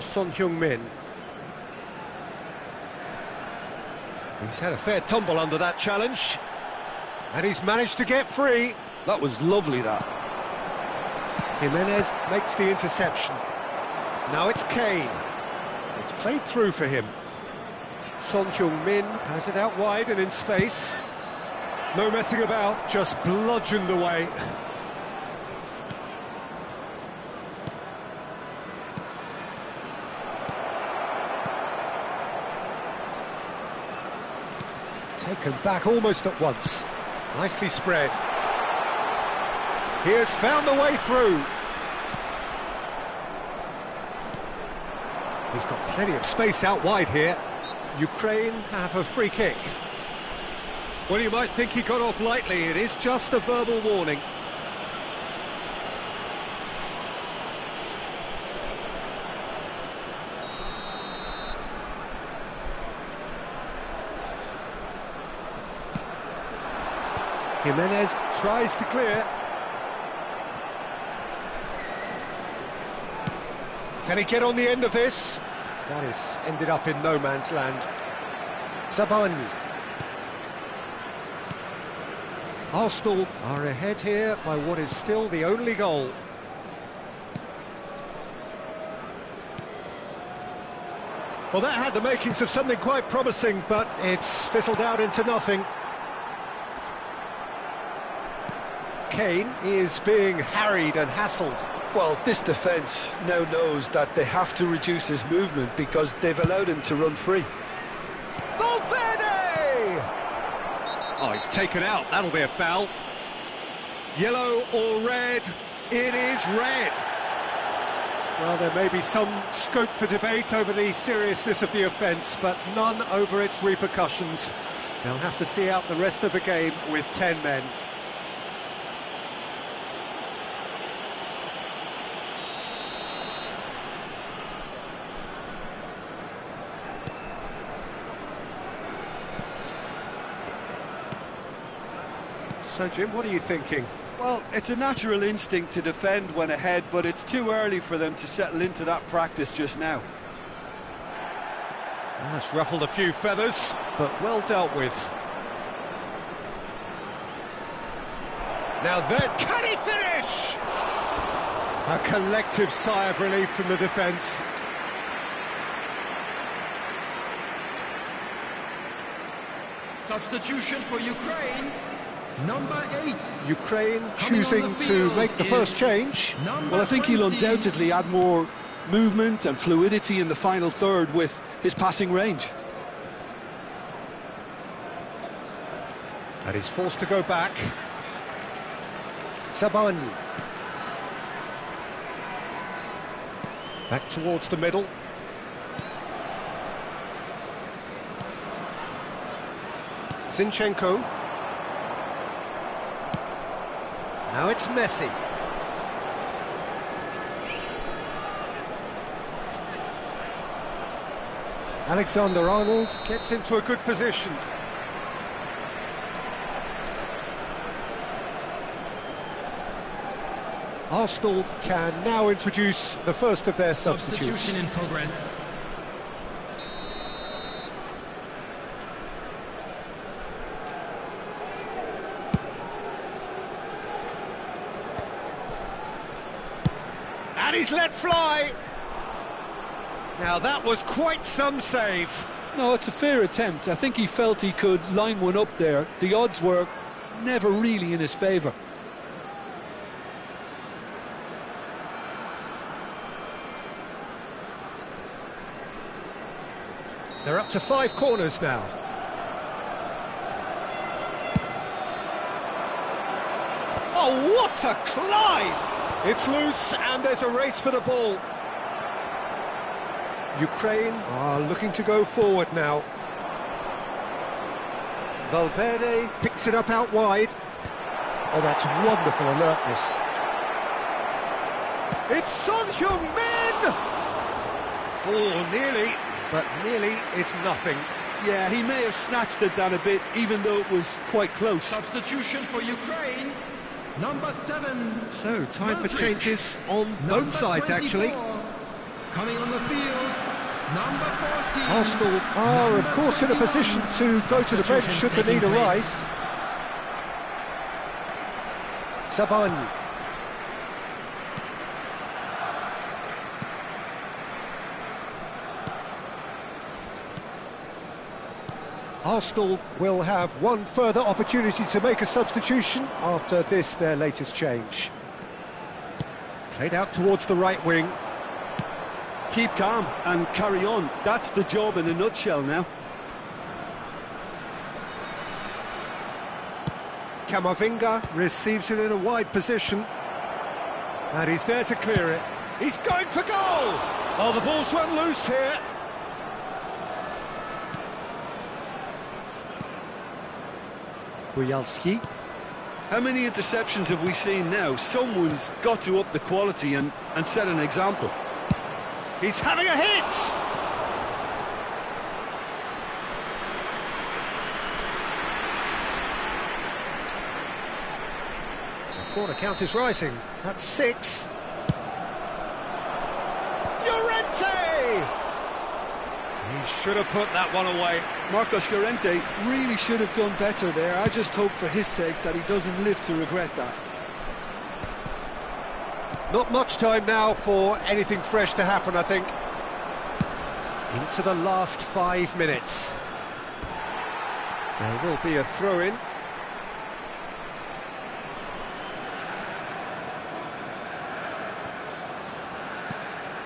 Son Heung-min. He's had a fair tumble under that challenge. And he's managed to get free. That was lovely, that. Jimenez makes the interception. Now it's Kane. It's played through for him. Son Heung-min has it out wide and in space. No messing about, just bludgeoned away. Taken back almost at once. Nicely spread. He has found the way through. He's got plenty of space out wide here. Ukraine have a free kick. Well, you might think he got off lightly. It is just a verbal warning. Jimenez tries to clear. Can he get on the end of this? That is ended up in no man's land. Sabani. Arsenal are ahead here by what is still the only goal. Well, that had the makings of something quite promising, but it's fizzled out into nothing. Kane is being harried and hassled. Well, this defence now knows that they have to reduce his movement because they've allowed him to run free. Valverde! Oh, he's taken out. That'll be a foul. Yellow or red? It is red. Well, there may be some scope for debate over the seriousness of the offence, but none over its repercussions. They'll have to see out the rest of the game with 10 men. So, Jim, what are you thinking? Well, it's a natural instinct to defend when ahead, but it's too early for them to settle into that practice just now. That's ruffled a few feathers, but well dealt with. Now there, can he finish? A collective sigh of relief from the defence. Substitution for Ukraine. Number 8. Ukraine choosing to make the first change. Well, I think he'll undoubtedly add more movement and fluidity in the final third with his passing range. And he's forced to go back. Sabani. Back towards the middle. Zinchenko. Now it's Messi. Alexander-Arnold gets into a good position. Arsenal can now introduce the first of their substitutes. Substitution in progress. And he's let fly. Now that was quite some save. No, it's a fair attempt. I think he felt he could line one up there. The odds were never really in his favour. They're up to 5 corners now. Oh, what a climb! It's loose and there's a race for the ball. Ukraine are looking to go forward now. Valverde picks it up out wide. Oh, that's wonderful alertness. It's Son Heung-min! Oh, nearly, but nearly is nothing. Yeah, he may have snatched at that a bit, even though it was quite close. Substitution for Ukraine. Number 7. So, time for Modric. changes on Number both sides, 24. actually. Coming on the field, number 14. Arsenal are, of course, in a position to go to the bench should the need arise. Zabarnyi. Arsenal will have one further opportunity to make a substitution after this, their latest change. Played out towards the right wing. Keep calm and carry on. That's the job in a nutshell now. Camavinga receives it in a wide position. And he's there to clear it. He's going for goal! Oh, the ball's run loose here. Bujalski. How many interceptions have we seen now? Someone's got to up the quality and set an example. He's having a hit! The corner count is rising. That's 6. Llorente! He should have put that one away. Marcos Llorente really should have done better there. I just hope for his sake that he doesn't live to regret that. Not much time now for anything fresh to happen, I think. Into the last 5 minutes. There will be a throw-in.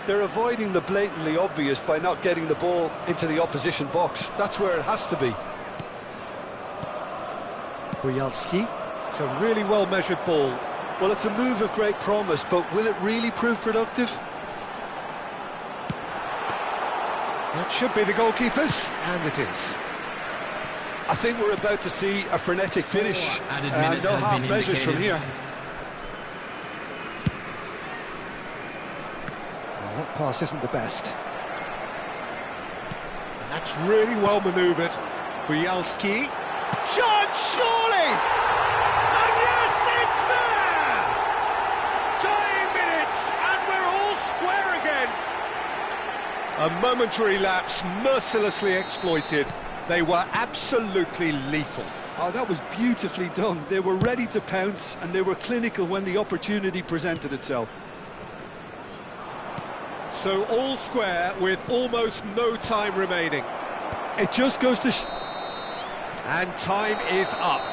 They're avoiding the blatantly obvious by not getting the ball into the opposition box. That's where it has to be. Bujalski. It's a really well-measured ball. Well, it's a move of great promise, but will it really prove productive? That should be the goalkeepers, and it is. I think we're about to see a frenetic finish. Added minutes No has half been measures from indicated. here. Well, that pass isn't the best. And that's really well manoeuvred. Bujalski. Shot, surely! And yes, it's there! 9 minutes, and we're all square again. A momentary lapse, mercilessly exploited. They were absolutely lethal. Oh, that was beautifully done. They were ready to pounce, and they were clinical when the opportunity presented itself. So all square with almost no time remaining. It just goes to... And time is up.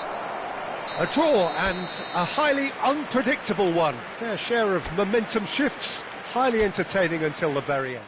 A draw and a highly unpredictable one. Fair share of momentum shifts, highly entertaining until the very end.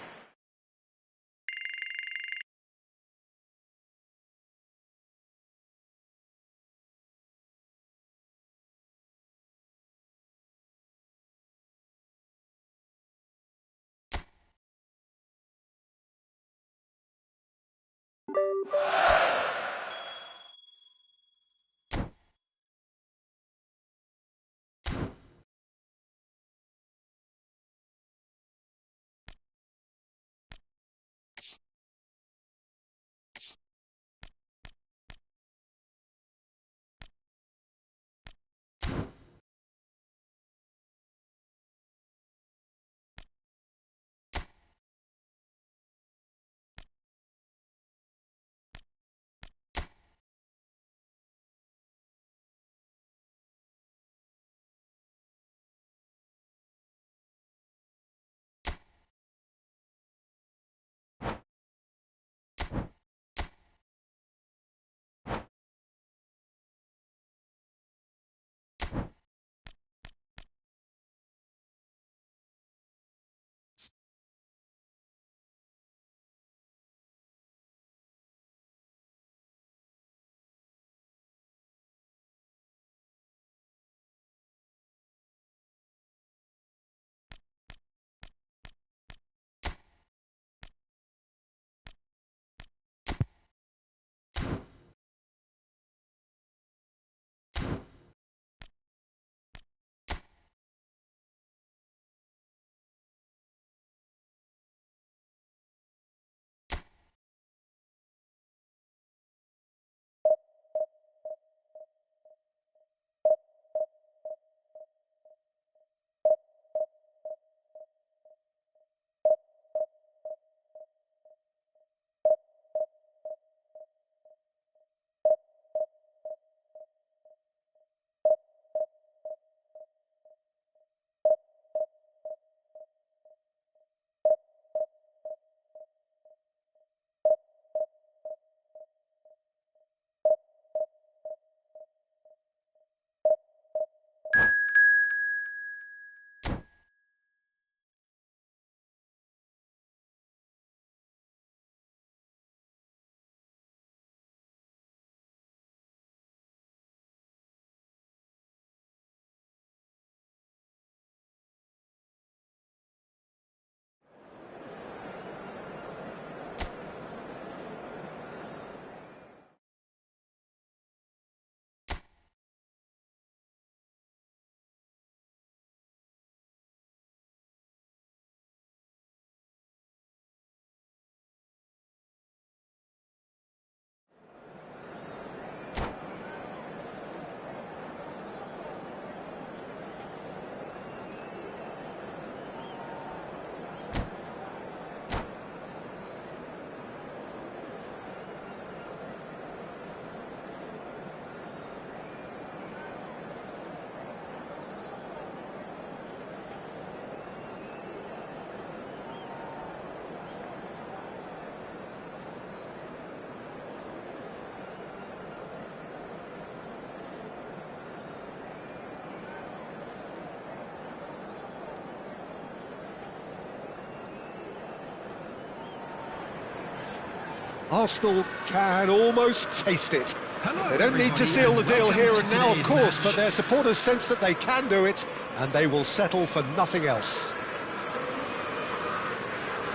Arsenal can almost taste it. Hello, They don't need to everybody, seal the and deal welcome here to and now, of today's course, match. but their supporters sense that they can do it, and they will settle for nothing else.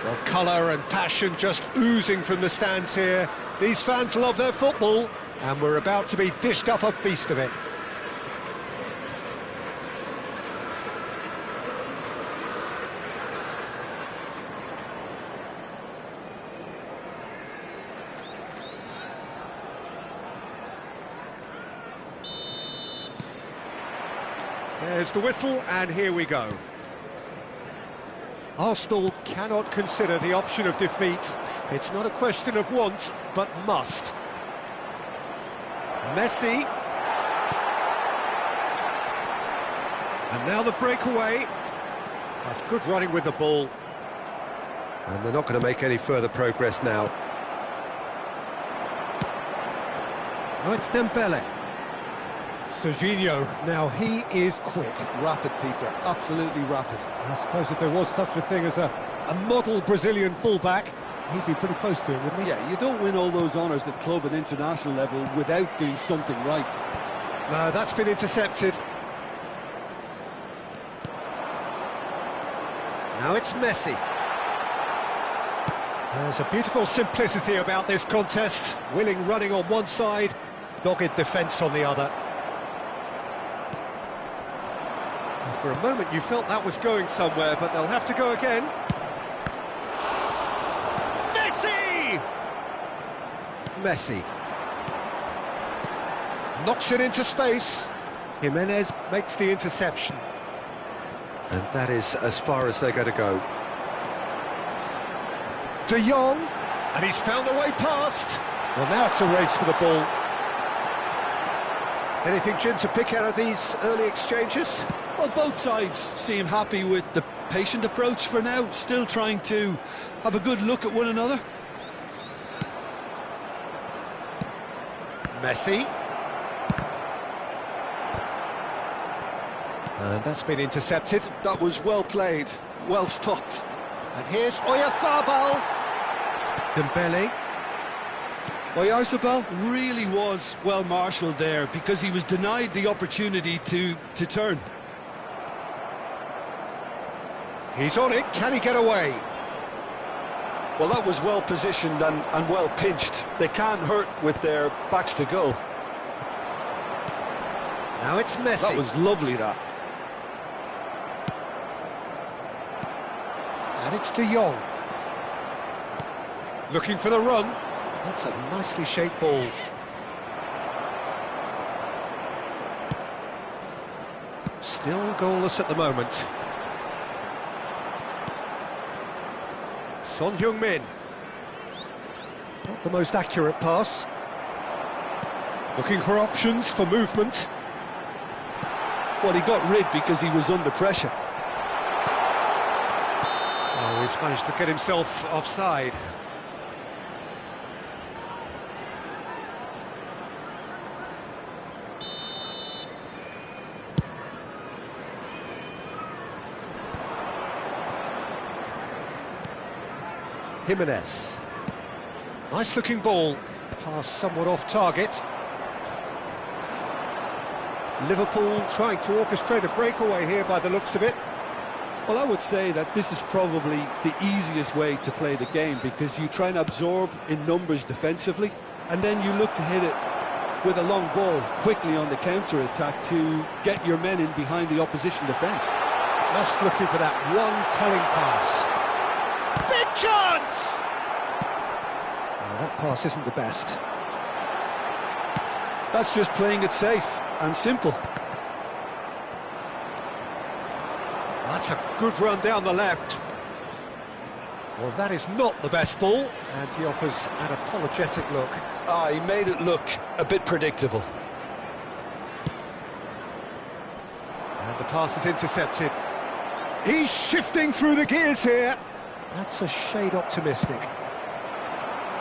Well, colour and passion just oozing from the stands here. These fans love their football, and we're about to be dished up a feast of it. There's the whistle, and here we go. Arsenal cannot consider the option of defeat. It's not a question of want, but must. Messi. And now the breakaway. That's good running with the ball. And they're not going to make any further progress now. Oh, it's Dembele. Serginho, now he is quick. Rapid, Peter, absolutely rapid. I suppose if there was such a thing as a model Brazilian fullback, he'd be pretty close to it, wouldn't he? Yeah, you don't win all those honours at club and international level without doing something right. No, that's been intercepted. Now it's Messi. There's a beautiful simplicity about this contest. Willing running on one side, dogged defence on the other. For a moment you felt that was going somewhere, but they'll have to go again. Messi! Messi. Knocks it into space. Jimenez makes the interception. And that is as far as they're going to go. De Jong, and he's found a way past. Well, now it's a race for the ball. Anything, Jim, to pick out of these early exchanges? Well, both sides seem happy with the patient approach for now, still trying to have a good look at one another. Messi. And that's been intercepted. That was well played, well stopped. And here's Oyarzabal. Dembele. Oyarzabal really was well marshalled there because he was denied the opportunity to turn. He's on it, can he get away? Well, that was well positioned and well pinched. They can't hurt with their backs to goal. Now it's Messi. That was lovely, that. And it's De Jong. Looking for the run. That's a nicely shaped ball. Still goalless at the moment. Son Heung-min. Not the most accurate pass. Looking for options for movement. Well, he got rid because he was under pressure. Oh, he's managed to get himself offside. Jimenez. Nice looking ball. Pass somewhat off target. Liverpool trying to orchestrate a breakaway here by the looks of it. Well, I would say that this is probably the easiest way to play the game because you try and absorb in numbers defensively and then you look to hit it with a long ball quickly on the counter-attack to get your men in behind the opposition defence. Just looking for that one telling pass. Big chance! That pass isn't the best. That's just playing it safe and simple. That's a good run down the left. Well, that is not the best ball, and he offers an apologetic look. He made it look a bit predictable. And the pass is intercepted. He's shifting through the gears here. That's a shade optimistic.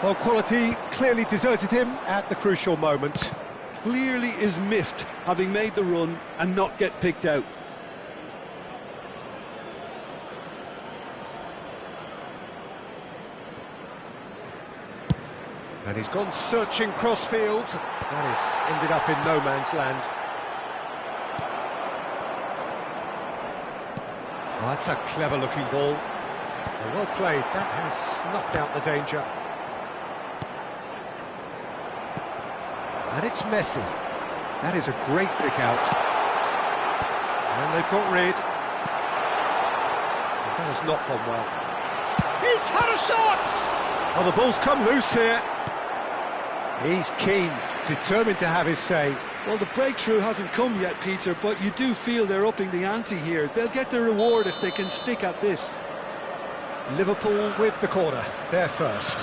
Well, quality clearly deserted him at the crucial moment. Clearly is miffed, having made the run and not get picked out. And he's gone searching crossfield. That has ended up in no man's land. Oh, that's a clever-looking ball. Well played. That has snuffed out the danger. And it's Messi. That is a great pick out. And they've got rid. That has not gone well. He's had a shot! Oh, the ball's come loose here. He's keen, determined to have his say. Well, the breakthrough hasn't come yet, Peter, but you do feel they're upping the ante here. They'll get the reward if they can stick at this. Liverpool with the corner, they're first.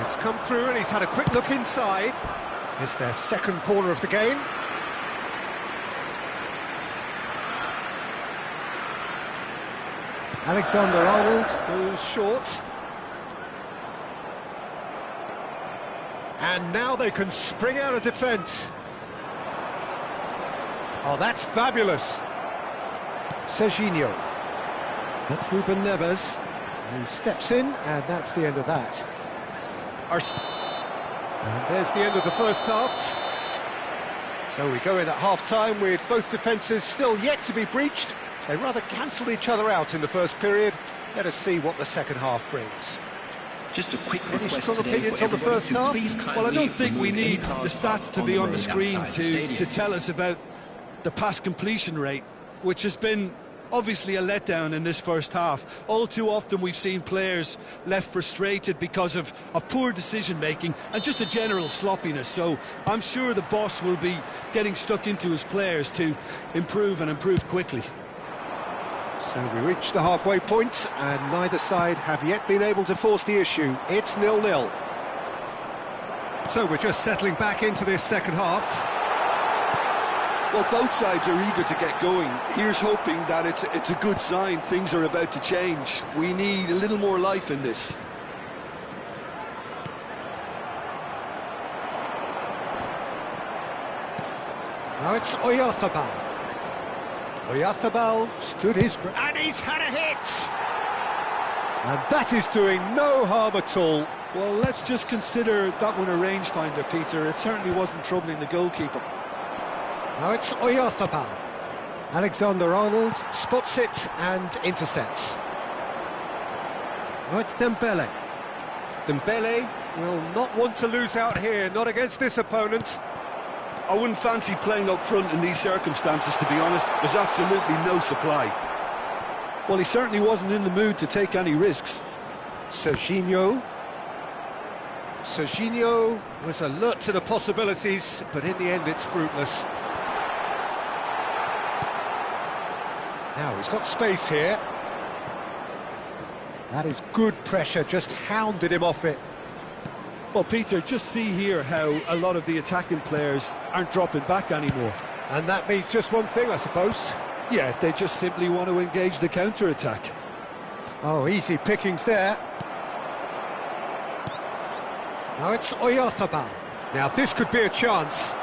It's come through and he's had a quick look inside. It's their second corner of the game. Alexander-Arnold goes short. And now they can spring out of defence. Oh, that's fabulous. Serginho. That's Ruben Neves. He steps in, and that's the end of that. And there's the end of the first half. So we go in at half-time with both defences still yet to be breached. They rather cancelled each other out in the first period. Let us see what the second half brings. Just a quick Any request strong today opinions for on the everybody first to half? please Well, I kindly don't think we remove need any the cars stats to on be on road the screen outside the to stadium. tell us about the pass completion rate, which has been obviously a letdown in this first half. All too often we've seen players left frustrated because of poor decision-making and just a general sloppiness. So I'm sure the boss will be getting stuck into his players to improve and improve quickly. So we reach the halfway point, and neither side have yet been able to force the issue. It's 0-0. So we're just settling back into this second half. Well, both sides are eager to get going. Here's hoping that it's a good sign. Things are about to change. We need a little more life in this. Now it's Oyarzabal. Oyarzabal stood his ground, and he's had a hit! And that is doing no harm at all. Well, let's just consider that one a rangefinder, Peter. It certainly wasn't troubling the goalkeeper. Now it's Oyarzabal. Alexander-Arnold spots it and intercepts. Now it's Dembele. Dembele will not want to lose out here, not against this opponent. I wouldn't fancy playing up front in these circumstances, to be honest. There's absolutely no supply. Well, he certainly wasn't in the mood to take any risks. Serginho. Serginho was alert to the possibilities, but in the end it's fruitless. Now he's got space here. That is good pressure, just hounded him off it. Well, Peter, just see here how a lot of the attacking players aren't dropping back anymore. And that means just one thing, I suppose. Yeah, they just simply want to engage the counter-attack. Oh, easy pickings there. Now it's Oyarzabal. Now this could be a chance.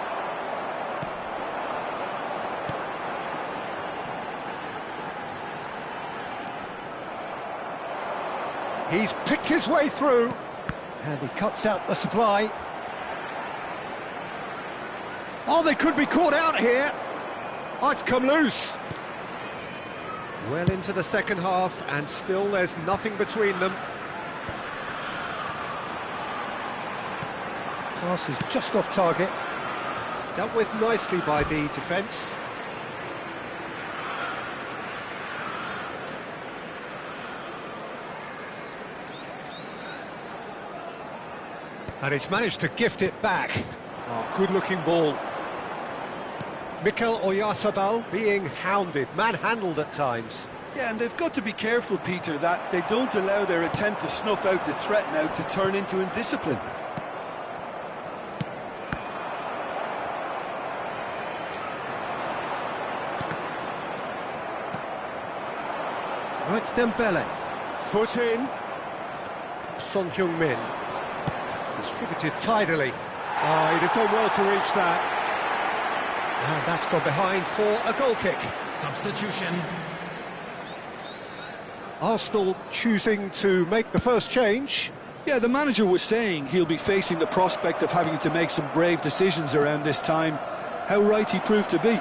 He's picked his way through, and he cuts out the supply. Oh, they could be caught out here. Oh, it's come loose. Well into the second half, and still there's nothing between them. Pass is just off target. Dealt with nicely by the defence. And he's managed to gift it back. Oh, good-looking ball. Mikel Oyarzabal being hounded, manhandled at times. Yeah, and they've got to be careful, Peter, that they don't allow their attempt to snuff out the threat now to turn into indiscipline. Oh, it's Dembele. Foot in. Son Heung-min. Distributed tidily. Oh, he'd have done well to reach that. And that's gone behind for a goal kick. Substitution. Arsenal choosing to make the first change. Yeah, the manager was saying he'll be facing the prospect of having to make some brave decisions around this time. How right he proved to be.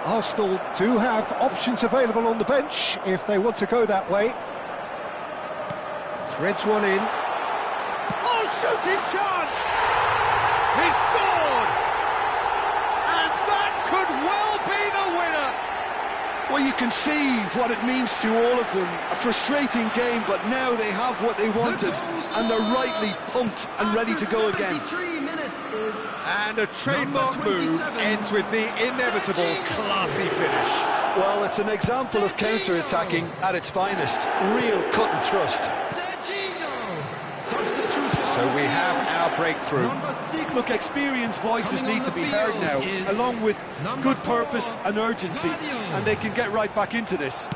Arsenal do have options available on the bench if they want to go that way. Threads one in. Oh, shooting chance! He scored! And that could well be the winner! Well, you can see what it means to all of them. A frustrating game, but now they have what they wanted, and they're rightly pumped and ready to go again. And a trademark move ends with the inevitable classy finish. Well, it's an example of counter-attacking at its finest. Real cut and thrust. So we have our breakthrough. Look, experienced voices need to be heard now, along with good purpose and urgency, and they can get right back into this.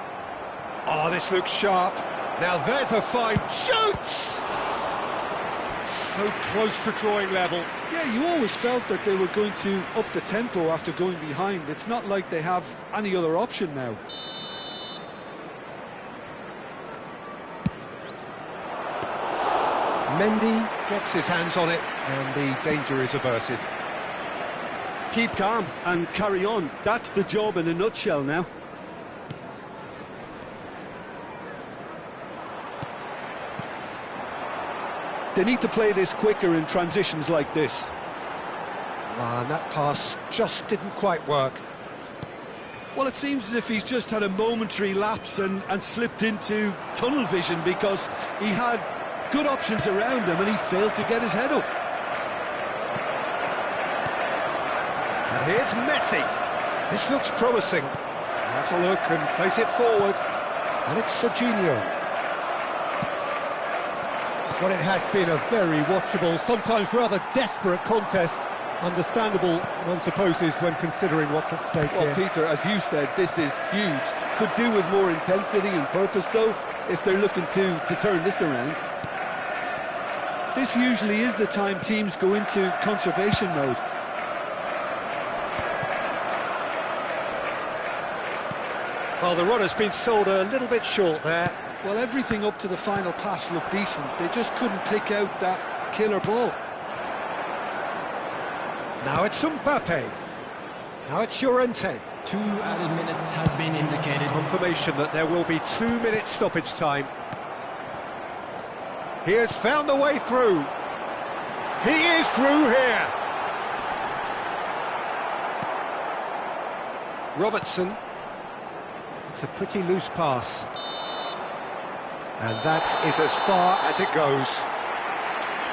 Oh, this looks sharp. Now there's a fine shoot! So close to drawing level. Yeah, you always felt that they were going to up the tempo after going behind. It's not like they have any other option now. Mendy gets his hands on it and the danger is averted. Keep calm and carry on. That's the job in a nutshell now. They need to play this quicker in transitions like this. And that pass just didn't quite work. Well, it seems as if he's just had a momentary lapse and slipped into tunnel vision, because he had good options around him and he failed to get his head up. And here's Messi. This looks promising. Has a look and plays it forward. And it's Serginho. Well, it has been a very watchable, sometimes rather desperate contest. Understandable, one supposes, when considering what's at stake Well, here. Peter, as you said, this is huge. Could do with more intensity and purpose, though, if they're looking to turn this around. This usually is the time teams go into conservation mode. Well, the runner's been sold a little bit short there. Well, everything up to the final pass looked decent. They just couldn't pick out that killer ball. Now it's Mbappe. Now it's Llorente. 2 added minutes has been indicated. Confirmation that there will be 2 minutes stoppage time. He has found the way through. He is through here. Robertson. It's a pretty loose pass. And that is as far as it goes.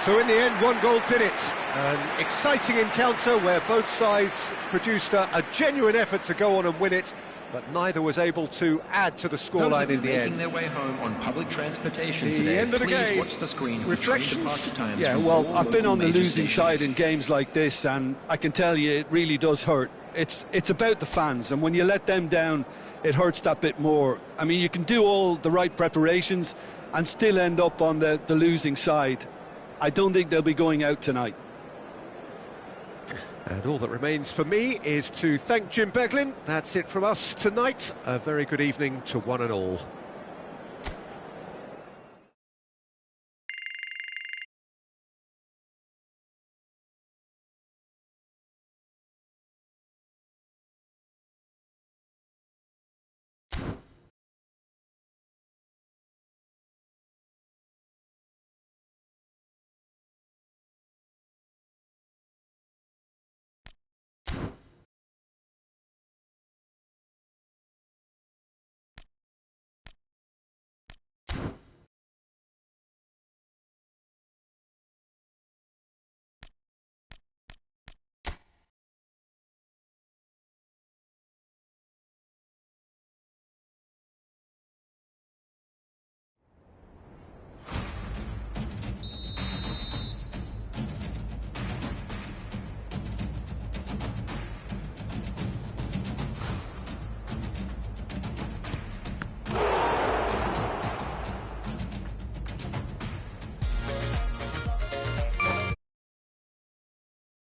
So in the end, 1 goal did it. An exciting encounter where both sides produced a genuine effort to go on and win it, but neither was able to add to the scoreline in the end. Making their way home on public transportation The today, end of the please game. watch the screen. Reflections? Yeah, well, I've been on the losing side in games like this, and I can tell you it really does hurt. It's about the fans, and when you let them down, it hurts that bit more. I mean, you can do all the right preparations and still end up on the losing side. I don't think they'll be going out tonight. And all that remains for me is to thank Jim Beglin. That's it from us tonight. A very good evening to one and all.